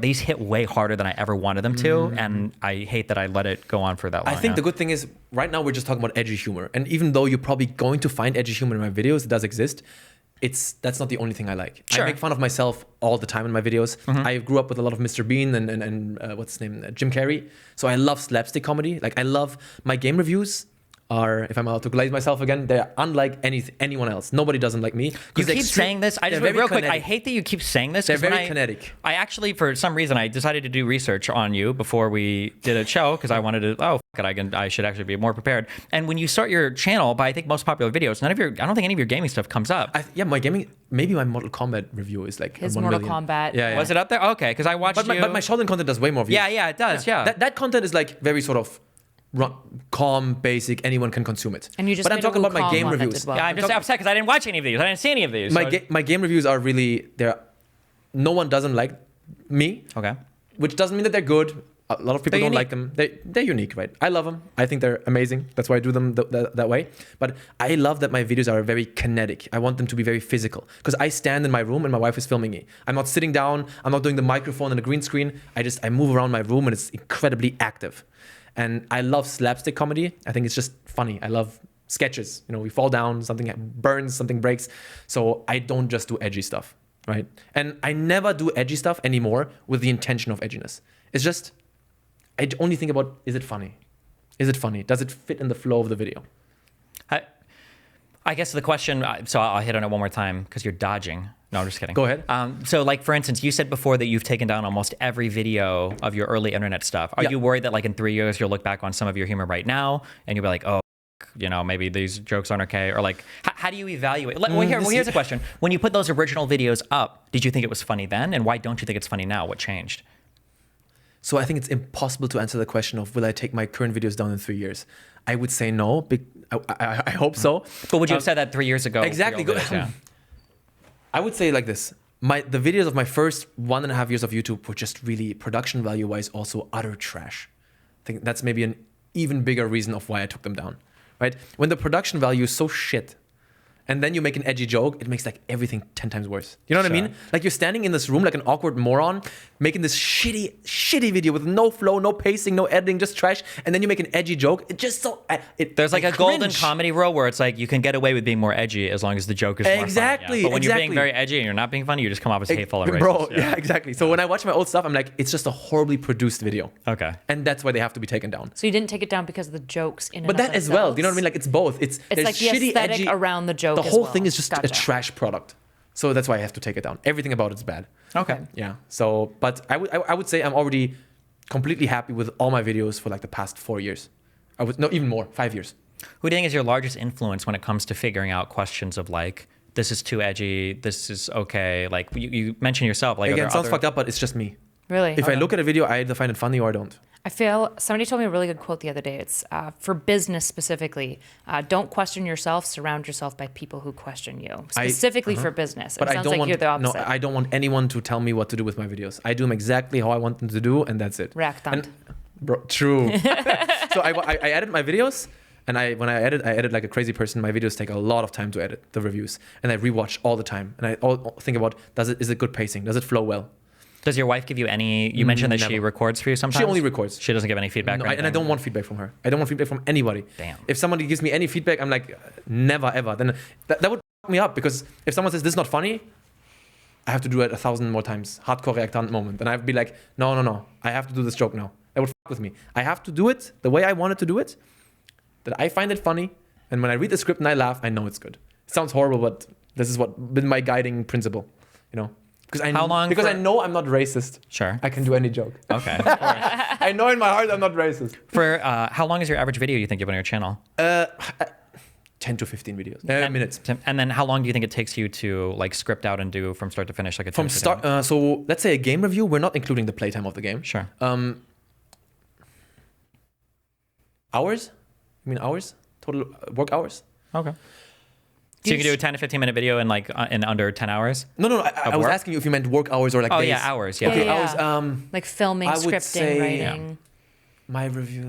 these hit way harder than I ever wanted them to, and I hate that I let it go on for that long. I think the good thing is right now we're just talking about edgy humor, and even though you're probably going to find edgy humor in my videos, it does exist. That's not the only thing I like. Sure. I make fun of myself all the time in my videos. I grew up with a lot of Mr. Bean and what's his name, Jim Carrey. So I love slapstick comedy. Like I love my game reviews are, if I'm allowed to glaze myself again, they're unlike anyone else. Nobody doesn't like me. You keep saying this. I just real quick. I hate that you keep saying this. They're very kinetic. I actually, for some reason, I decided to do research on you before we did a show because I wanted to. I should actually be more prepared. And when you start your channel by I think most popular videos, I don't think any of your gaming stuff comes up. My gaming, maybe my Mortal Kombat review is like his 1 Mortal million. Kombat. Yeah. Was it up there? Okay, because I watched but my Shaolin content does way more views. Yeah, it does. Yeah. That content is like very sort of calm, basic, anyone can consume it. And you just but I'm talking about my game reviews. Well. Yeah, I'm just upset because I didn't watch any of these. I didn't see any of these. My game reviews are really no one doesn't like me. Okay. Which doesn't mean that they're good. A lot of people don't like them. They're unique, right? I love them. I think they're amazing. That's why I do them that way. But I love that my videos are very kinetic. I want them to be very physical. Because I stand in my room and my wife is filming me. I'm not sitting down. I'm not doing the microphone and the green screen. I move around my room and it's incredibly active. And I love slapstick comedy. I think it's just funny. I love sketches. We fall down, something burns, something breaks. So I don't just do edgy stuff, right? And I never do edgy stuff anymore with the intention of edginess. It's just, I only think about, is it funny? Is it funny? Does it fit in the flow of the video? I guess the question, so I'll hit on it one more time because you're dodging. No, I'm just kidding. Go ahead. So like, for instance, you said before that you've taken down almost every video of your early internet stuff. Are you worried that like in 3 years, you'll look back on some of your humor right now and you'll be like, oh, maybe these jokes aren't okay? Or like, how do you evaluate? Here's the question. When you put those original videos up, did you think it was funny then? And why don't you think it's funny now? What changed? So I think it's impossible to answer the question of will I take my current videos down in 3 years? I would say no. I hope so. But would you have said that 3 years ago? Exactly. I would say like this. The videos of my first 1.5 years of YouTube were just really production value wise also utter trash. I think that's maybe an even bigger reason of why I took them down, right? When the production value is so shit and then you make an edgy joke, it makes like everything 10 times worse. You know what I mean? Like you're standing in this room like an awkward moron, making this shitty video with no flow, no pacing, no editing, just trash. And then you make an edgy joke. It just so... There's like a golden comedy rule where it's like you can get away with being more edgy as long as the joke is more funny. Yeah. But when you're being very edgy and you're not being funny, you just come off as hateful and racist. Bro, yeah, exactly. So when I watch my old stuff, I'm like, it's just a horribly produced video. Okay. And that's why they have to be taken down. So you didn't take it down because of the jokes in it. But that as well. You know what I mean? Like it's both. It's like the shitty, aesthetic edgy, around the joke. The whole thing is just a trash product. So that's why I have to take it down. Everything about it's bad. Okay. Yeah. So, but I would say I'm already completely happy with all my videos for like the past 4 years. Even more, 5 years. Who do you think is your largest influence when it comes to figuring out questions of like, this is too edgy, this is okay? Like you mentioned yourself. Like again, it sounds fucked up, but it's just me. Really? If I look at a video, I either find it funny or I don't. I feel somebody told me a really good quote the other day. It's for business specifically. Don't question yourself. Surround yourself by people who question you. Specifically for business. But it sounds like you're the opposite. No, I don't want anyone to tell me what to do with my videos. I do them exactly how I want them to do, and that's it. Ranton. Bro, true. So I edit my videos, and when I edit like a crazy person. My videos take a lot of time to edit the reviews, and I rewatch all the time, and I think about is it good pacing? Does it flow well? Does your wife give you any? You mentioned that she records for you sometimes. She only records. She doesn't give any feedback. No, and I don't want feedback from her. I don't want feedback from anybody. Damn. If somebody gives me any feedback, I'm like, never ever. Then that would fuck me up because if someone says this is not funny, I have to do it 1,000 more times. Hardcore reactant moment, and I'd be like, no, I have to do this joke now. That would fuck with me. I have to do it the way I wanted to do it. That I find it funny, and when I read the script and I laugh, I know it's good. It sounds horrible, but this is what been my guiding principle. Because I How long Because for- I know I'm not racist. Sure. I can do any joke. Okay. I know in my heart I'm not racist. For how long is your average video you think you have on your channel? 10 to 15 videos. Minutes. And then how long do you think it takes you to like script out and do from start to finish like a From 10 start, so let's say a game review, we're not including the playtime of the game. Sure. Hours? You mean hours? Total work hours? Okay. So you can do a 10 to 15 minute video in like in under 10 hours? No, I was work? asking you if you meant work hours or like Oh days. yeah, hours. Yeah. Okay, Yeah. hours. Like filming, I would scripting, say- writing. My review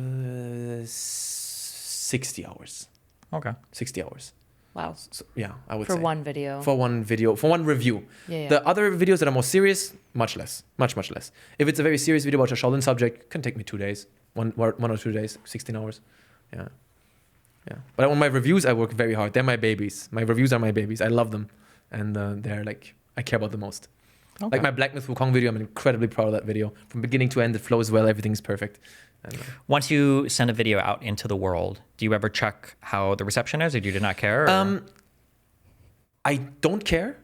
is 60 hours. Okay. 60 hours. Wow. So, yeah, I would For say. one video. For one video, for one review. Yeah. The other videos that are more serious, much less. Much less. If it's a very serious video about a Shaolin subject, can take me 2 days. One or 2 days, 16 hours. Yeah. Yeah. But on my reviews, I work very hard. They're my babies. My reviews are my babies. I love them. And they're like, I care about the most. Okay. Like my Black Myth Wukong video, I'm incredibly proud of that video. From beginning to end, it flows well. Everything's perfect. And, Once you send a video out into the world, do you ever check how the reception is, or do you not care? Or? I don't care,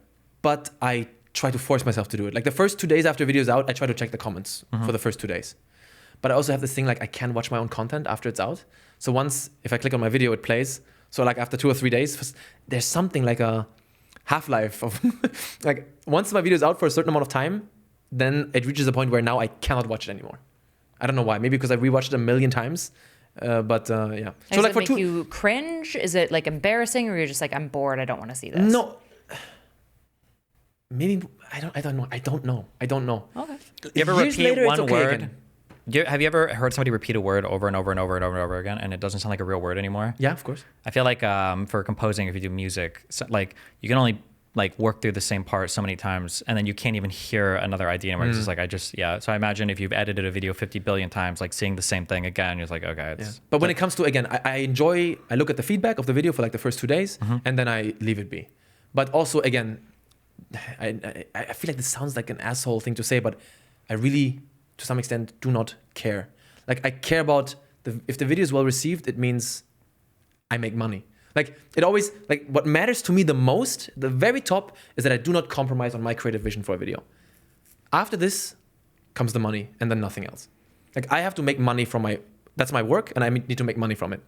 but I try to force myself to do it. Like the first 2 days after a video's out, I try to check the comments for the first 2 days. But I also have this thing like I can't watch my own content after it's out. So once, if I click on my video, it plays. So like after 2 or 3 days, there's something like a half-life of like once my video is out for a certain amount of time, then it reaches a point where now I cannot watch it anymore. I don't know why. Maybe because I rewatched it a million times. But yeah. Does it make you cringe? Is it like embarrassing, or you're just like, I'm bored, I don't want to see this? No. Maybe I don't know. Okay. You ever Years repeat later, it's one okay word? again. Have you ever heard somebody repeat a word over and over and over and over and over again, and it doesn't sound like a real word anymore? Yeah, of course. I feel like for composing, if you do music, like you can only like work through the same part so many times, and then you can't even hear another idea anymore. It's just like So I imagine if you've edited a video 50 billion times, like seeing the same thing again, you're just like, okay. It's, But when it comes to, again, I look at the feedback of the video for like the first 2 days, and then I leave it be. But also, again, I feel like this sounds like an asshole thing to say, but I really, to some extent, do not care. Like I care about if the video is well received, it means I make money. Like it always, like what matters to me the most, the very top, is that I do not compromise on my creative vision for a video. After this comes the money and then nothing else. Like I have to make money from that's my work and I need to make money from it.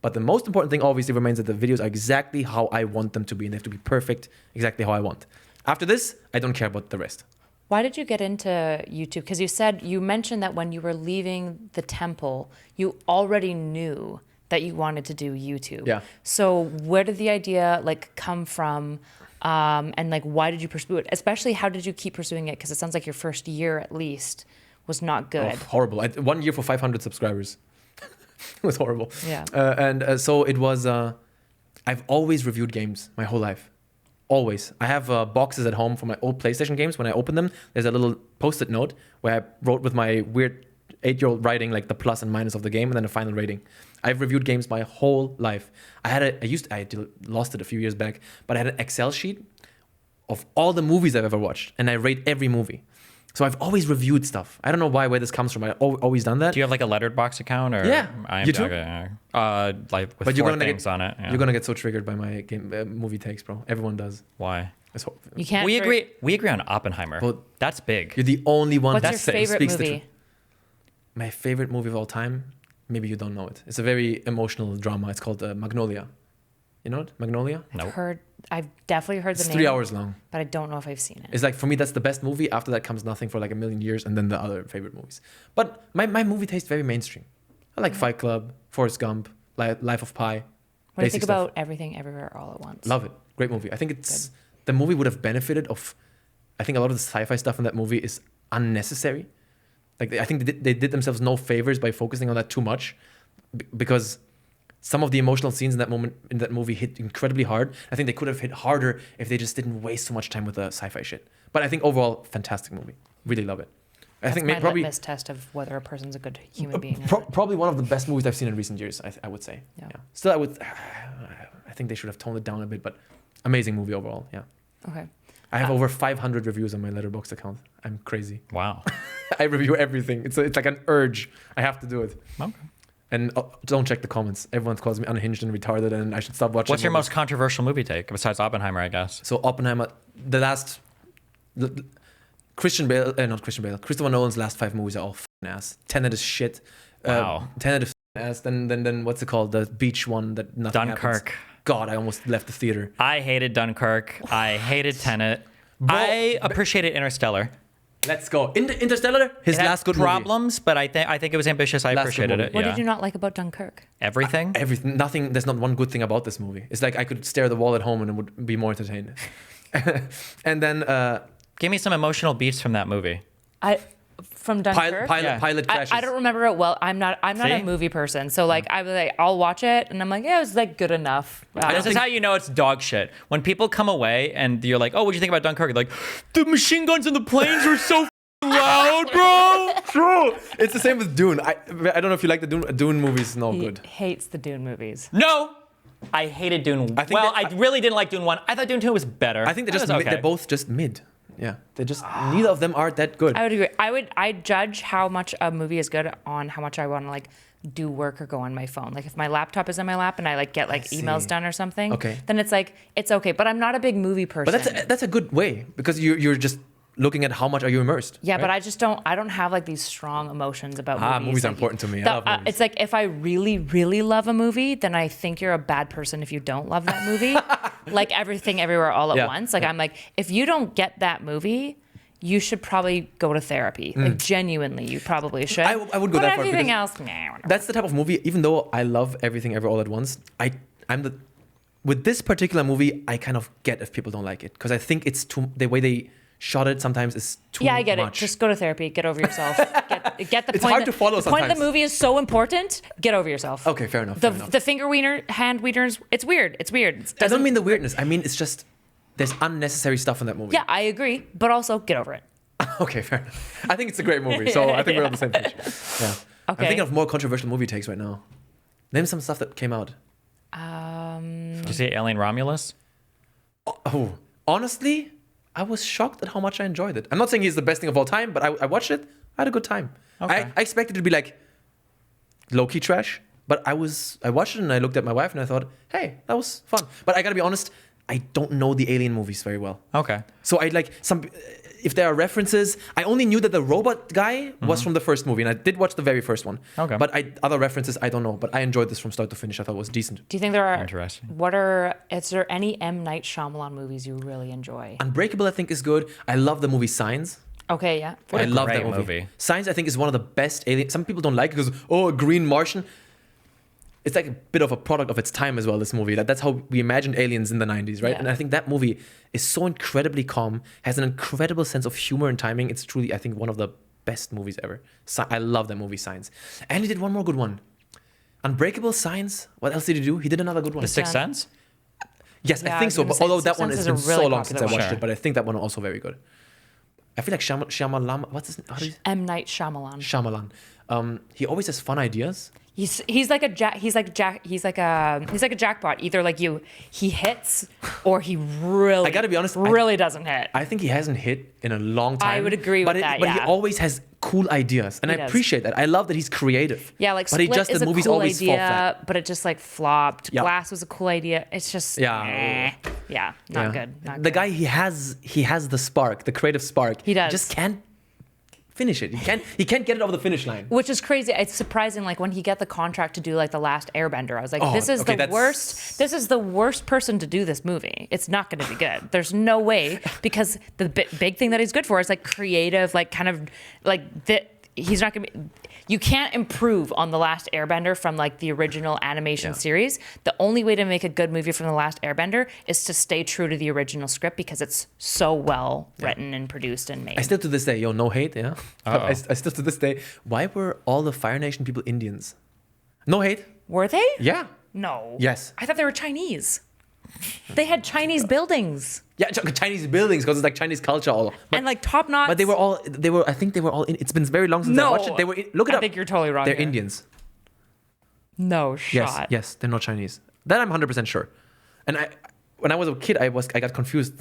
But the most important thing obviously remains that the videos are exactly how I want them to be and they have to be perfect, exactly how I want. After this, I don't care about the rest. Why did you get into YouTube? Because you mentioned that when you were leaving the temple, you already knew that you wanted to do YouTube. Yeah. So where did the idea like come from? And like, why did you pursue it? Especially, how did you keep pursuing it? Because it sounds like your first year at least was not good. Oh, horrible. 1 year for 500 subscribers. It was horrible. Yeah. So it was, I've always reviewed games my whole life. Always. I have boxes at home for my old PlayStation games. When I open them, there's a little post-it note where I wrote with my weird 8-year-old writing like the plus and minus of the game and then a final rating. I've reviewed games my whole life. I lost it a few years back, but I had an Excel sheet of all the movies I've ever watched and I rate every movie. So I've always reviewed stuff. I don't know where this comes from. I've always done that. do you have like a Letterboxd account or? Yeah. You too? Like with But four things on it. Yeah. You're gonna get so triggered by my game movie takes, bro. Everyone does. Why? You can't. We agree on Oppenheimer. Well, that's big. You're the only one. What's that your favorite speaks the movie? truth. My favorite movie of all time. Maybe you don't know it. It's a very emotional drama. It's called Magnolia. You know it? Magnolia? Nope. I've definitely heard It's the name. 3 hours long. But I don't know if I've seen it. It's like, for me, that's the best movie. After that comes nothing for like a million years, and then the other favorite movies. But my movie taste very mainstream. I like Fight Club, Forrest Gump, Life of Pi. What do you basic think stuff. about Everything Everywhere All at Once? Love it. Great movie. I think the movie would have benefited of. I think a lot of the sci-fi stuff in that movie is unnecessary. Like I think they did themselves no favors by focusing on that too much, because some of the emotional scenes in that movie hit incredibly hard. I think they could have hit harder if they just didn't waste so much time with the sci-fi shit. But I think overall, fantastic movie. Really love it. I think my probably litmus test of whether a person's a good human being. or not. probably one of the best movies I've seen in recent years. I would say. Yeah. Yeah. Still, I think they should have toned it down a bit, but amazing movie overall. Yeah. Okay. I have over 500 reviews on my Letterboxd account. I'm crazy. Wow. I review everything. It's like an urge. I have to do it. Okay. And don't check the comments. Everyone calls me unhinged and retarded, and I should stop watching. What's your movies. most controversial movie take besides Oppenheimer, I guess? So Oppenheimer, the last Not Christian Bale. Christopher Nolan's last 5 movies are all f***ing ass. Tenet is shit. Wow. Tenet is f***ing ass. Then what's it called? The beach one that nothing Dunkirk. happens. God, I almost left the theater. I hated Dunkirk. I hated Tenet. Bro, I appreciated Interstellar. Let's go. Interstellar, his It had last good problems, but I think it was ambitious. I Last good appreciated movie. it. What yeah. did you not like about Dunkirk? Everything. Everything. Nothing. There's not one good thing about this movie. It's like I could stare at the wall at home and it would be more entertained. And then Give me some emotional beats from that movie. From Dunkirk. Yeah. pilot crashes. I don't remember it well. I'm not See? a movie person, so like I was like I'll watch it and I'm like yeah it was like good enough. This is how you know it's dog shit. When people come away and you're like, oh, what'd you think about Dunkirk? They're like, the machine guns and the planes were so loud, bro. True. It's the same with Dune. I don't know if you like the Dune movies. No He good. hates the Dune movies. No. I hated Dune. I really didn't like Dune 1. I thought Dune 2 was better. I think That was okay. they're both just mid. Yeah, they're just neither of them are that good. I would agree. I judge how much a movie is good on how much I want to like do work or go on my phone. Like if my laptop is in my lap and I like get like emails done or something, Okay. then it's like it's okay. But I'm not a big movie person. But that's a good way because you're just looking at how much are you immersed. yeah, right? but I don't have like these strong emotions about movies. Movies are Like, important to me. I love movies. It's like if I really, really love a movie, then I think you're a bad person if you don't love that movie. Like Everything Everywhere All at Yeah. Once. Like I'm like, if you don't get that movie, you should probably go to therapy. Like genuinely, you probably should. I would go but that far everything because else, nah, whatever. That's the type of movie. Even though I love Everything Ever All at Once, with this particular movie, I kind of get if people don't like it because I think it's the way they shot it sometimes is too much. Yeah, I get it. Just go to therapy. Get over yourself. Get the It's point. hard to follow The point of the sometimes. movie is so important. Get over yourself. Okay, fair enough. The finger hand wieners. It's weird. It's weird. I don't mean the weirdness. I mean it's just there's unnecessary stuff in that movie. Yeah, I agree. But also, get over it. Okay, fair enough. I think it's a great movie, so I think we're on the same page. Yeah. I'm Okay. thinking of more controversial movie takes right now. Name some stuff that came out. Did you see Alien Romulus? Oh, honestly, I was shocked at how much I enjoyed it. I'm not saying he's the best thing of all time, but I watched it. I had a good time. Okay. I expected it to be like low-key trash, but I watched it and I looked at my wife and I thought, hey, that was fun. But I gotta be honest, I don't know the Alien movies very well. Okay. So I like if there are references, I only knew that the robot guy was from the first movie, and I did watch the very first one. Okay. But other references, I don't know. But I enjoyed this from start to finish. I thought it was decent. Do you think there are? Interesting. Is there any M. Night Shyamalan movies you really enjoy? Unbreakable, I think, is good. I love the movie Signs. Okay, yeah. What a I love great that movie. Signs, I think, is one of the best alien. Some people don't like it because, a green Martian. It's like a bit of a product of its time as well, this movie. That's how we imagined aliens in the 90s, right? Yeah. And I think that movie is so incredibly calm, has an incredible sense of humor and timing. It's truly, I think, one of the best movies ever. I love that movie, Signs. And he did one more good one. Unbreakable, Signs. What else did he do? He did another good one. The Sixth Sense? Yes, Yeah, I I think was so. gonna But say although Sixth that one Sense has is a been so really long since I popular watched one. it, but I think that one also very good. I feel like Shyamalan. What's his name? M. Night Shyamalan. Shyamalan. He always has fun ideas. He's like a jackpot. Either like he hits or he really I gotta be honest, really doesn't hit. I think he hasn't hit in a long time. I would agree with that, But he yeah. always has cool ideas, and He I does. appreciate that. I love that he's creative. Yeah, like but he Split just is the a movies cool always fall flat. idea, but it just like flopped. Yeah. Glass was a cool idea. It's just Yeah. yeah, not good. Not The good. guy he has the spark, the creative spark. He does. Just can't finish it. He can't get it over the finish line. Which is crazy. It's surprising. Like when he got the contract to do like the last Airbender, I was like, Oh, this is okay, the that's- worst. This is the worst person to do this movie. It's not going to be good. There's no way because the big thing that he's good for is like creative, like kind of like that. He's not going to be. You can't improve on The Last Airbender from like the original animation series. The only way to make a good movie from The Last Airbender is to stay true to the original script because it's so well written and produced and made. I still to this day, no hate, yeah. But I still to this day, why were all the Fire Nation people Indians? No hate. Were they? Yeah. No. Yes. I thought they were Chinese. They had Chinese buildings Yeah, Chinese buildings because it's like Chinese culture all. But, and like top notch. but I think they were all in. It's been very long since I No. watched it. Look it I up. think you're totally wrong. They're here. Indians. No Yes, shot. yes, they're not Chinese. That I'm 100% sure. And when I was a kid, I got confused.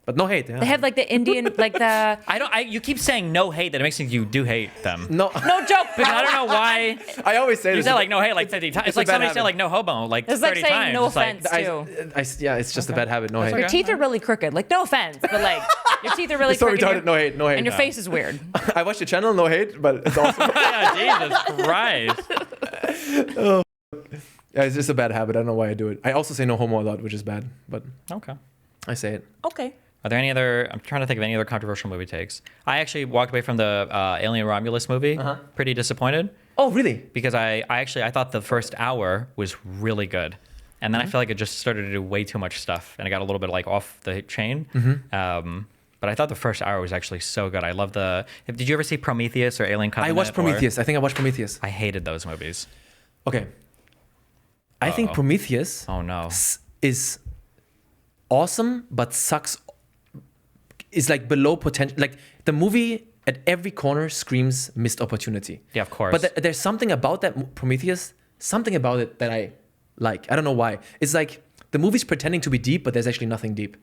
But no hate. Yeah. They have like the Indian, like the. You keep saying no hate that it makes you do hate them. no. No joke. Because I don't know why. I always say You this. said like no hate like 50 times. It's a like bad somebody habit. said like no homo like It's 30 like saying times. no It's like, offense too. yeah, it's just a bad habit. No hate. Your teeth are really crooked. Like no offense, but like Your teeth are really So crooked. retarded. No hate. No hate. And your face is weird. I watched your channel. No hate, but it's awesome. Yeah, Jesus Christ. Yeah, it's just a bad habit. I don't know why I do it. I also say no homo a lot, which is bad, but Okay. I say it. Okay. Are there any other? I'm trying to think of any other controversial movie takes. I actually walked away from the Alien Romulus movie pretty disappointed Oh, really? because I thought the first hour was really good, and then I feel like it just started to do way too much stuff, and it got a little bit like off the chain. But I thought the first hour was actually so good. I love the. Did you ever see Prometheus or Alien I Covenant? watched Prometheus. I think I watched Prometheus. I hated those movies. Okay. I think Prometheus Oh no. is awesome, but sucks. Is like below potential. Like the movie at every corner screams missed opportunity. Yeah, of course. But there's something about that Prometheus, something about it that I like. I don't know why. It's like the movie's pretending to be deep, but there's actually nothing deep.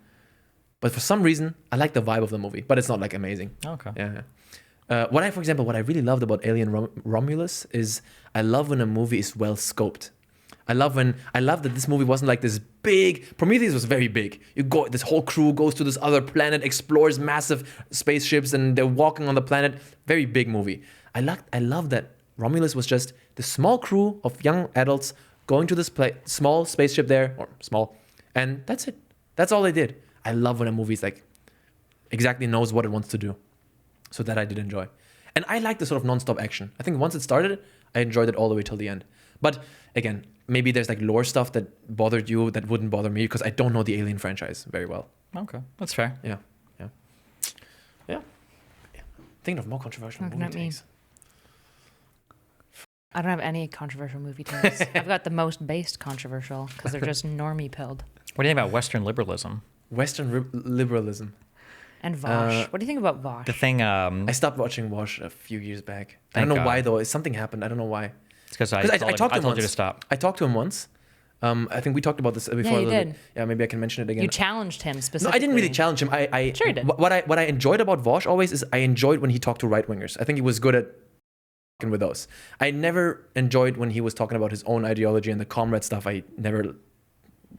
But for some reason, I like the vibe of the movie, but it's not like amazing. Okay. Yeah. For example, what I really loved about Alien Romulus is I love when a movie is well scoped. I love that this movie wasn't like this big. Prometheus was very big. This whole crew goes to this other planet, explores massive spaceships, and they're walking on the planet. Very big movie. I love that Romulus was just the small crew of young adults going to this small spaceship there, or small, and that's it. That's all they did. I love when a movie's like exactly knows what it wants to do. So that I did enjoy. And I like the sort of non-stop action. I think once it started, I enjoyed it all the way till the end. But again, maybe there's like lore stuff that bothered you that wouldn't bother me because I don't know the Alien franchise very well. Okay, that's fair. Yeah. Thinking of more controversial Looking movie at me. takes. I don't have any controversial movie takes. I've got the most based controversial because they're just normie pilled. What do you think about Western liberalism? Western liberalism. And Vaush. What do you think about Vaush? The thing. I stopped watching Vaush a few years back. I Thank don't know God. why though. Something happened. I don't know why. It's because I talked to him told you to once. stop. I talked to him once. I think we talked about this before. you a little did. bit. Yeah, maybe I can mention it again. You challenged him No, specifically. I didn't really challenge him. Sure you did. What I enjoyed about Vaush always is I enjoyed when he talked to right wingers. I think he was good at with those. I never enjoyed when he was talking about his own ideology and the comrade stuff. I never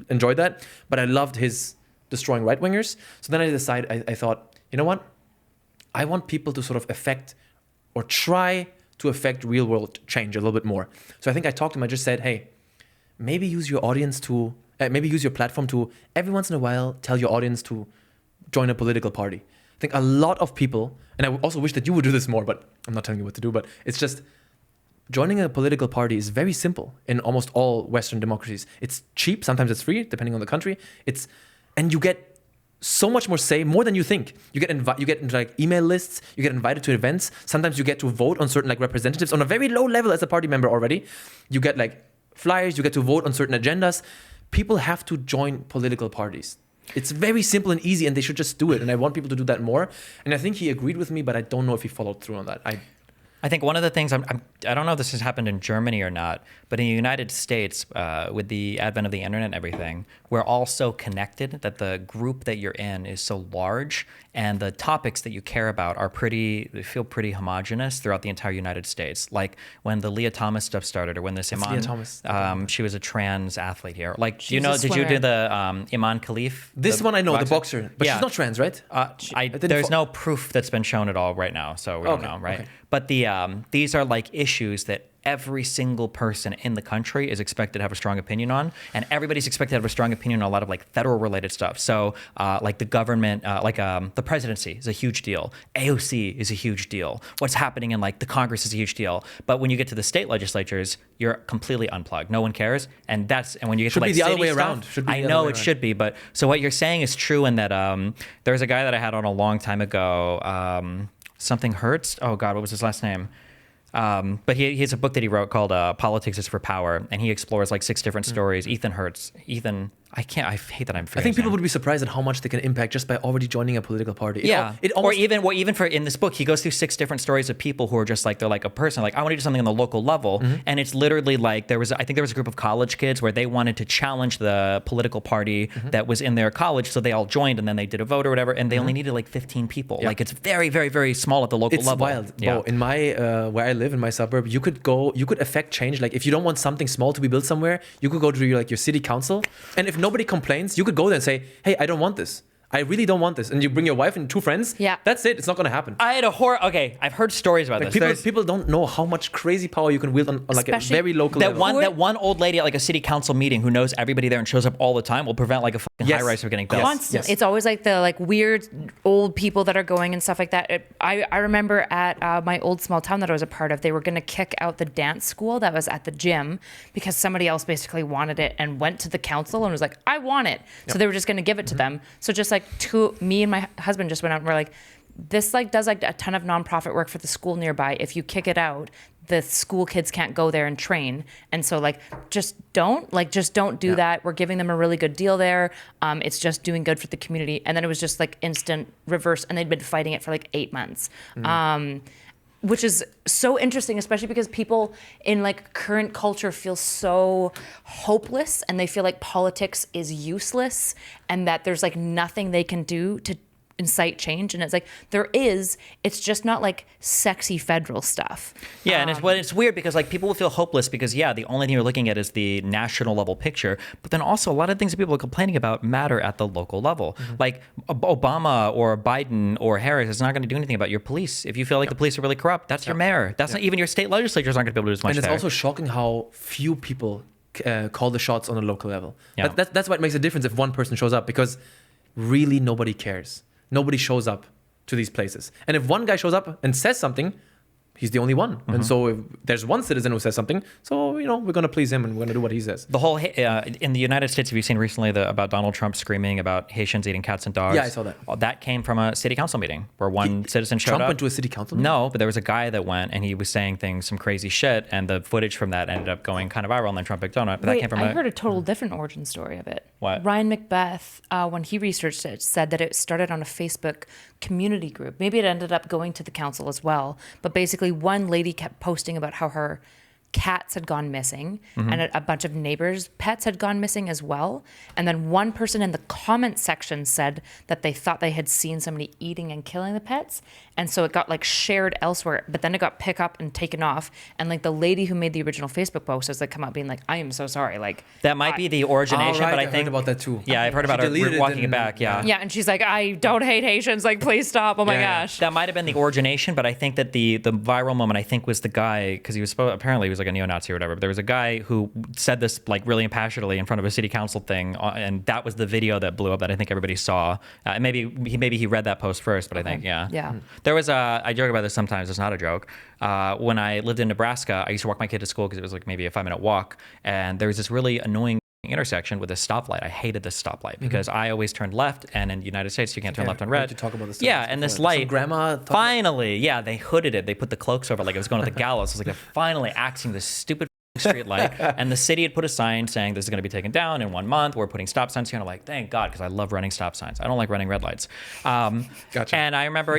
enjoyed that. But I loved his destroying right wingers. So then I thought, you know what? I want people to sort of affect or try to affect real world change a little bit more. So I think I talked to him. I just said, hey, maybe use your audience to, maybe use your platform to every once in a while tell your audience to join a political party. I think a lot of people, and I also wish that you would do this more, but I'm not telling you what to do, but it's just joining a political party is very simple in almost all Western democracies. It's cheap, sometimes it's free, depending on the country. And you get so much more say, more than you think. You get into like email lists, you get invited to events. Sometimes you get to vote on certain like representatives on a very low level as a party member already. You get like flyers, you get to vote on certain agendas. People have to join political parties. It's very simple and easy, and they should just do it. And I want people to do that more. And I think he agreed with me, but I don't know if he followed through on that. I think one of the things I don't know if this has happened in Germany or not, but in the United States, with the advent of the internet and everything, we're all so connected that the group that you're in is so large, and the topics that you care about they feel pretty homogenous throughout the entire United States. Like when the Leah Thomas stuff started, or when this Iman, Leah Thomas? she was a trans athlete here. Like, She's a did you swimmer. do the Iman Khalif? This one I know, the boxer, but Yeah. she's not trans, right? There's no proof that's been shown at all right now, so we don't know, right? Okay. But these are like issues that every single person in the country is expected to have a strong opinion on, and everybody's expected to have a strong opinion on a lot of like federal related stuff. So like the government, the presidency is a huge deal. AOC is a huge deal. What's happening in like the Congress is a huge deal. But when you get to the state legislatures, you're completely unplugged. No one cares, and when you get Should to like be the other city way stuff, around. Should be I the know other way it around. should be, but so what you're saying is true in that there's a guy that I had on a long time ago. Something Hurts. Oh God, what was his last name? But he has a book that he wrote called Politics is for Power, and he explores like 6 different stories. Ethan Hurts. I hate that I'm forgetting. I think people would be surprised at how much they can impact just by already joining a political party. It or almost, even for in this book, he goes through 6 different stories of people who are just like, they're like a person, like I want to do something on the local level, and it's literally like I think there was a group of college kids where they wanted to challenge the political party that was in their college, so they all joined, and then they did a vote or whatever, and they only needed like 15 people. Yeah. Like it's very, very, very small at the local it's level. wild. Yeah. Bro, in my where I live in my suburb, you could affect change. Like if you don't want something small to be built somewhere, you could go to your city council, and if nobody complains, you could go there and say, hey, I don't want this. I really don't want this, and you bring your wife and 2 friends, Yeah. that's it. It's not going to happen. I had a horror. Okay, I've heard stories about Like this. people don't know how much crazy power you can wield on like a Especially very local That level. that one old lady at like a city council meeting who knows everybody there and shows up all the time will prevent like a fucking Yes. high rise from getting built. Yes. Constant. It's always like the like weird old people that are going and stuff like that. I remember at my old small town that I was a part of, they were going to kick out the dance school that was at the gym because somebody else basically wanted it and went to the council and was like, I want it. So they were just going to give it to them. So just like me and my husband just went out and were like, this like does like a ton of nonprofit work for the school nearby. If you kick it out, the school kids can't go there and train. And so like, just don't do that. We're giving them a really good deal there. It's just doing good for the community. And then it was just like instant reverse. And they'd been fighting it for like 8 months. Which is so interesting, especially because people in like current culture feel so hopeless and they feel like politics is useless and that there's like nothing they can do to incite change. And it's like it's just not like sexy federal stuff. Yeah, and it's weird because like people will feel hopeless because the only thing you're looking at is the national level picture, but then also a lot of things that people are complaining about matter at the local level. Like Obama or Biden or Harris is not going to do anything about your police. If you feel like the police are really corrupt, that's your mayor. That's not even your state legislatures aren't going to be able to do as much. And it's there. also shocking how few people call the shots on a local level. Yeah. That's what makes a difference if one person shows up, because really nobody cares. Nobody shows up to these places. And if one guy shows up and says something, he's the only one. And so if there's one citizen who says something, so, we're going to please him and we're going to do what he says. The whole in the United States, have you seen recently about Donald Trump screaming about Haitians eating cats and dogs? Yeah, I saw that. That came from a city council meeting where one citizen showed Trump up. went to a city council meeting? No, but there was a guy that went and he was saying some crazy shit, and the footage from that ended up going kind of viral, and then Trump picked on it. But that came from I heard a total different origin story of it. What? Ryan Macbeth, when he researched it, said that it started on a Facebook community group. Maybe it ended up going to the council as well. But basically, one lady kept posting about how her cats had gone missing and a bunch of neighbors' pets had gone missing as well. And then one person in the comment section said that they thought they had seen somebody eating and killing the pets. And so it got like shared elsewhere, but then it got picked up and taken off. And like the lady who made the original Facebook post has like come out being like, I am so sorry. Like that might be the origination, Right, but I heard think about that too. Yeah, I've heard about She it. deleted We're it walking it and- back. Yeah. yeah, and she's like, I don't hate Haitians. Like, please stop. Oh my Yeah. gosh. That might have been the origination, but I think that the viral moment, I think, was the guy, because apparently he was like a neo-Nazi or whatever, but there was a guy who said this like really impassionately in front of a city council thing, and that was the video that blew up that I think everybody saw. Maybe he read that post first, but I think, Yeah. There was I joke about this sometimes, it's not a joke. When I lived in Nebraska, I used to walk my kid to school because it was like maybe a 5-minute walk, and there was this really annoying intersection with a stoplight. I hated this stoplight because I always turned left, and in the United States you can't turn left on I heard red. you talk about this Yeah, before. and this Some light grandma talk finally, they hooded it. They put the cloaks over it like it was going to the gallows. It was like they're finally axing this stupid street light, and the city had put a sign saying this is going to be taken down in 1 month. We're putting stop signs here, and I'm like, thank God, because I love running stop signs. I don't like running red lights. Gotcha. And I remember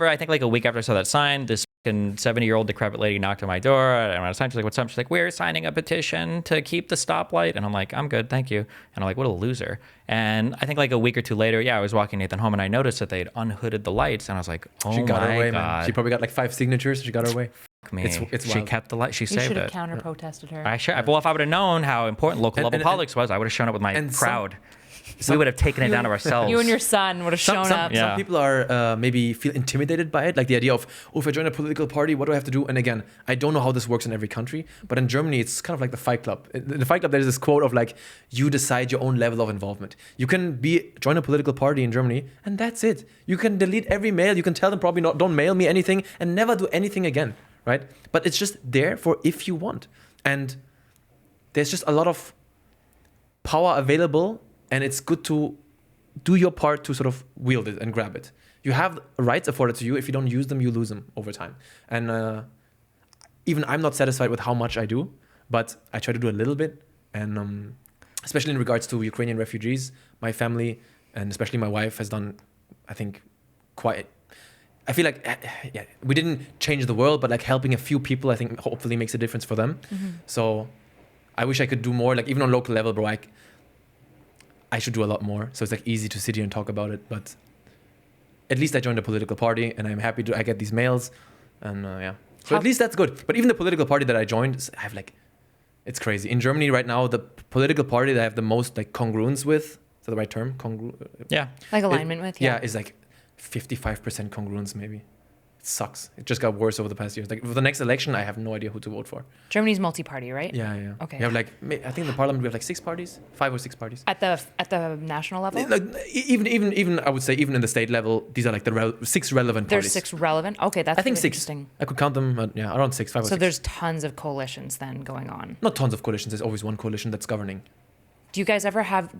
I think like a week after I saw that sign, this 70-year-old decrepit lady knocked on my door. I don't know, she's like, what's up? She's like, we're signing a petition to keep the stoplight. And I'm like, I'm good, thank you. And I'm like, what a loser. And I think like a week or two later, I was walking Nathan home, and I noticed that they'd unhooded the lights, and I was like, oh She got her my way, God. man. She probably got like 5 signatures. She got her way. Me. It's She wild. kept the light. She You saved should have it. counter protested her. Well, if I would have known how important local level and- politics was, I would have shown up with my and crowd. We would have taken it down to ourselves. You and your son would have shown up. Yeah. Some people are maybe feel intimidated by it, like the idea of, if I join a political party, what do I have to do? And again, I don't know how this works in every country, but in Germany, it's kind of like the Fight Club. In the Fight Club, there's this quote of like, you decide your own level of involvement. You can join a political party in Germany, and that's it. You can delete every mail. You can tell them probably don't mail me anything, and never do anything again, right? But it's just there for if you want. And there's just a lot of power available, and it's good to do your part to sort of wield it and grab it. You have rights afforded to you. If you don't use them, you lose them over time. And even I'm not satisfied with how much I do, but I try to do a little bit. And especially in regards to Ukrainian refugees, my family, and especially my wife, has done, I think, quite... I feel like, we didn't change the world, but like helping a few people, I think hopefully makes a difference for them. So I wish I could do more, like even on local level, bro, I should do a lot more. So it's like easy to sit here and talk about it, but at least I joined a political party, and I'm happy I get these mails, and So at least that's good. But even the political party that I joined, it's crazy. In Germany right now, the political party that I have the most like congruence with, that the right term? Yeah. Like alignment with, Yeah, it's like 55% congruence maybe. It sucks. It just got worse over the past years. Like for the next election, I have no idea who to vote for. Germany's multi-party, right? Yeah. Okay. We have like, I think in the parliament we have like 6 parties, 5 or 6 parties. At the national level? Like even I would say even in the state level, these are like the 6 relevant parties. There's 6 relevant? Okay, that's I think really 6. interesting. I could count them, but yeah, around 6, 5 or So 6. there's tons of coalitions then going on. Not tons of coalitions. There's always one coalition that's governing. Do you guys ever have,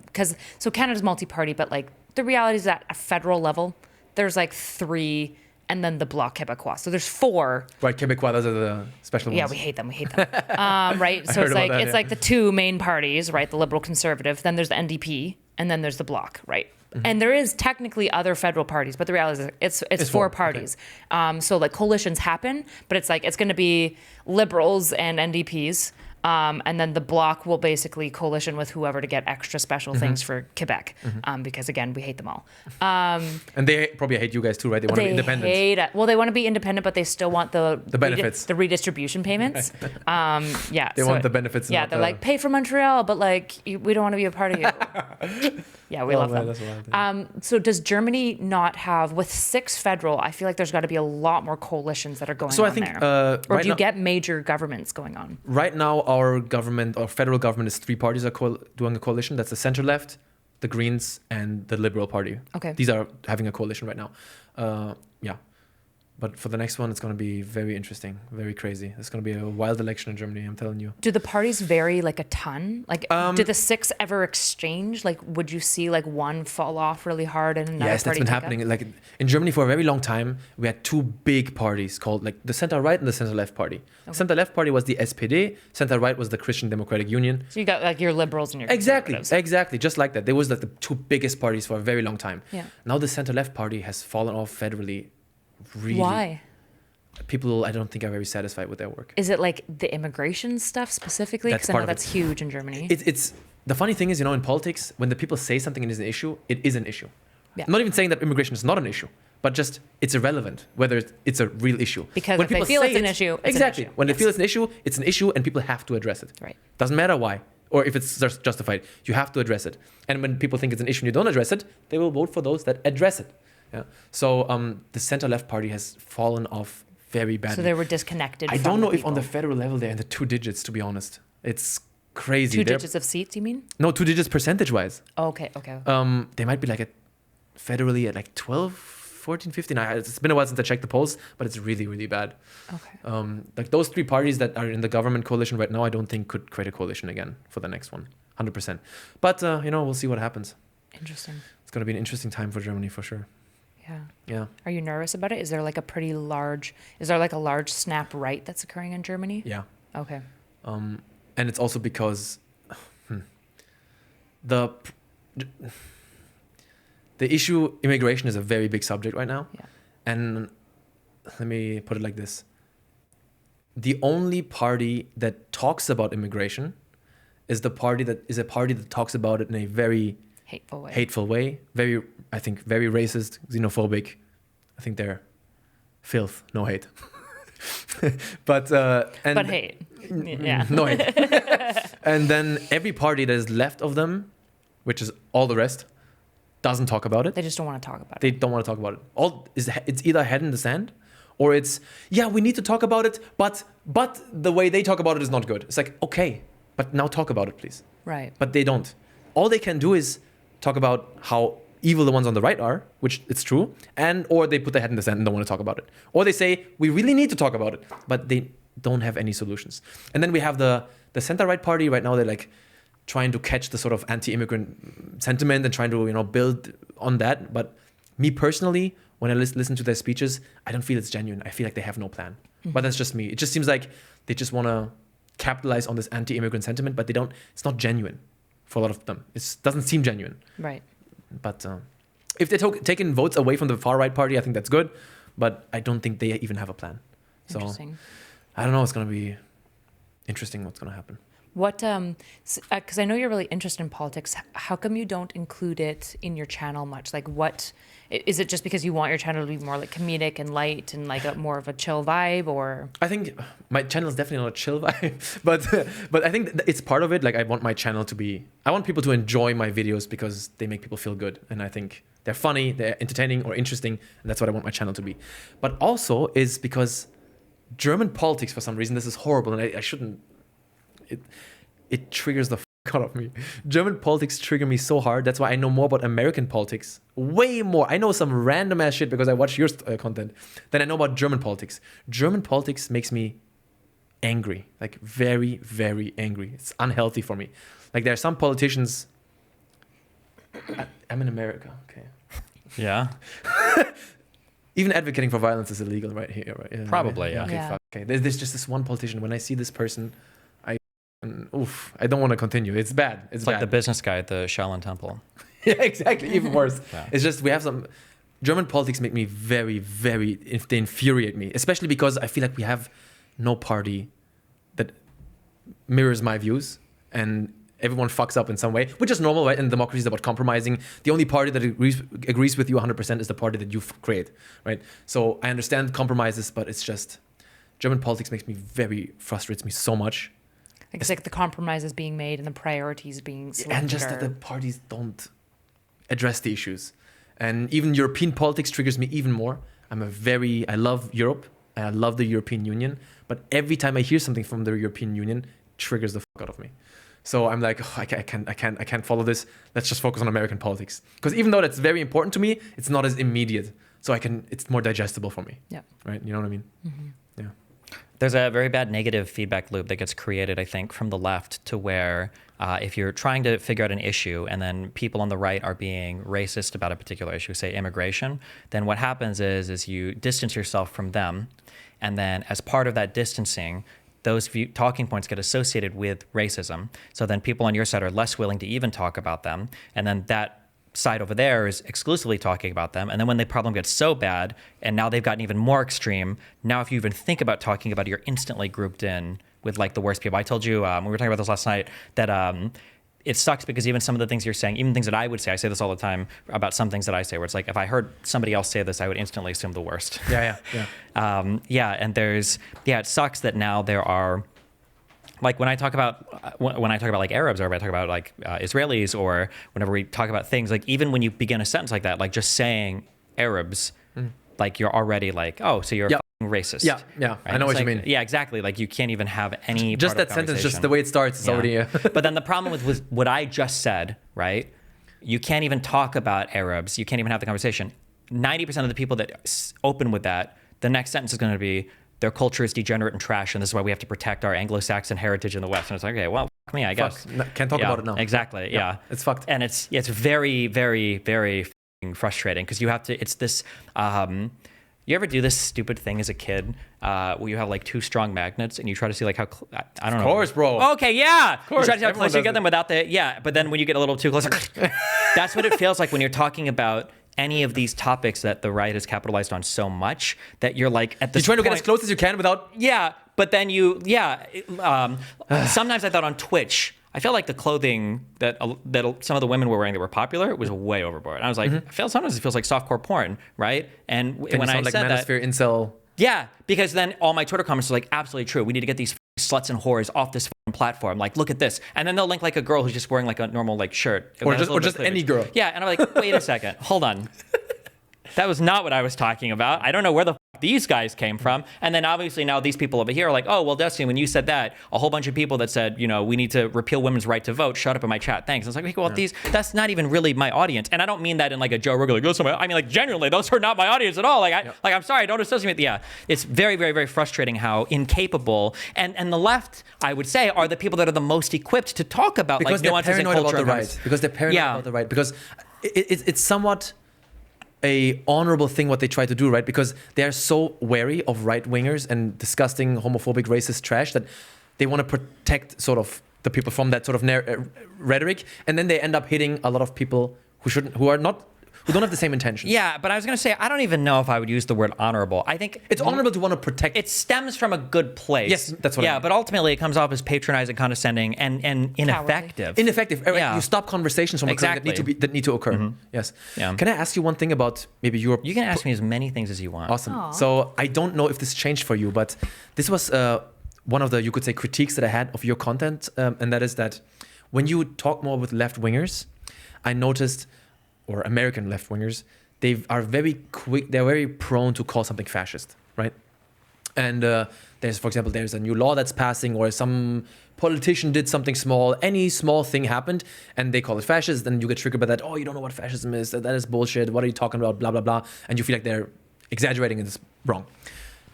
so Canada's multi-party, but like the reality is that at a federal level, there's like 3 and then the Bloc Québécois. So there's 4. Right, Québécois, those are the special ones. Yeah, we hate them. Right? So heard it's about like that, it's like the 2 main parties, right? The Liberal Conservative, then there's the NDP, and then there's the Bloc, right? And there is technically other federal parties, but the reality is it's 4 parties. Okay. So like coalitions happen, but it's like it's going to be Liberals and NDPs. And then the Bloc will basically coalition with whoever to get extra special things for Quebec, because again, we hate them all. And they probably hate you guys too, right? They want to be independent. Well, they want to be independent, but they still want the benefits, the redistribution payments. Yeah, they want the benefits. Yeah, they're like pay for Montreal, but like we don't want to be a part of you. Yeah, we love them. That's wild, so does Germany not have, with 6 federal? I feel like there's got to be a lot more coalitions that are going on I think, there. Or right do you now, get major governments going on? Right now, our government, our federal government, is 3 parties are doing a coalition. That's the center left, the Greens, and the Liberal Party. Okay. These are having a coalition right now. Yeah. But for the next one, it's going to be very interesting, very crazy. It's going to be a wild election in Germany, I'm telling you. Do the parties vary like a ton? Like, do the 6 ever exchange? Like, would you see like one fall off really hard and another Yes, that's party been take happening. up? Like in Germany for a very long time, we had 2 big parties called like the center right and the center left party. Okay. Center left party was the SPD. Center right was the Christian Democratic Union. So you got like your liberals and your Exactly, conservatives. just like that. There was like the 2 biggest parties for a very long time. Yeah. Now the center left party has fallen off federally. Really. Why? People, I don't think, are very satisfied with their work. Is it like the immigration stuff specifically? That's Because I part know of that's huge in Germany. It's the funny thing is, in politics, when the people say something is an issue, it is an issue. Yeah. I'm not even saying that immigration is not an issue, but just it's irrelevant whether it's a real issue. Because when if they people feel say it's an issue, it's exactly. an issue. When they Yes. feel it's an issue, and people have to address it. Right. Doesn't matter why or if it's justified. You have to address it. And when people think it's an issue and you don't address it, they will vote for those that address it. Yeah. So the center left party has fallen off very badly. So they were disconnected. I from don't know the if on the people. federal level they're in the 2 digits, to be honest. It's crazy. 2 digits of seats, you mean? No, 2 digits percentage-wise. Oh, okay. They might be like federally at like 12, 14, 15. It's been a while since I checked the polls, but it's really, really bad. Okay. Like those 3 parties that are in the government coalition right now, I don't think could create a coalition again for the next one, 100%. But, we'll see what happens. Interesting. It's going to be an interesting time for Germany for sure. Yeah. Yeah. Are you nervous about it? Is there like a large snap right that's occurring in Germany? Yeah. Okay. And it's also because the issue immigration is a very big subject right now. Yeah. And let me put it like this. The only party that talks about immigration is a party that talks about it in a very hateful way. Very, I think, very racist, xenophobic. I think they're filth, no hate. But hate. Yeah. No hate. And then every party that is left of them, which is all the rest, doesn't talk about it. They just don't want to talk about it. They don't want to talk about it. It's either head in the sand, or it's we need to talk about it, but the way they talk about it is not good. It's like, okay, but now talk about it, please. Right. But they don't. All they can do is talk about how evil the ones on the right are, which it's true, or they put their head in the sand and don't want to talk about it. Or they say, we really need to talk about it, but they don't have any solutions. And then we have the center-right party right now. They're like trying to catch the sort of anti-immigrant sentiment and trying to, build on that. But me personally, when I listen to their speeches, I don't feel it's genuine. I feel like they have no plan. Mm-hmm. But that's just me. It just seems like they just want to capitalize on this anti-immigrant sentiment, but it's not genuine for a lot of them. It doesn't seem genuine. Right. But if they're taking votes away from the far-right party, I think that's good. But I don't think they even have a plan. So Interesting. I don't know. It's going to be interesting what's going to happen. What, because I know you're really interested in politics. How come you don't include it in your channel much? Like, what is it? Just because you want your channel to be more like comedic and light and like more of a chill vibe, or? I think my channel is definitely not a chill vibe, but I think it's part of it. Like, I want my channel to be, I want people to enjoy my videos because they make people feel good, and I think they're funny, they're entertaining or interesting, and that's what I want my channel to be. But also is because German politics, for some reason, this is horrible, and I shouldn't. It triggers the fuck out of me. German politics trigger me so hard. That's why I know more about American politics. Way more. I know some random ass shit because I watch your content than I know about German politics. German politics makes me angry. Like, very, very angry. It's unhealthy for me. Like, there are some politicians. I'm in America. Okay. Yeah. Even advocating for violence is illegal right here, right? Yeah, Probably, yeah. Okay, Yeah. fuck. Okay. There's just this one politician. When I see this person, I don't want to continue. It's bad. It's bad. like the business guy at the Shaolin Temple. Yeah, exactly. Even worse. Yeah. It's just we have some German politics make me very, very. They infuriate me, especially because I feel like we have no party that mirrors my views, and everyone fucks up in some way, which is normal, right? And democracy is about compromising. The only party that agrees with you 100% is the party that you create, right? So I understand compromises, but it's just German politics makes me frustrates me so much. It's like the compromises being made and the priorities being selected. And just that the parties don't address the issues. And even European politics triggers me even more. I love Europe, and I love the European Union, but every time I hear something from the European Union, triggers the fuck out of me. So I'm like, I can't follow this. Let's just focus on American politics. Because even though that's very important to me, it's not as immediate. So it's more digestible for me. Yeah. Right? You know what I mean? Mm-hmm. Yeah. There's a very bad negative feedback loop that gets created, I think, from the left to where if you're trying to figure out an issue and then people on the right are being racist about a particular issue, say immigration, then what happens is you distance yourself from them. And then as part of that distancing, those talking points get associated with racism. So then people on your side are less willing to even talk about them. And then that side over there is exclusively talking about them. And then when the problem gets so bad, and now they've gotten even more extreme, now if you even think about talking about it, you're instantly grouped in with like the worst people. I told you, we were talking about this last night, that it sucks because even some of the things you're saying, even things that I would say, I say this all the time about some things that I say, where it's like, if I heard somebody else say this, I would instantly assume the worst. Yeah. And it sucks that now there are, like when I talk about like Arabs, or when I talk about like Israelis, or whenever we talk about things, like even when you begin a sentence like that, like just saying Arabs, like you're already like, oh, so you're a fucking racist. Yeah. Right? I know what you mean. Yeah, exactly. Like you can't even have any just part that of sentence, just conversation. the way it starts, it's already. But then the problem with what I just said, right? You can't even talk about Arabs. You can't even have the conversation. 90% of the people that open with that, the next sentence is going to be, their culture is degenerate and trash, and this is why we have to protect our Anglo-Saxon heritage in the West. And it's like, okay, well, fuck me, I guess. Can't talk about it now. Exactly, yeah. It's fucked. And it's very, very, very frustrating because you have to, it's this, you ever do this stupid thing as a kid where you have like two strong magnets and you try to see like how, I don't know. Of course, bro. Okay, yeah. Of course. You try to see how Everyone close you does get it. them without the, but then when you get a little too close, that's what it feels like when you're talking about any of these topics that the right has capitalized on so much that you're like at this You're trying to get point- as close as you can without. Yeah, but then sometimes I thought on Twitch, I felt like the clothing that some of the women were wearing that were popular was way overboard. And I was like, sometimes it feels like softcore porn, right? And when I like said that, manosphere incel. yeah, because then all my Twitter comments are like, absolutely true. We need to get these sluts and whores off this platform. Like, look at this. And then they'll link like a girl who's just wearing like a normal like shirt. Or just any girl. Yeah, and I'm like, wait a second, hold on. That was not what I was talking about. I don't know where the these guys came from. And then obviously now these people over here are like, oh, well, Destiny, when you said that, a whole bunch of people that said, you know, we need to repeal women's right to vote, shut up in my chat. Thanks. And it's like, well, that's not even really my audience. And I don't mean that in like a Joe Rogan, like, I mean, like, genuinely, those are not my audience at all. Like, I'm sorry, I don't associate. Yeah, it's very, very, very frustrating how incapable. And the left, I would say, are the people that are the most equipped to talk about because like nuances in they're paranoid culture. about the right. Because they're paranoid about the right. Because it's somewhat a honorable thing what they try to do, right? Because they're so wary of right-wingers and disgusting, homophobic, racist trash that they want to protect sort of the people from that sort of rhetoric, and then they end up hitting a lot of people who who don't have the same intentions. Yeah, but I was going to say, I don't even know if I would use the word honorable. I think It's honorable to want to protect. it stems from a good place. Yes, that's what I Yeah, mean. but ultimately it comes off as patronizing, condescending, and ineffective. Ineffective. Right? Yeah. You stop conversations from occurring Exactly. that need to occur. Yes. Yeah. Can I ask you one thing about maybe Europe? You can ask me as many things as you want. Awesome. Aw. So I don't know if this changed for you, but this was one of the, you could say, critiques that I had of your content, and that is that when you talk more with left wingers, I noticed, or American left wingers, they are very quick. They're very prone to call something fascist, right? And there's, for example, there's a new law that's passing, or some politician did something small. Any small thing happened, and they call it fascist. Then you get triggered by that. Oh, you don't know what fascism is. That is bullshit. What are you talking about? Blah blah blah. And you feel like they're exaggerating and it's wrong.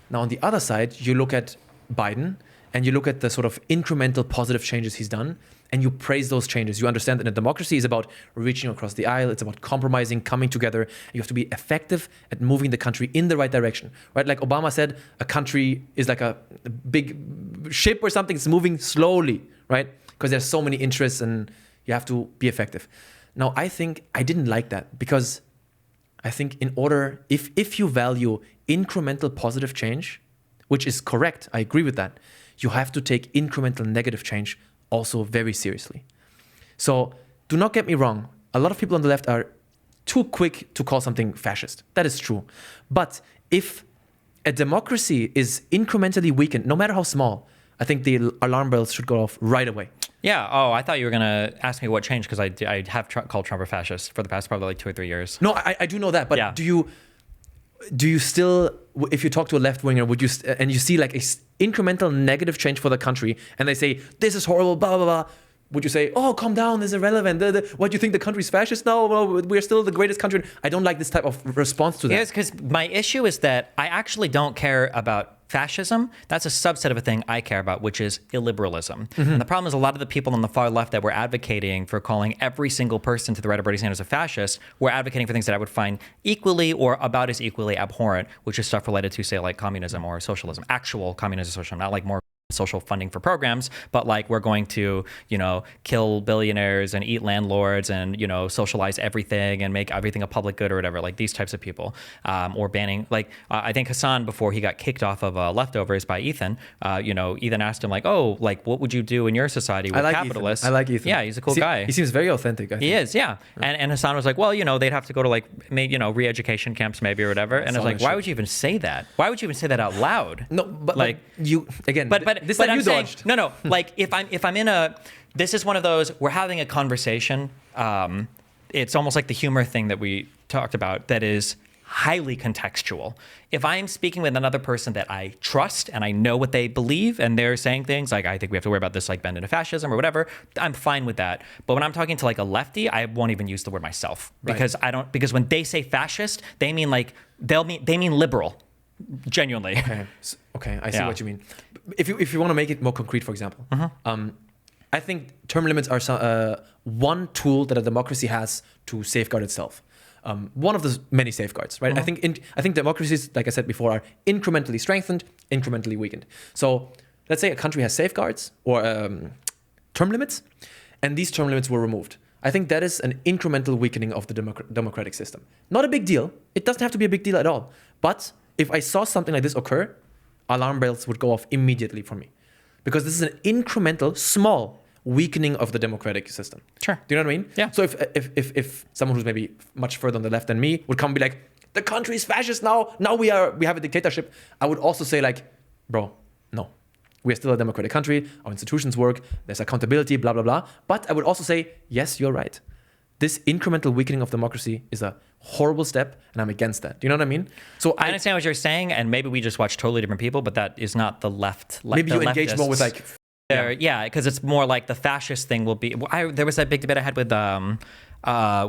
Now on the other side, you look at Biden and you look at the sort of incremental positive changes he's done, and you praise those changes. You understand that a democracy is about reaching across the aisle. It's about compromising, coming together. You have to be effective at moving the country in the right direction, right? Like Obama said, a country is like a big ship or something. It's moving slowly, right? Because there's so many interests and you have to be effective. Now, I think I didn't like that because I think in order, if you value incremental positive change, which is correct, I agree with that, you have to take incremental negative change also very seriously. So do not get me wrong. A lot of people on the left are too quick to call something fascist. That is true. But if a democracy is incrementally weakened, no matter how small, I think the alarm bells should go off right away. Yeah. Oh, I thought you were going to ask me what changed because I have called Trump a fascist for the past probably like 2 or 3 years. No, I do know that. But Yeah. do you still, if you talk to a left winger, would you and you see like a incremental negative change for the country, and they say this is horrible, blah blah blah, would you say, oh, calm down, this is irrelevant? What, do you think the country's fascist? No, well, we're still the greatest country. I don't like this type of response to that. Yes, because my issue is that I actually don't care about fascism. That's a subset of a thing I care about, which is illiberalism. And the problem is a lot of the people on the far left that were advocating for calling every single person to the right of Bernie Sanders a fascist were advocating for things that I would find equally or about as equally abhorrent, which is stuff related to, say, like communism or socialism, actual communism, socialism, not like more social funding for programs, but like we're going to, kill billionaires and eat landlords and, socialize everything and make everything a public good or whatever, like these types of people, or banning, like I think Hasan, before he got kicked off of Leftovers by Ethan, Ethan asked him like, oh, like what would you do in your society with capitalists? I like Ethan. Yeah, he's a cool guy. He seems very authentic. I think. He is, yeah. And Hasan was like, well, they'd have to go to like, re-education camps maybe or whatever. And I was like, why would you even say that? Why would you even say that out loud? No, but like you again. This time I'm you saying, dodged. no. Like if I'm in a, this is one of those, we're having a conversation. It's almost like the humor thing that we talked about that is highly contextual. If I'm speaking with another person that I trust and I know what they believe and they're saying things like, I think we have to worry about this, like bend into fascism or whatever, I'm fine with that. But when I'm talking to like a lefty, I won't even use the word myself because because when they say fascist, they mean like, they mean liberal. Genuinely. Okay, I see what you mean. If you want to make it more concrete, for example, I think term limits are one tool that a democracy has to safeguard itself. One of the many safeguards, right? I think democracies, like I said before, are incrementally strengthened, incrementally weakened. So let's say a country has safeguards or term limits, and these term limits were removed. I think that is an incremental weakening of the democratic system. Not a big deal. It doesn't have to be a big deal at all. But if I saw something like this occur, alarm bells would go off immediately for me. Because this is an incremental, small weakening of the democratic system. Sure. Do you know what I mean? Yeah. So if someone who's maybe much further on the left than me would come and be like, the country is fascist now we have a dictatorship, I would also say like, bro, no. We're still a democratic country, our institutions work, there's accountability, blah, blah, blah. But I would also say, yes, you're right. This incremental weakening of democracy is a horrible step, and I'm against that. Do you know what I mean? So I understand what you're saying, and maybe we just watch totally different people, but that is not the left. Maybe you engage more with like... Yeah, because it's more like the fascist thing will be... there was that big debate I had with Vaush. I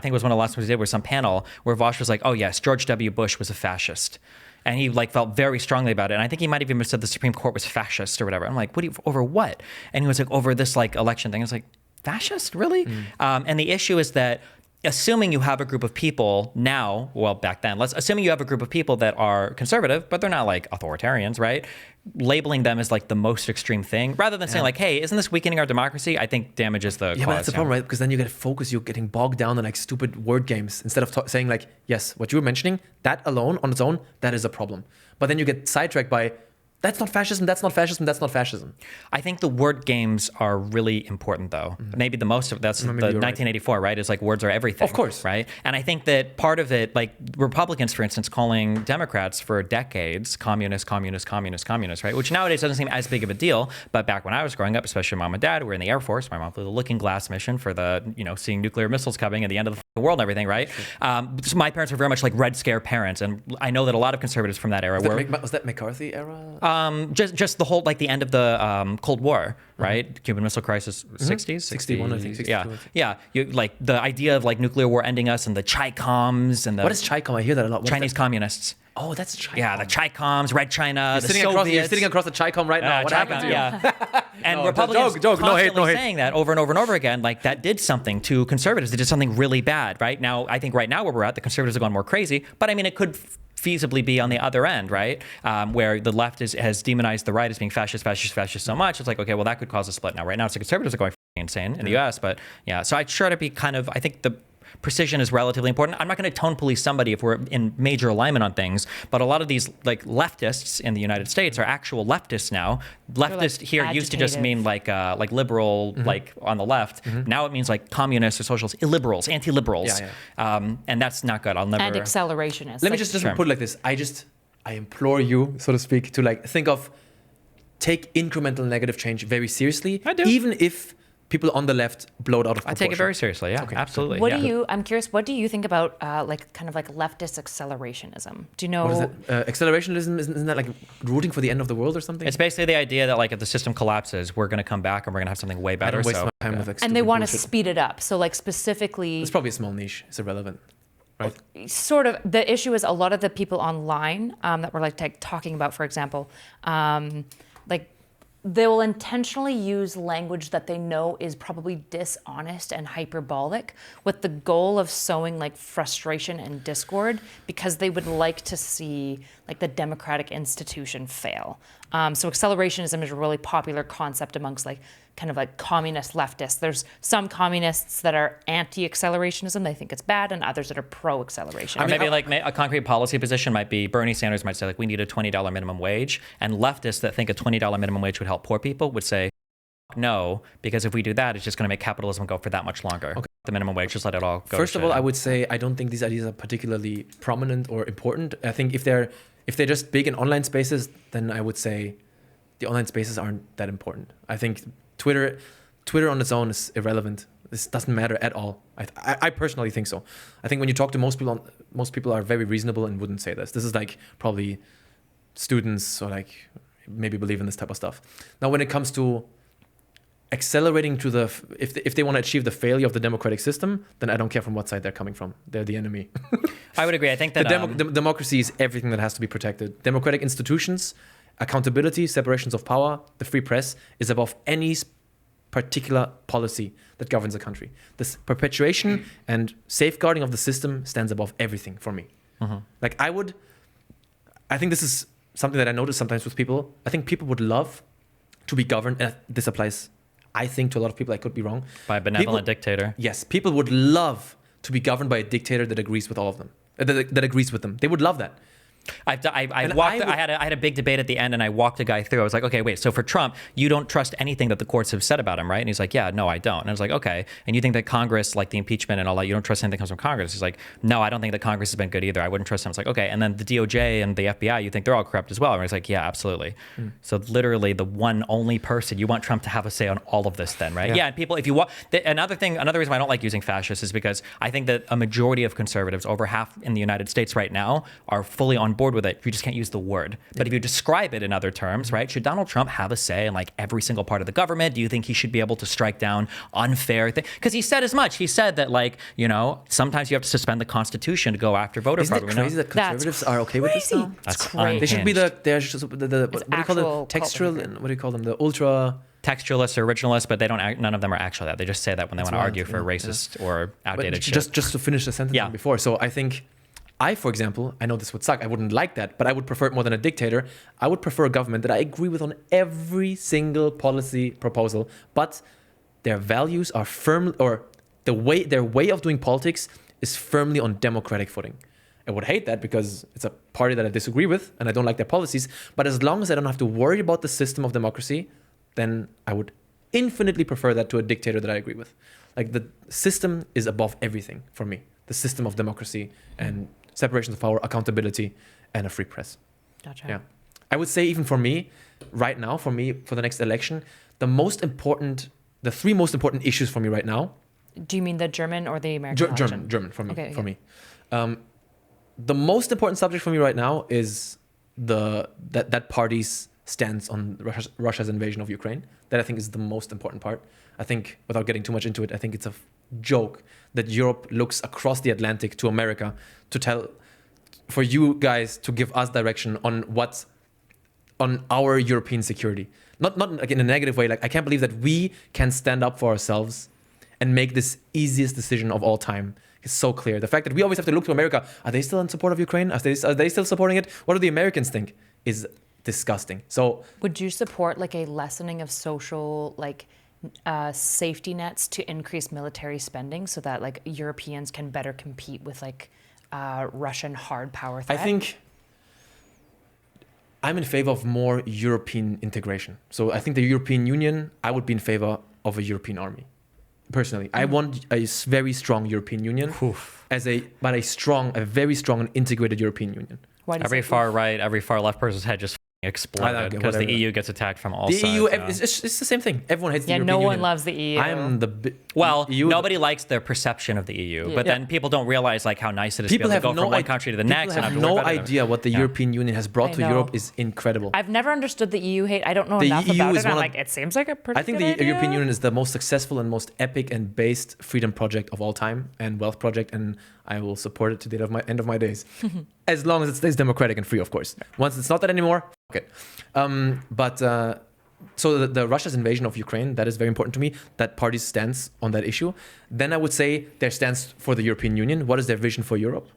think it was one of the last ones we did, was some panel where Vaush was like, oh yes, George W. Bush was a fascist. And he like felt very strongly about it. And I think he might have even said the Supreme Court was fascist or whatever. I'm like, over what? And he was like, over this like election thing. I was like, fascist, really? And the issue is that assuming you have a group of people now, well, back then, assuming you have a group of people that are conservative, but they're not like authoritarians, right? Labeling them as like the most extreme thing, rather than saying like, hey, isn't this weakening our democracy? I think damages the cause. But that's the problem, right? Because then you get focused, you're getting bogged down in like stupid word games instead of saying like, yes, what you were mentioning, that alone, on its own, that is a problem. But then you get sidetracked by, that's not fascism, that's not fascism, that's not fascism. I think the word games are really important, though. Maybe the most of that's the 1984, right? Is like words are everything. Of course. Right? And I think that part of it, like Republicans, for instance, calling Democrats for decades communist, right? Which nowadays doesn't seem as big of a deal. But back when I was growing up, especially mom and dad, were in the Air Force. My mom flew the Looking Glass mission for the, seeing nuclear missiles coming at the end of the world and everything, right? So my parents were very much like Red Scare parents. And I know that a lot of conservatives from that era was that McCarthy era? Just the whole, like the end of the Cold War, right? Cuban Missile Crisis, 60s? 61, I think. 62, yeah. I think. Yeah. Like the idea of like nuclear war ending us and the Chi-Coms and the... What is Chi-Com? I hear that a lot. Chinese communists. Oh, that's Chi-Com. Yeah, the Chi-Coms, Red China, the You're Soviets. sitting across the Chi-Com right now. What happened to you? Yeah. And No, Republicans joke. No hate, constantly saying that over and over and over again, like that did something to conservatives. It did something really bad, right? Now, I think right now where we're at, the conservatives have gone more crazy, but I mean, it could feasibly be on the other end, right? Where the left has demonized the right as being fascist so much. It's like, okay, well, that could cause a split now. Right now, it's the conservatives are going insane in the US, but yeah. So I try to be kind of, I think the precision is relatively important. I'm not going to tone police somebody if we're in major alignment on things, but a lot of these like leftists in the United States are actual leftists now. Leftist like here used to just mean like liberal, like on the left. Now it means like communists or socialists, illiberals, anti-liberals. And that's not good. I'll never. And accelerationist. Let me just put it like this. I implore you, so to speak, to like take incremental negative change very seriously. I do. Even if people on the left blow it out of proportion. I take it very seriously. Yeah, Okay. absolutely. I'm curious, what do you think about leftist accelerationism? Do you know? What is that? Accelerationism, isn't that like rooting for the end of the world or something? It's basically the idea that like if the system collapses, we're going to come back and we're going to have something way I better. don't waste my time with And they want to bullshit. speed it up. So like specifically, It's probably a small niche. It's irrelevant. Right? sort of the issue is a lot of the people online that we're like talking about, for example, like they will intentionally use language that they know is probably dishonest and hyperbolic with the goal of sowing like frustration and discord because they would like to see like the democratic institution fail. So accelerationism is a really popular concept amongst like kind of like communist leftists. There's some communists that are anti-accelerationism. They think it's bad, and others that are pro-acceleration. Or maybe like a concrete policy position might be Bernie Sanders might say like we need a $20 minimum wage, and leftists that think a $20 minimum wage would help poor people would say no, because if we do that, it's just going to make capitalism go for that much longer. Okay. The minimum wage, just let it all go. First of all, I would say I don't think these ideas are particularly prominent or important. I think if they're just big in online spaces, then I would say the online spaces aren't that important. I think Twitter on its own is irrelevant. This doesn't matter at all. I personally think so. I think when you talk to most people are very reasonable and wouldn't say this. This is like probably students or like maybe believe in this type of stuff. Now, when it comes to accelerating to if they want to achieve the failure of the democratic system, then I don't care from what side they're coming from. They're the enemy. I would agree. I think that the democracy is everything that has to be protected. Democratic institutions, accountability, separations of power, the free press is above any particular policy that governs a country. This perpetuation and safeguarding of the system stands above everything for me. Like I think this is something that I notice sometimes with people. I think people would love to be governed, and this applies, I think, to a lot of people. I could be wrong. by a benevolent dictator. Yes, people would love to be governed by a dictator that agrees with all of them, that agrees with them. They would love that. I had a big debate at the end, and I walked a guy through. I was like, okay, wait. So for Trump, you don't trust anything that the courts have said about him, right? And he's like, yeah, no, I don't. And I was like, okay. And you think that Congress, like the impeachment and all that, you don't trust anything that comes from Congress? He's like, no, I don't think that Congress has been good either. I wouldn't trust him. It's like, okay. And then the DOJ and the FBI, you think they're all corrupt as well? And he's like, yeah, absolutely. So literally, the one only person you want Trump to have a say on all of this, then, right? Yeah. And people, if you want, another reason why I don't like using fascist is because I think that a majority of conservatives, over half in the United States right now, are fully on board with it. You just can't use the word. But if you describe it in other terms, right? Should Donald Trump have a say in like every single part of the government? Do you think he should be able to strike down unfair things? Because he said as much. He said that like, sometimes you have to suspend the Constitution to go after voter fraud. Isn't it crazy that conservatives are okay with this now? That's crazy. They should be what do you call them? Textual, what do you call them? The ultra textualists or originalists, but they don't. None of them are actually that. They just say that when they want to argue for racist or outdated shit. Just to finish the sentence before. So I think for example, I know this would suck. I wouldn't like that, but I would prefer it more than a dictator. I would prefer a government that I agree with on every single policy proposal, but their values are firm, or their way of doing politics is firmly on democratic footing. I would hate that because it's a party that I disagree with and I don't like their policies. But as long as I don't have to worry about the system of democracy, then I would infinitely prefer that to a dictator that I agree with. Like, the system is above everything for me. The system of democracy and separation of power, accountability, and a free press. Gotcha. Yeah. I would say even for me, right now, for the next election, the three most important issues for me right now. Do you mean the German or the American election? German for me. The most important subject for me right now is that party's stance on Russia's invasion of Ukraine. That I think is the most important part. I think, without getting too much into it, I think it's a joke that Europe looks across the Atlantic to America for you guys to give us direction on our European security. Not like in a negative way. Like, I can't believe that we can stand up for ourselves and make this easiest decision of all time. It's so clear. The fact that we always have to look to America. Are they still in support of Ukraine? Are they still supporting it? What do the Americans think? Is disgusting. So, would you support like a lessening of social safety nets to increase military spending so that like Europeans can better compete with like Russian hard power threat? I think I'm in favor of more European integration. So I think the European Union, I would be in favor of a European army. Personally, I want a very strong European Union, but a very strong and integrated European Union. Every far right, every far left person's head just exploded because the EU gets attacked from all sides. The EU, it's the same thing. Everyone hates the European Union. Yeah, no one loves the EU. Nobody likes their perception of the EU, but then people don't realize like how nice it is to be able to go from one country to the next. People have no idea what the European Union has brought to Europe is incredible. I've never understood the EU hate. I don't know enough about it. I'm like, it seems like a pretty good idea. I think the European Union is the most successful and most epic and based freedom project of all time and wealth project, and I will support it to the end of my days, as long as it stays democratic and free, of course. Once it's not that anymore, okay. So the Russia's invasion of Ukraine, that is very important to me, that party's stance on that issue. Then I would say their stance for the European Union. What is their vision for Europe?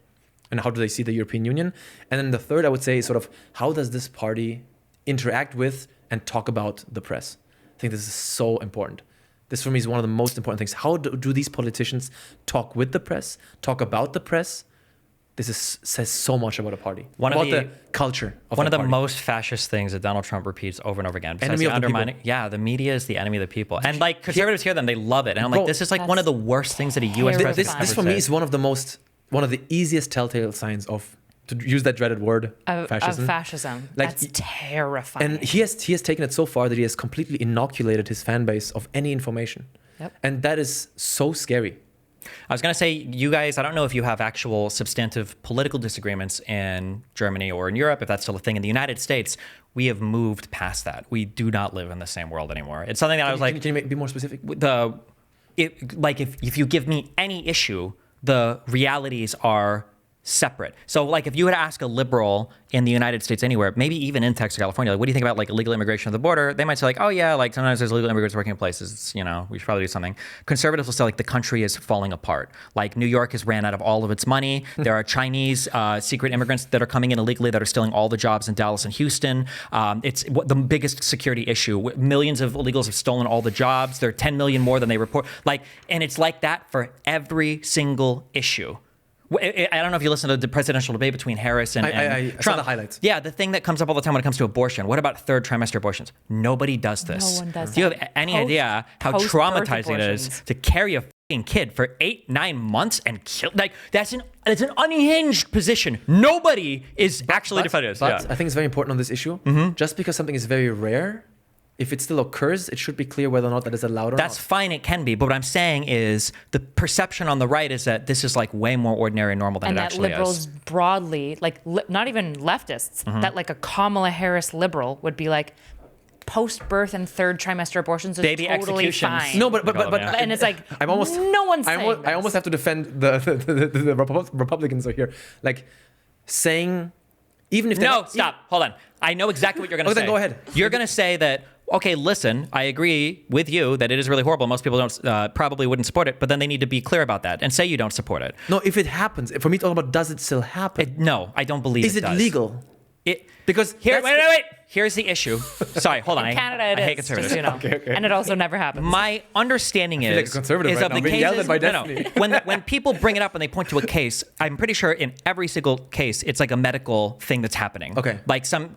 And how do they see the European Union? And then the third, I would say, sort of, how does this party interact with and talk about the press? I think this is so important. This for me is one of the most important things. How do these politicians talk with the press, talk about the press? Says so much about a party, the culture of one of the party. Most fascist things that Donald Trump repeats over and over again. Enemy of the people. Yeah, the media is the enemy of the people. And like conservatives hear them, they love it. And I'm like, this is like one of the worst things that a U.S. president This for me is one of the easiest telltale signs of, to use that dreaded word, fascism. Of fascism. Like, that's terrifying. And he has taken it so far that he has completely inoculated his fan base of any information. Yep. And that is so scary. I was going to say, you guys, I don't know if you have actual substantive political disagreements in Germany or in Europe, if that's still a thing. In the United States, we have moved past that. We do not live in the same world anymore. It's something that Can you be more specific? If you give me any issue, the realities are separate. So like if you were to ask a liberal in the United States anywhere, maybe even in Texas, California, like, what do you think about like illegal immigration at the border? They might say like, oh yeah, like sometimes there's illegal immigrants working in places. It's, we should probably do something. Conservatives will say like the country is falling apart. Like New York has ran out of all of its money. There are Chinese secret immigrants that are coming in illegally that are stealing all the jobs in Dallas and Houston. It's the biggest security issue. Millions of illegals have stolen all the jobs. There are 10 million more than they report. And it's like that for every single issue. I don't know if you listen to the presidential debate between Harris and Trump. I saw the highlights. Yeah, the thing that comes up all the time when it comes to abortion. What about third trimester abortions? Nobody does this. No one does. Do you have any idea how traumatizing it is to carry a fucking kid for 8-9 months and kill? Like that's an unhinged position. Nobody is actually defending this. But I think it's very important on this issue. Just because something is very rare, if it still occurs, it should be clear whether or not that is allowed or not. That's fine, it can be. But what I'm saying is the perception on the right is that this is like way more ordinary and normal than it actually is. And that liberals broadly, like not even leftists, that like a Kamala Harris liberal would be like, post-birth and third trimester abortions is baby totally executions. fine. No, but and it's like no one's saying I almost have to defend the Republicans are here, like saying even if stop, hold on. I know exactly what you're going to say. Then go ahead. You're going to say that okay, listen, I agree with you that it is really horrible. Most people don't probably wouldn't support it, but then they need to be clear about that and say you don't support it. No, if it happens, for me, it's all about does it still happen? No, I don't believe Is it does. legal? Because wait. Here's the issue. Sorry, hold on. In Canada, I hate it is, conservatives. just, you know. Okay. And it also never happens. My understanding feel like a conservative right of now, the being yelled cases. at by No. When people bring it up and they point to a case, I'm pretty sure in every single case, it's like a medical thing that's happening. Okay. Like some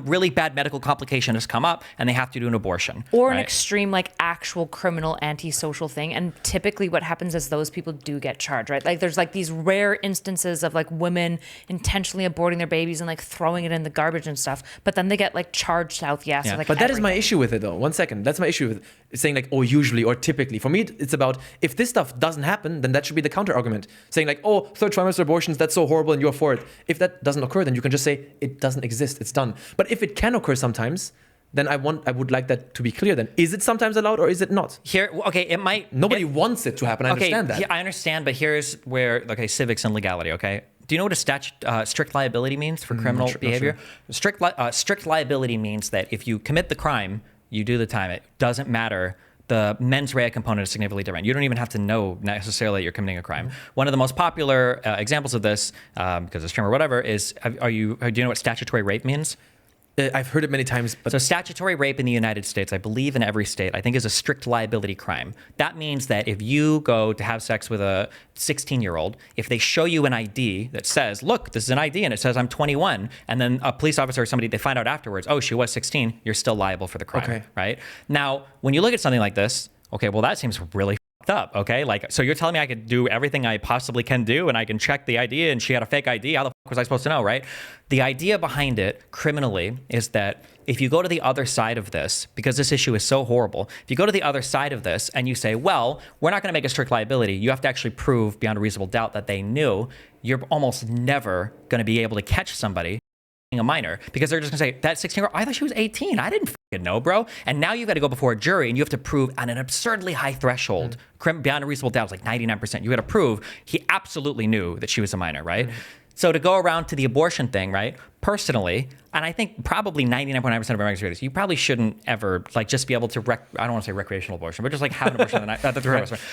really bad medical complication has come up and they have to do an abortion. Or right? an extreme, like, actual criminal antisocial thing. And typically what happens is those people do get charged, right? Like, there's, like, these rare instances of, like, women intentionally aborting their babies and, like, throwing it in the garbage and stuff. But then they get, like, charged south, yes. Yeah. Like, But that is my everything. issue with it, though. 1 second. That's my issue with saying, like, oh, usually or typically. For me, it's about if this stuff doesn't happen, then that should be the counter argument. Saying, like, oh, third trimester abortions, that's so horrible and you're for it. If that doesn't occur, then you can just say it doesn't exist. It's done. But if it can occur sometimes, then I would like that to be clear then. Is it sometimes allowed or is it not? It might. Nobody wants it to happen. I understand that. Yeah, I understand, but here's where, civics and legality, okay? Do you know what a strict liability means for criminal behavior? Sure. Strict liability means that if you commit the crime, you do the time. It doesn't matter. The mens rea component is significantly different. You don't even have to know necessarily that you're committing a crime. One of the most popular examples of this, because it's stream or whatever, is do you know what statutory rape means? I've heard it many times, but So statutory rape in the United States, I believe in every state, I think is a strict liability crime. That means that if you go to have sex with a 16-year-old, if they show you an ID that says, look, this is an ID and it says I'm 21, and then a police officer or somebody, they find out afterwards, oh, she was 16, you're still liable for the crime, Okay. right? Now, when you look at something like this, okay, well, that seems really up, okay? Like, so you're telling me I could do everything I possibly can do and I can check the ID and she had a fake ID? How the fuck was I supposed to know, right? The idea behind it criminally is that if you go to the other side of this, because this issue is so horrible, if you go to the other side of this and you say, well, we're not going to make a strict liability, you have to actually prove beyond a reasonable doubt that they knew, you're almost never going to be able to catch somebody a minor, because they're just gonna say that 16-year-old, I thought she was 18. I didn't fucking know, bro. And now you've got to go before a jury and you have to prove on an absurdly high threshold, beyond a reasonable doubt, it's like 99%. You got to prove he absolutely knew that she was a minor, right? So to go around to the abortion thing, right? Personally, and I think probably 99.9% of American students, you probably shouldn't ever just be able to I don't want to say recreational abortion, but just like have an abortion at the night.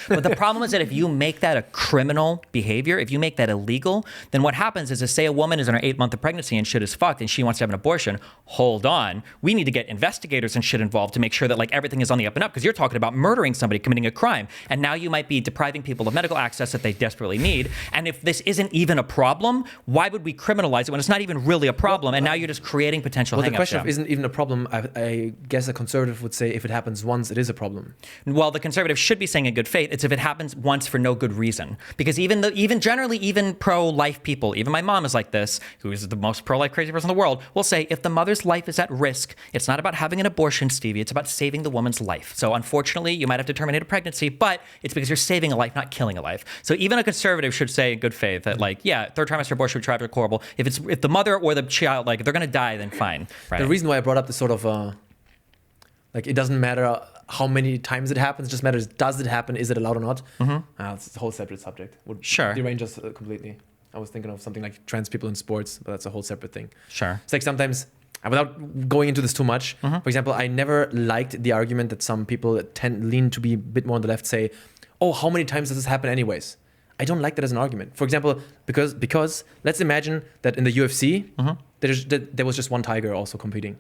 But the problem is that if you make that a criminal behavior, if you make that illegal, then what happens is, say a woman is in her 8th month of pregnancy and shit is fucked and she wants to have an abortion. Hold on, we need to get investigators and shit involved to make sure that like everything is on the up and up, because you're talking about murdering somebody, committing a crime, and now you might be depriving people of medical access that they desperately need. And if this isn't even a problem, why would we criminalize it when it's not even really a problem? And now you're just creating potential well, the hang-ups. question of isn't even a problem, I guess a conservative would say if it happens once, it is a problem. Well, the conservative should be saying in good faith, it's if it happens once for no good reason. Because even generally pro-life people, even my mom is like this, who is the most pro-life crazy person in the world, will say if the mother's life is at risk, it's not about having an abortion, Stevie, it's about saving the woman's life. So unfortunately, you might have to terminate a pregnancy, but it's because you're saving a life, not killing a life. So even a conservative should say in good faith that like, yeah, third trimester abortion would try to be horrible. If the mother or the child, like, if they're going to die, then fine. Right? The reason why I brought up this sort of, like, it doesn't matter how many times it happens, it just matters, does it happen, is it allowed or not? It's a whole separate subject. Would Sure. derange us completely. I was thinking of something like trans people in sports, but that's a whole separate thing. Sure. It's like sometimes, without going into this too much, for example, I never liked the argument that some people lean to be a bit more on the left, say, oh, how many times does this happen anyways? I don't like that as an argument. For example, because let's imagine that in the UFC, there was just one tiger also competing.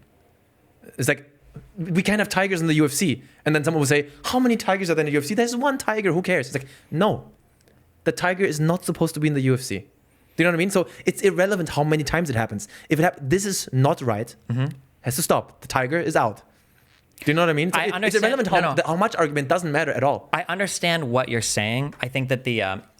It's like, we can't have tigers in the UFC. And then someone will say, how many tigers are there in the UFC? There's one tiger, who cares? It's like, no, the tiger is not supposed to be in the UFC. Do you know what I mean? So it's irrelevant how many times it happens. If this is not right, has to stop. The tiger is out. Do you know what I mean? So it's irrelevant how much argument doesn't matter at all. I understand what you're saying. I think that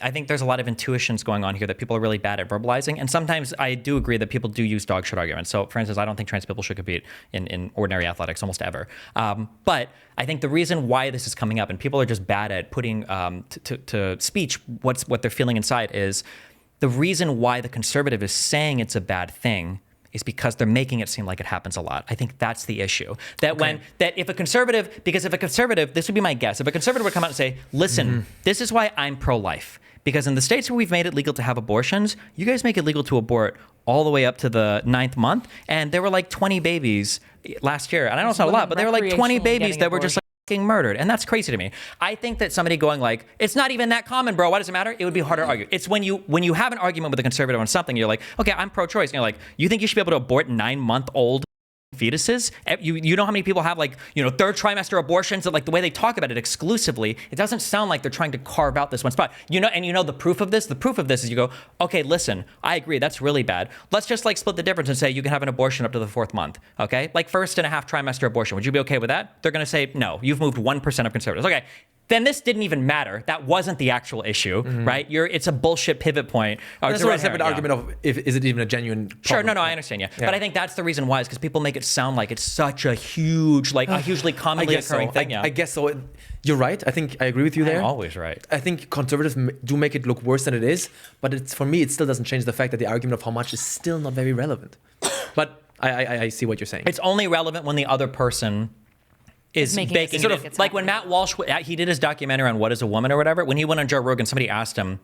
I think there's a lot of intuitions going on here that people are really bad at verbalizing. And sometimes I do agree that people do use dog shit arguments. So for instance, I don't think trans people should compete in ordinary athletics almost ever. But I think the reason why this is coming up and people are just bad at putting to speech what they're feeling inside is the reason why the conservative is saying it's a bad thing is because they're making it seem like it happens a lot. I think that's the issue. If a conservative, this would be my guess, if a conservative would come out and say, listen, this is why I'm pro-life. Because in the states where we've made it legal to have abortions, you guys make it legal to abort all the way up to the 9th month, and there were like 20 babies last year. And I know it's not a lot, but there were like 20 babies that were just like fucking murdered, and that's crazy to me. I think that somebody going like, it's not even that common, bro, why does it matter? It would be harder to argue. It's when you have an argument with a conservative on something, you're like, okay, I'm pro-choice, and you're like, you think you should be able to abort 9-month-old fetuses? You know how many people have like, third trimester abortions, that like the way they talk about it exclusively, it doesn't sound like they're trying to carve out this one spot. The proof of this is you go, okay, listen, I agree, that's really bad. Let's just like split the difference and say you can have an abortion up to the 4th month, okay? Like 1.5 trimester abortion. Would you be okay with that? They're gonna say, no, you've moved 1% of conservatives. Okay. Then this didn't even matter. That wasn't the actual issue, right? It's a bullshit pivot point. That's a separate argument of is it even a genuine problem? Sure, no, I understand, yeah. But I think that's the reason why, is because people make it sound like it's such a huge, like a hugely commonly occurring thing. Yeah. I guess so. You're right. I think I agree with you there. I'm always right. I think conservatives do make it look worse than it is, but for me, it still doesn't change the fact that the argument of how much is still not very relevant. But I see what you're saying. It's only relevant when the other person is baking sort of like when Matt Walsh, he did his documentary on What is a Woman or whatever. When he went on Joe Rogan, somebody asked him,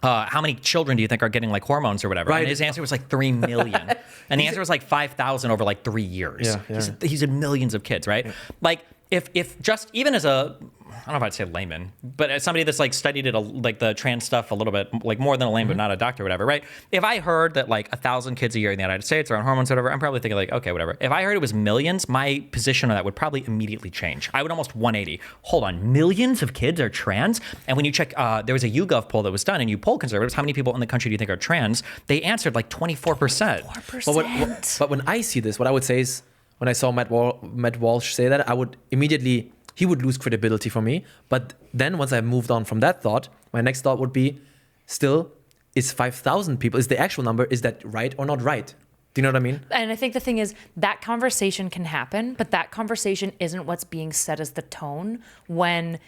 how many children do you think are getting like hormones or whatever? Right. And his answer was like 3 million. And the answer was like 5,000 over like 3 years. Yeah. He's had millions of kids, right? Yeah. Like if just even as a, I don't know if I'd say layman, but as somebody that's like studied it, like the trans stuff a little bit, like more than a layman, but not a doctor or whatever, right? If I heard that like 1,000 kids a year in the United States are on hormones or whatever, I'm probably thinking like, okay, whatever. If I heard it was millions, my position on that would probably immediately change. I would almost 180. Hold on, millions of kids are trans? And when you check, there was a YouGov poll that was done, and you poll conservatives, how many people in the country do you think are trans? They answered like 24%. 24%. But when I see this, what I would say is, when I saw Matt Walsh say that, I would immediately, he would lose credibility for me. But then once I moved on from that thought, my next thought would be, still, is 5,000 people, is the actual number, is that right or not right? Do you know what I mean? And I think the thing is, that conversation can happen, but that conversation isn't what's being said as the tone when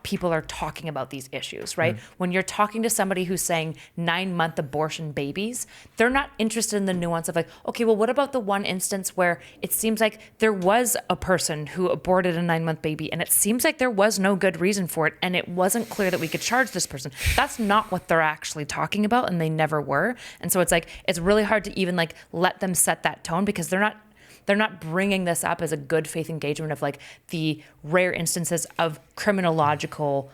people are talking about these issues, right? When you're talking to somebody who's saying 9-month abortion babies, they're not interested in the nuance of like, okay, well, what about the one instance where it seems like there was a person who aborted a 9-month baby and it seems like there was no good reason for it and it wasn't clear that we could charge this person. That's not what they're actually talking about, and they never were. And so it's like, it's really hard to even like let them set that tone, because they're not bringing this up as a good faith engagement of like the rare instances of criminological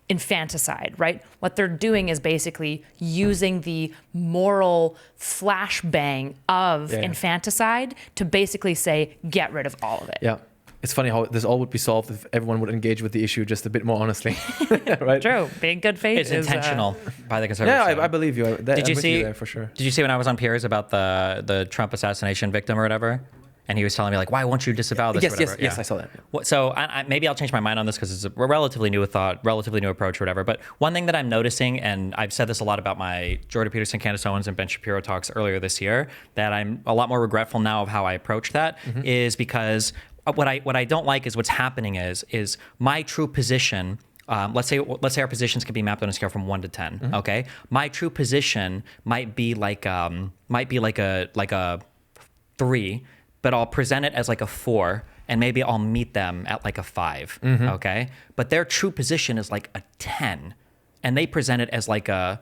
infanticide, right? What they're doing is basically using the moral flashbang of infanticide to basically say, get rid of all of it. Yeah. It's funny how this all would be solved if everyone would engage with the issue just a bit more honestly. Right? True. Being good faith is intentional by the conservatives. Yeah, I believe you. Did you see there for sure? Did you see when I was on Piers about the Trump assassination victim or whatever? And he was telling me like, why won't you disavow this? Yes, I saw that. So I maybe I'll change my mind on this because it's a relatively new thought, relatively new approach or whatever. But one thing that I'm noticing, and I've said this a lot about my Jordan Peterson, Candace Owens, and Ben Shapiro talks earlier this year, that I'm a lot more regretful now of how I approach that, is because what I don't like is what's happening is my true position. Let's say our positions can be mapped on a scale from 1 to 10. Okay, my true position might be like a 3. But I'll present it as like a 4, and maybe I'll meet them at like a 5, okay? But their true position is like a 10, and they present it as like a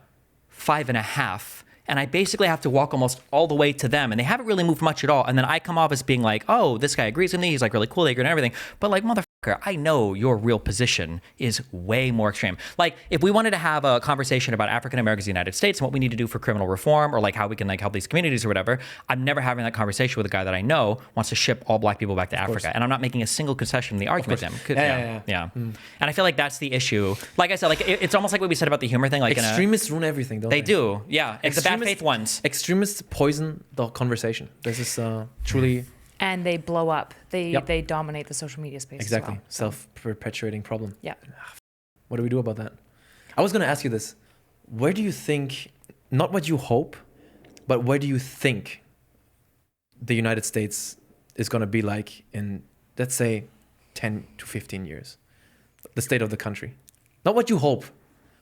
5.5, and I basically have to walk almost all the way to them, and they haven't really moved much at all, and then I come off as being like, oh, this guy agrees with me, he's like really cool, they agree on everything, but like, motherfucker, I know your real position is way more extreme. Like, if we wanted to have a conversation about African Americans in the United States and what we need to do for criminal reform, or like how we can like help these communities or whatever, I'm never having that conversation with a guy that I know wants to ship all black people back to Africa, and I'm not making a single concession in the argument with him. Yeah. And I feel like that's the issue. Like I said, like it's almost like what we said about the humor thing. Like extremists ruin everything, don't they? They do. Yeah, it's the bad faith ones. Extremists poison the conversation. This is truly. And they blow up. They dominate the social media space. Exactly. As well. Self-perpetuating problem. Yeah. What do we do about that? I was going to ask you this. Where do you think, not what you hope, but where do you think the United States is going to be like in, let's say, 10 to 15 years? The state of the country. Not what you hope.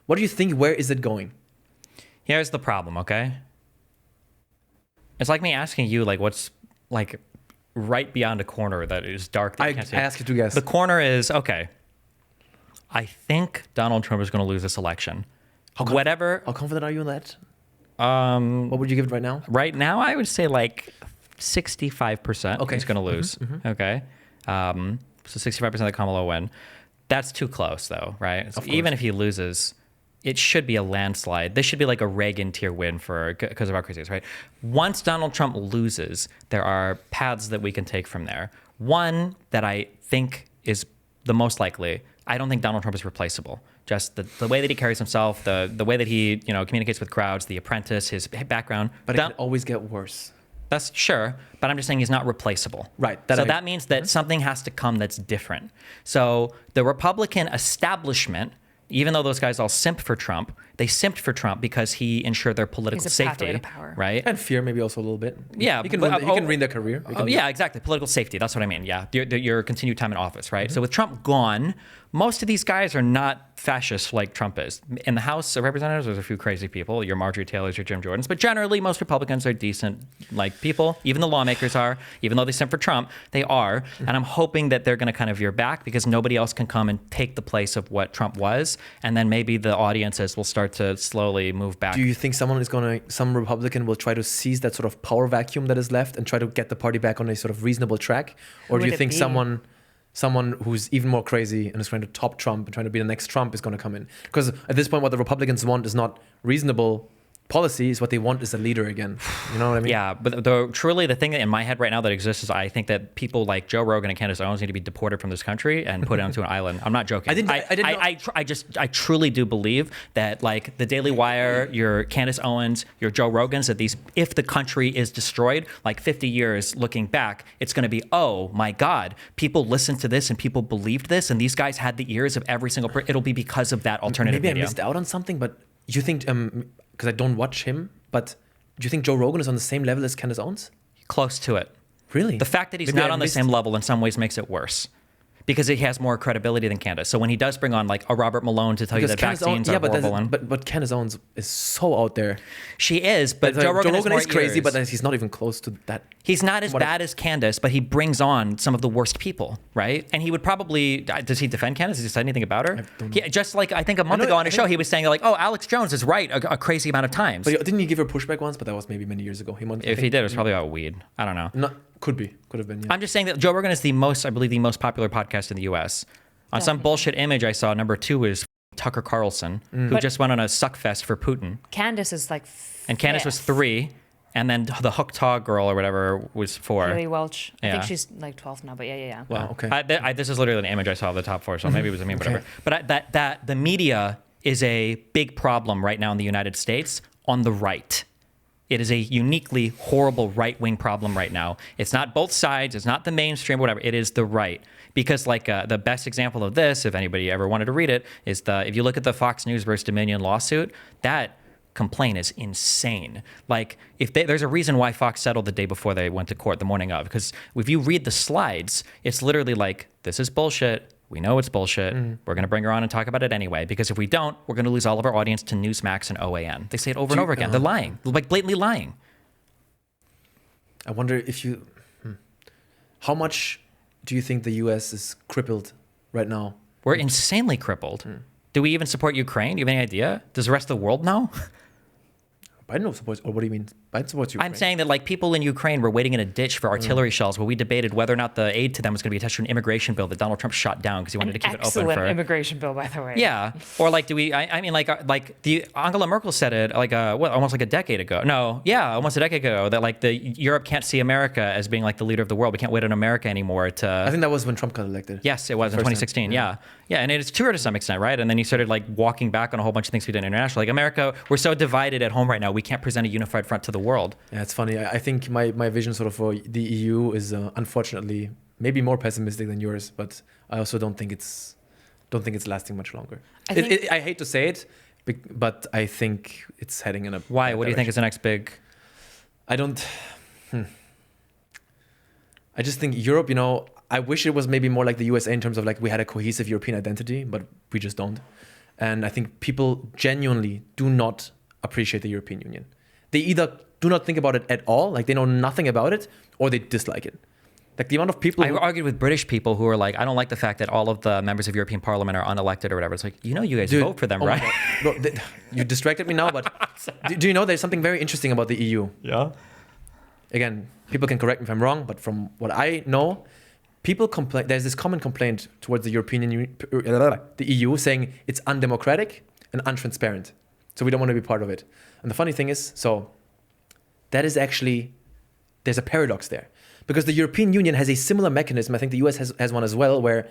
What do you think, where is it going? Here's the problem, okay? It's like me asking you, like, what's, like, right beyond a corner that is dark that you can't see. I ask you to guess. The corner is, okay, I think Donald Trump is going to lose this election. How confident are you in that? What would you give it right now? Right now, I would say like 65%. Okay. He's going to lose. Okay. So 65% of the Kamala win. That's too close, though, right? So even if he loses, it should be a landslide. This should be like a Reagan tier win because of our crazies, right? Once Donald Trump loses, there are paths that we can take from there. One that I think is the most likely. I don't think Donald Trump is replaceable. Just the way that he carries himself, the way that he communicates with crowds, The Apprentice, his background. But it can always get worse. That's sure, but I'm just saying he's not replaceable. Right. That means that something has to come that's different. So the Republican establishment, even though those guys all simp for Trump, they simped for Trump because he ensured their political He's a safety, pathway to power. right? And fear maybe also a little bit. Yeah, he can ruin their career. Yeah, exactly. Political safety. That's what I mean. Yeah, your continued time in office, right? So with Trump gone, most of these guys are not fascists like Trump is. In the House of Representatives, there's a few crazy people. Your Marjorie Taylors, your Jim Jordans, but generally most Republicans are decent like people. Even the lawmakers are. Even though they sent for Trump, they are. And I'm hoping that they're going to kind of veer back because nobody else can come and take the place of what Trump was. And then maybe the audiences will start to slowly move back. Do you think some Republican will try to seize that sort of power vacuum that is left and try to get the party back on a sort of reasonable track? Or do you think someone who's even more crazy and is trying to top Trump and trying to be the next Trump is going to come in? Because at this point, what the Republicans want is not reasonable policies. What they want is a leader again. You know what I mean? Yeah, but truly the thing in my head right now that exists is I think that people like Joe Rogan and Candace Owens need to be deported from this country and put onto an island. I'm not joking. I truly do believe that like the Daily Wire, your Candace Owens, your Joe Rogans, that if the country is destroyed, like 50 years looking back, it's going to be, oh my God, people listened to this and people believed this and these guys had the ears of every single person. It'll be because of that alternative Maybe media. I missed out on something, but you think, because I don't watch him, but do you think Joe Rogan is on the same level as Candace Owens? Close to it. Really? The fact that he's Maybe not I on the missed- same level in some ways makes it worse. Because he has more credibility than Candace. So when he does bring on like a Robert Malone to tell you that vaccines are horrible, but Candace Owens is so out there. she is. But Like, Joe Rogan is crazy, ears. but he's not even close to that. He's not as bad as Candace, but he brings on some of the worst people, right? And he would probably does he defend Candace? Has he said anything about her? Just like I think a month ago on a show, he was saying like, "Oh, Alex Jones is right a crazy amount of times." But didn't he give her pushback once? But that was maybe many years ago. If he did, it was probably about weed. I don't know. Could have been. Yeah. I'm just saying that Joe Rogan is the most popular podcast in the U.S. On some bullshit image I saw, number 2 is Tucker Carlson, who just went on a suckfest for Putin. Candace is like And Candace was 3, and then the Hook Taw girl or whatever was 4. Haley Welch. I Yeah. think she's like 12th now, but yeah. Wow. Okay. This is literally an image I saw of the top 4, so maybe it was a meme, whatever. But that the media is a big problem right now in the United States on the right. It is a uniquely horrible right-wing problem right now. It's not both sides. It's not the mainstream, whatever. It is the right. Because like the best example of this, if anybody ever wanted to read it, is if you look at the Fox News versus Dominion lawsuit, that complaint is insane. Like there's a reason why Fox settled the day before they went to court, the morning of. Because if you read the slides, it's literally like, this is bullshit. We know it's bullshit. We're going to bring her on and talk about it anyway. Because if we don't, we're going to lose all of our audience to Newsmax and OAN. They say it over and over again. They're lying. They're like blatantly lying. I wonder if how much do you think the U.S. is crippled right now? We're insanely crippled. Do we even support Ukraine? Do you have any idea? Does the rest of the world know? Biden supports, or what do you mean? Biden supports Ukraine. I'm saying that like people in Ukraine were waiting in a ditch for artillery shells where we debated whether or not the aid to them was going to be attached to an immigration bill that Donald Trump shot down because he wanted to keep it open for immigration bill, by the way. Yeah, or like I mean like the Angela Merkel said it like almost like a decade ago. No, yeah, almost a decade ago that like the Europe can't see America as being like the leader of the world. We can't wait on America anymore to. I think that was when Trump got elected. Yes, it was in 2016. Yeah, and it's to her to some extent, right? And then he started like walking back on a whole bunch of things we did internationally. Like America, we're so divided at home right now. We can't present a unified front to the world. Yeah, it's funny. I think my vision sort of for the EU is unfortunately maybe more pessimistic than yours, but I also don't think it's lasting much longer. I hate to say it, but I think it's heading in a. Why? What do you think is the next big? I don't. I just think Europe. I wish it was maybe more like the USA in terms of like we had a cohesive European identity, but we just don't. And I think people genuinely do not appreciate the European Union. They either do not think about it at all, like they know nothing about it, or they dislike it. Like the amount of people. I argued with British people who are like, I don't like the fact that all of the members of European Parliament are unelected or whatever. It's like, you guys vote for them, right? Bro, you distracted me now, but do you know there's something very interesting about the EU? Yeah. Again, people can correct me if I'm wrong, but from what I know, people complain. There's this common complaint towards the the EU, saying it's undemocratic and untransparent. So we don't want to be part of it. And the funny thing is, that is actually, there's a paradox there. Because the European Union has a similar mechanism, I think the US has one as well, where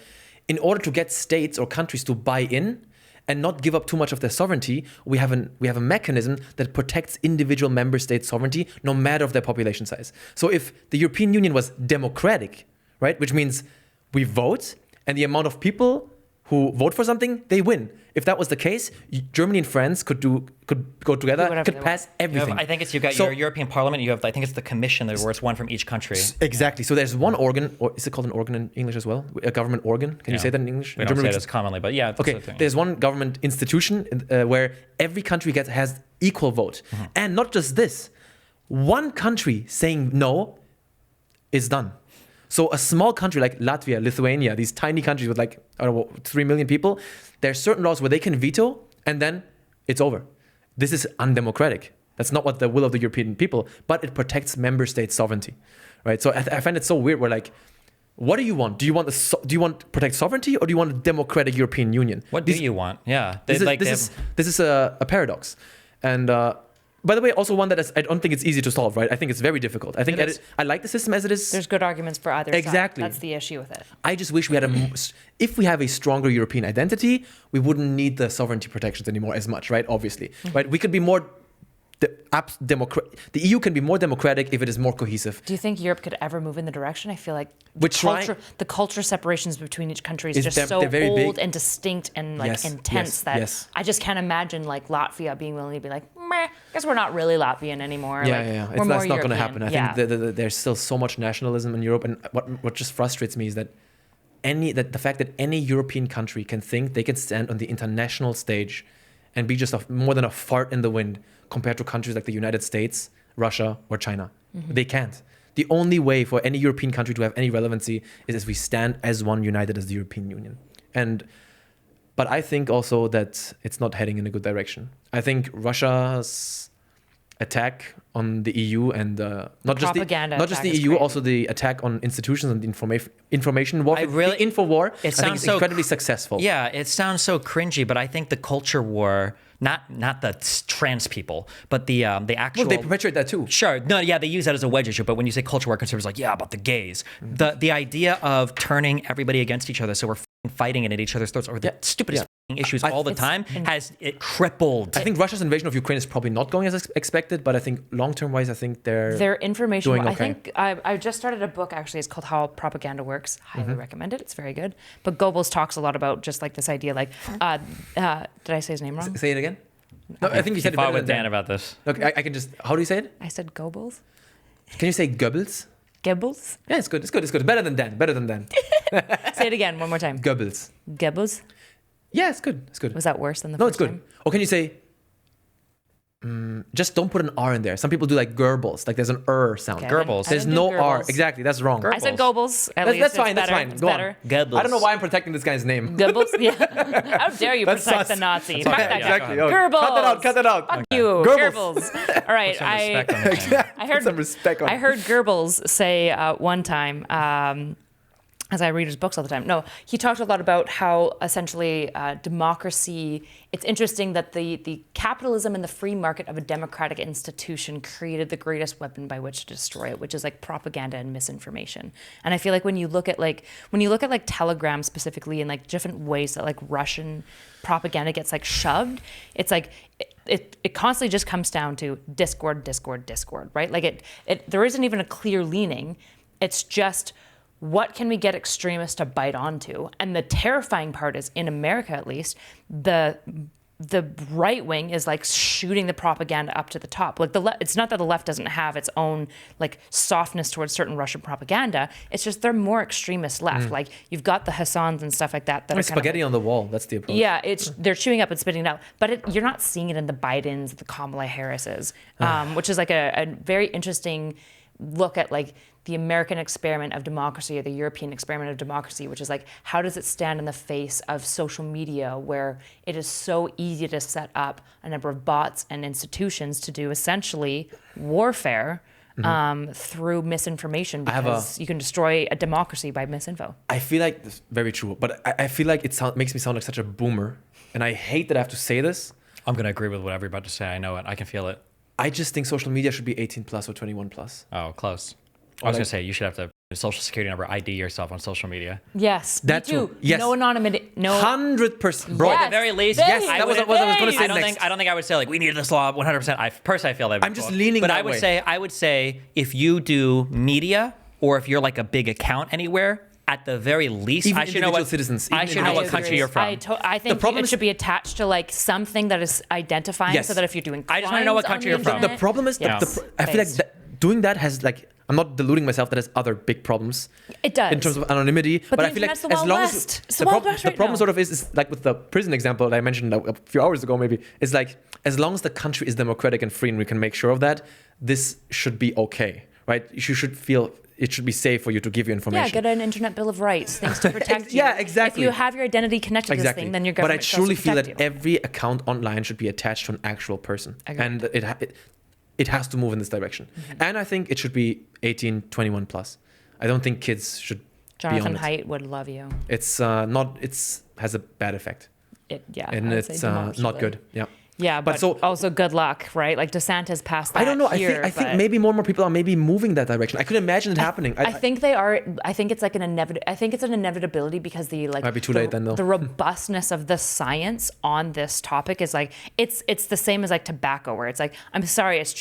in order to get states or countries to buy in and not give up too much of their sovereignty, we have a mechanism that protects individual member states' sovereignty no matter of their population size. So if the European Union was democratic, right, which means we vote and the amount of people who vote for something, they win. If that was the case, Germany and France could go together, could pass everything. I think you've got your European Parliament. You have, I think it's the Commission, where it's one from each country. Exactly. So there's one organ, or is it called an organ in English as well? A government organ? Can you say that in English? We don't say this commonly, but yeah. Okay. There's one government institution where every country has equal vote, and not just this. One country saying no is done. So a small country like Latvia, Lithuania, these tiny countries with 3 million people, there are certain laws where they can veto and then it's over. This is undemocratic. That's not what the will of the European people, but it protects member state sovereignty, right? So I find it so weird. We're like, what do you want? Do you want to protect sovereignty or do you want a democratic European Union? What do you want? Yeah. This is a paradox. And by the way, also one that I don't think it's easy to solve, right? I think it's very difficult. I think I like the system as it is. There's good arguments for either side. Exactly. That's the issue with it. I just wish we had if we have a stronger European identity, we wouldn't need the sovereignty protections anymore as much, right? Obviously, right? We could be more the EU can be more democratic if it is more cohesive. Do you think Europe could ever move in the direction? I feel like the culture separations between each country is just so old big and distinct and intense that I just can't imagine Latvia being willing to be like, meh, I guess we're not really Latvian anymore. That's not going to happen. I think there's still so much nationalism in Europe, and what just frustrates me is that the fact that any European country can think they can stand on the international stage and be just more than a fart in the wind compared to countries like the United States, Russia, or China. They can't. The only way for any European country to have any relevancy is if we stand as one, united as the European Union. But I think also that it's not heading in a good direction. I think Russia's attack on the EU and not just the EU, also the attack on institutions and information warfare. The info war, I think is incredibly successful. Yeah, it sounds so cringy, but I think the culture war, not the trans people, but the actual. Well, they perpetuate that too. Sure. No, yeah, they use that as a wedge issue. But when you say culture war, conservatives are like, yeah, about the gays. The idea of turning everybody against each other, so we're fighting it at each other's throats over the stupidest issues all the time, has it crippled. I think Russia's invasion of Ukraine is probably not going as expected, but I think long-term wise, I think their information. Doing okay. I think I just started a book actually. It's called How Propaganda Works. Highly recommend it. It's very good. But Goebbels talks a lot about just this idea. Did I say his name wrong? Say it again. No, I think you said it better with than Dan about this. Look, I can just. How do you say it? I said Goebbels. Can you say Goebbels? Goebbels. Yeah, it's good. It's good. Better than Dan. Say it again one more time. Goebbels. Goebbels. Yeah, it's good. It's good. Was that worse than the first first time? No, it's good. Or can you say, just don't put an R in there. Some people do Goebbels, there's an sound. Okay. Goebbels. There's no R. Exactly, that's wrong. I said Goebbels. That's fine. That's fine. It's Go better. on. Goebbels. I don't know why I'm protecting this guy's name. Goebbels? Yeah. How dare you protect the Nazi? Fuck that guy. Exactly. Oh, Goebbels. Cut that out. Fuck you. Goebbels. All right. I heard some respect on it. I heard Goebbels say one time, as I read his books all the time. No, he talked a lot about how essentially democracy, it's interesting that the capitalism and the free market of a democratic institution created the greatest weapon by which to destroy it, which is propaganda and misinformation. And I feel when you look at Telegram specifically and different ways that Russian propaganda gets shoved, it's it constantly just comes down to discord, right? There isn't even a clear leaning. It's just, what can we get extremists to bite onto? And the terrifying part is, in America at least, the right wing is shooting the propaganda up to the top. It's not that the left doesn't have its own softness towards certain Russian propaganda. It's just they're more extremist left. You've got the Hassans and stuff like that. That are spaghetti on the wall. That's the approach. Yeah, they're chewing up and spitting it out. But you're not seeing it in the Bidens, the Kamala Harrises, which is a very interesting look at the American experiment of democracy or the European experiment of democracy, which is like, how does it stand in the face of social media where it is so easy to set up a number of bots and institutions to do essentially warfare through misinformation, because you can destroy a democracy by misinfo. I feel like this very true, but I feel like it makes me sound like such a boomer, and I hate that I have to say this. I'm going to agree with whatever you're about to say. I know it. I can feel it. I just think social media should be 18 plus or 21 plus. Oh, close. I was going to say, you should have to social security number ID yourself on social media. Yes, That me too. too. Yes. No anonymity. No. 100%. Bro, Yes. At the very least, Yes, that was what I was going to say next. I don't think I would say like we need this law 100%. Personally, I feel that. I'm just leaning but that I would way. say if you do media or if you're like a big account anywhere, at the very least, Even I should know individual what citizens, I even should know what individual country you're from. I think problem it is- should be attached to like something that is identifying, Yes. so that if you're doing, I just wanna know what crimes on country you're the from. The internet- problem is, Yes. I feel like doing that has like, I'm not deluding myself that has other big problems. It does. In terms of anonymity. But the I feel like internet's the as Wild long West. as It's the Wild West the right problem now. sort of is like with the prison example that I mentioned a few hours ago, maybe, is like, as long as the country is democratic and free and we can make sure of that, this should be okay, right? You should feel it should be safe for you to give you information. Yeah, get an internet bill of rights, things to protect you. Yeah, exactly. If you have your identity connected to this thing, then your But I government should also truly feel that protect you. every account online should be attached to an actual person. Agreed. And it has to move in this direction. Mm-hmm. And I think it should be 18, 21 plus. I don't think kids should be on Jonathan it. Haidt would love you. It's has a bad effect. Yeah, And I would it's say not demonstrably. good. Yeah. Yeah, but so- also good luck, right? Like DeSantis passed that I don't know. here, I think but maybe more and more people are maybe moving that direction. I could imagine it happening. I think they are. I think it's like an I think it's an inevitability because the like Might be too late then, though. the robustness of the science on this topic is like it's the same as like tobacco, where it's like, I'm sorry, it's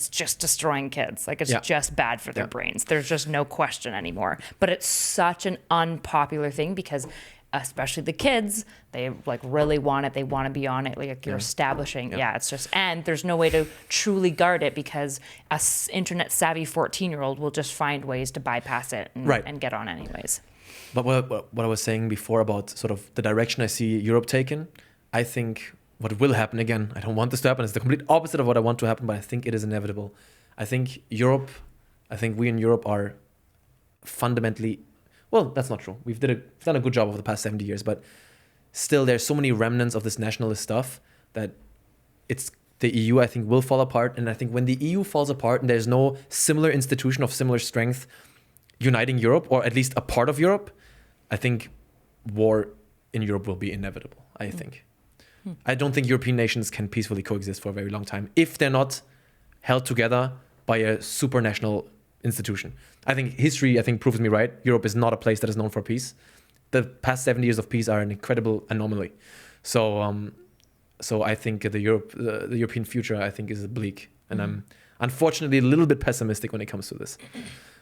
just destroying kids. Like it's Yeah. just bad for their Yeah. brains. There's just no question anymore. But it's such an unpopular thing because especially the kids, they like really want it. They want to be on it. Like you're establishing. Yeah, it's just, and there's no way to truly guard it because a internet savvy 14-year-old will just find ways to bypass it and get on anyways. But what I was saying before about sort of the direction I see Europe taken, I think what will happen again, I don't want this to happen, it's the complete opposite of what I want to happen, but I think it is inevitable. I think we in Europe are fundamentally, well, that's not true. We've done a good job over the past 70 years, but still there's so many remnants of this nationalist stuff that the EU, I think, will fall apart. And I think when the EU falls apart and there's no similar institution of similar strength uniting Europe, or at least a part of Europe, I think war in Europe will be inevitable, I think. I don't think European nations can peacefully coexist for a very long time if they're not held together by a supranational institution. I think history, proves me right. Europe is not a place that is known for peace. The past 70 years of peace are an incredible anomaly. So I think the European future, I think, is bleak. And I'm unfortunately a little bit pessimistic when it comes to this.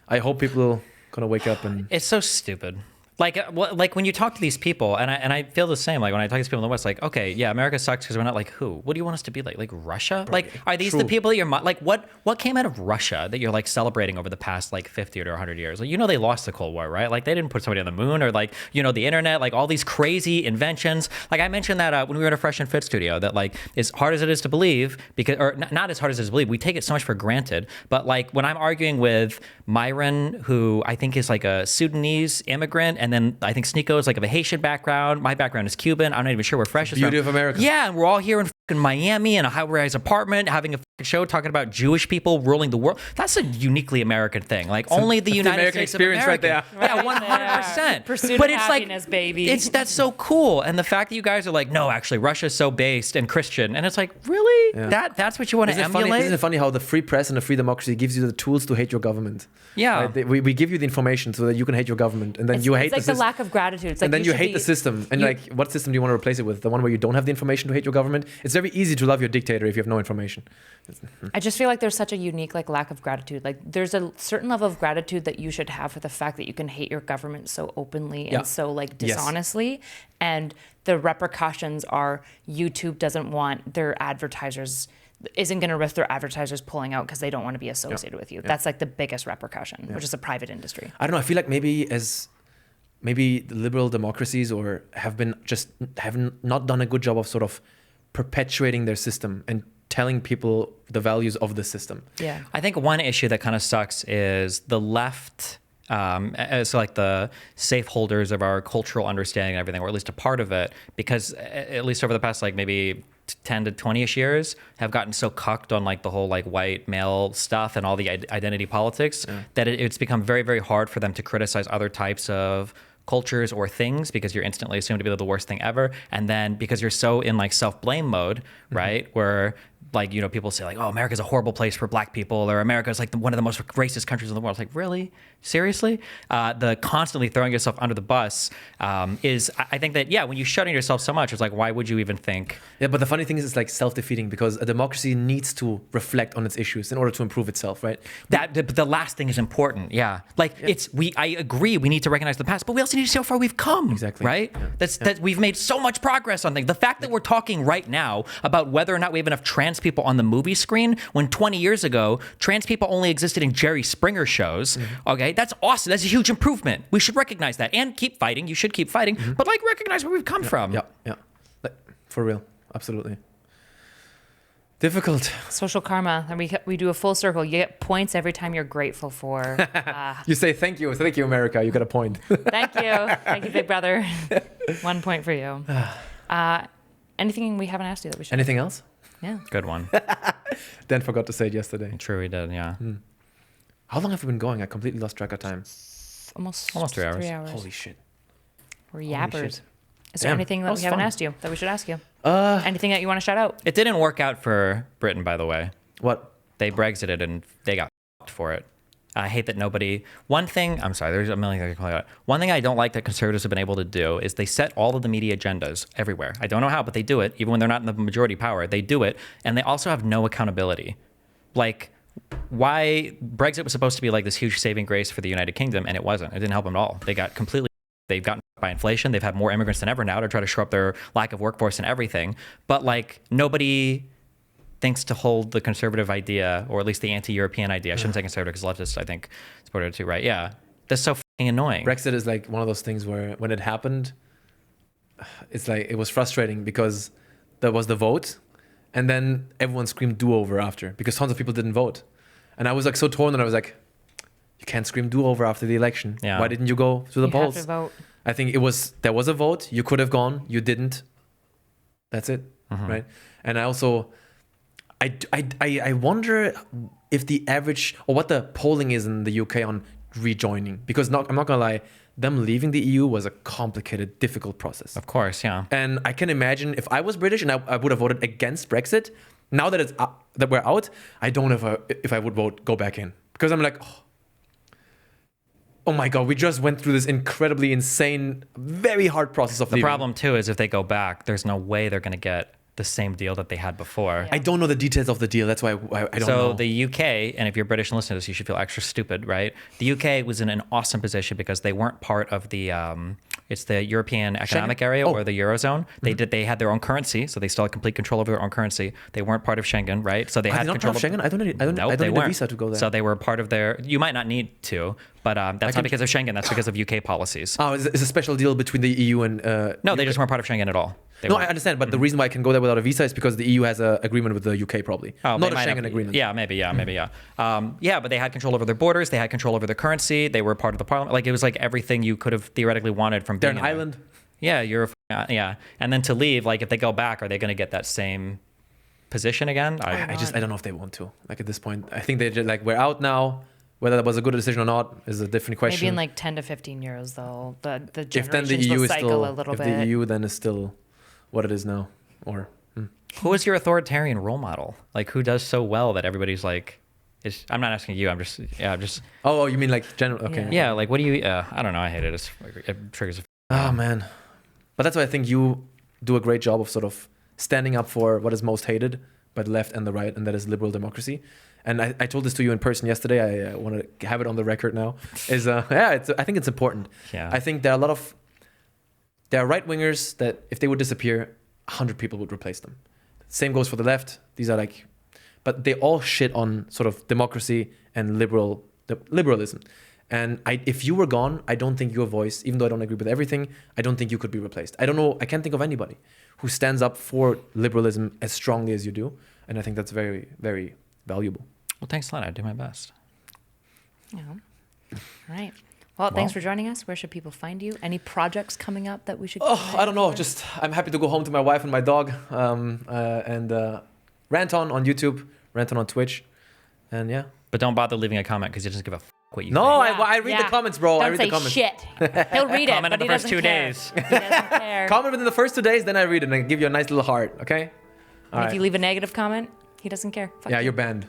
I hope people gonna wake up and... It's so stupid. Like when you talk to these people, and I feel the same. Like when I talk to people in the West, like, okay, yeah, America sucks because we're not like who? What do you want us to be like? Like Russia? Like, are these the people that you're like? What came out of Russia that you're like celebrating over the past like 50 or 100 years? Like, they lost the Cold War, right? Like they didn't put somebody on the moon, or like the internet, like all these crazy inventions. Like I mentioned that when we were in a Fresh and Fit studio, that like as hard as it is to believe, because or not as hard as it is to believe, we take it so much for granted. But like when I'm arguing with Myron, who I think is like a Sudanese immigrant, and then I think Sneeko is like of a Haitian background. My background is Cuban. I'm not even sure where Fresh is from. Beauty of America. Yeah, and we're all here in fucking Miami in a high-rise apartment having a fucking show talking about Jewish people ruling the world. That's a uniquely American thing. Like only the United American States experience of America. right there. Yeah, 100%. Pursuit but of it's happiness, like, baby. that's so cool. And the fact that you guys are like, no, actually, Russia's so based and Christian, and it's like, really? Yeah. That's what you want to emulate? Isn't it funny how the free press and the free democracy gives you the tools to hate your government? Yeah. Right? We give you the information so that you can hate your government, and then you hate it's like the lack of gratitude. It's like and then you should hate be- the system. And like, what system do you want to replace it with? The one where you don't have the information to hate your government? It's very easy to love your dictator if you have no information. I just feel like there's such a unique like lack of gratitude. Like there's a certain level of gratitude that you should have for the fact that you can hate your government so openly Yeah. and so like Yes. dishonestly. And the repercussions are YouTube doesn't want their advertisers isn't going to risk their advertisers pulling out because they don't want to be associated with you. That's like the biggest repercussion, which is a private industry. I don't know. I feel like maybe the liberal democracies have not done a good job of sort of perpetuating their system and telling people the values of the system. Yeah. I think one issue that kind of sucks is the left, as like the safe holders of our cultural understanding and everything, or at least a part of it, because at least over the past like maybe 10 to 20ish years have gotten so cucked on like the whole like white male stuff and all the identity politics that it's become very, very hard for them to criticize other types of cultures or things because you're instantly assumed to be the worst thing ever. And then because you're so in like self-blame mode, right, where like, you know, people say like, oh, America's a horrible place for black people, or America's like one of the most racist countries in the world. It's like, really? Seriously? The constantly throwing yourself under the bus is, I think that, yeah, when you shut in yourself so much, it's like, why would you even think? Yeah, but the funny thing is it's like self-defeating because a democracy needs to reflect on its issues in order to improve itself, right? But the last thing is important, yeah. Like I agree, we need to recognize the past, but we also need to see how far we've come. Exactly. Right? Yeah. That we've made so much progress on things. The fact that we're talking right now about whether or not we have enough trans people on the movie screen, when 20 years ago, trans people only existed in Jerry Springer shows, okay? That's awesome. That's a huge improvement. We should recognize that and keep fighting. You should keep fighting, but like recognize where we've come from. Yeah. Like, for real. Absolutely. Difficult. Social karma. And we do a full circle. You get points every time you're grateful for. You say thank you, America. You got a point. Thank you, big brother. 1 point for you. Anything we haven't asked you that we should? Anything else? Yeah. Good one. Dan forgot to say it yesterday. True, we did, yeah. How long have we been going? I completely lost track of time. Almost 3 hours. 3 hours. Holy shit. We're Holy yappers. shit. Is there Damn, anything that that was we haven't fun. asked you that we should ask you? Anything that you want to shout out? It didn't work out for Britain, by the way. What? They Brexited and they got f***ed for it. I hate that nobody. One thing, I'm sorry, there's a million things I can call out. One thing I don't like that conservatives have been able to do is they set all of the media agendas everywhere. I don't know how, but they do it. Even when they're not in the majority power, they do it. And they also have no accountability. Like, why Brexit was supposed to be like this huge saving grace for the United Kingdom, and it wasn't. It didn't help them at all. They've gotten by inflation. They've had more immigrants than ever now to try to shore up their lack of workforce and everything. But like, nobody thinks to hold the conservative idea, or at least the anti-European idea. I shouldn't say conservative because leftists, I think, supported it too, right? Yeah. That's so fucking annoying. Brexit is like one of those things where when it happened, it's like it was frustrating because there was the vote and then everyone screamed do-over after because tons of people didn't vote. And I was like so torn and I was like, you can't scream do-over after the election. Yeah. Why didn't you go to the You polls? have to vote. I think there was a vote. You could have gone. You didn't. That's it. Right. And I also, I wonder if the average or what the polling is in the UK on rejoining, because I'm not gonna lie, them leaving the EU was a complicated, difficult process. Of course, yeah. And I can imagine if I was British and I would have voted against Brexit, now that it's that we're out, I don't know if I would go back in, because I'm like, oh my God, we just went through this incredibly insane, very hard process of The leaving. problem too is if they go back, there's no way they're going to get the same deal that they had before. I don't know the details of the deal. That's why I don't know. So the UK, and if you're British and listen to this, you should feel extra stupid, right? The UK was in an awesome position because they weren't part of the, it's the European Economic Area or the Eurozone. They had their own currency, so they still had complete control over their own currency. They weren't part of Schengen, right? So they had not control part of Schengen? I don't need a visa to go there. So they were part of their, you might not need to, but that's not because of Schengen, that's because of UK policies. Oh, it's a special deal between the EU and... No, they just weren't part of Schengen at all. I understand, but the reason why I can go there without a visa is because the EU has an agreement with the UK, probably. Oh, not a Schengen agreement. Yeah, maybe. Yeah, but they had control over their borders. They had control over their currency. They were part of the parliament. Like, it was like everything you could have theoretically wanted from They're being an in there. island. Yeah, yeah. And then to leave, like, if they go back, are they going to get that same position again? I don't know if they want to. Like, at this point, I think they're just like, we're out now. Whether that was a good decision or not is a different question. Maybe in like 10 to 15 years, though, the if then the generations EU will is cycle still, a little if bit. the EU then is still what it is now, or Who is your authoritarian role model? Like, who does so well that everybody's like, I'm not asking you. I'm just. Oh, you mean like general? Okay. Yeah, like, what do you? I don't know. I hate it. It triggers. Oh man, but that's why I think you do a great job of sort of standing up for what is most hated by the left and the right, and that is liberal democracy. And I told this to you in person yesterday. I want to have it on the record now. I think it's important. Yeah. I think there are right wingers that if they would disappear, 100 people would replace them. Same goes for the left. These are like, but they all shit on sort of democracy and liberalism. And if you were gone, I don't think your voice, even though I don't agree with everything, I don't think you could be replaced. I don't know. I can't think of anybody who stands up for liberalism as strongly as you do. And I think that's very, very valuable. Well, thanks a lot. I do my best. Yeah. All right. Well, thanks for joining us. Where should people find you? Any projects coming up that we should? Oh, I don't know. Just I'm happy to go home to my wife and my dog. And Ranton on YouTube, Ranton on Twitch, and yeah. But don't bother leaving a comment because he doesn't give a what you No, think. I read the comments, bro. Don't I read say the comments. shit. He'll read it, Comment but in he the first doesn't 2 care. days. He doesn't care. Comment within the first 2 days, then I read it and I give you a nice little heart. Okay. And if you leave a negative comment, he doesn't care. Fuck Yeah, you. you're banned.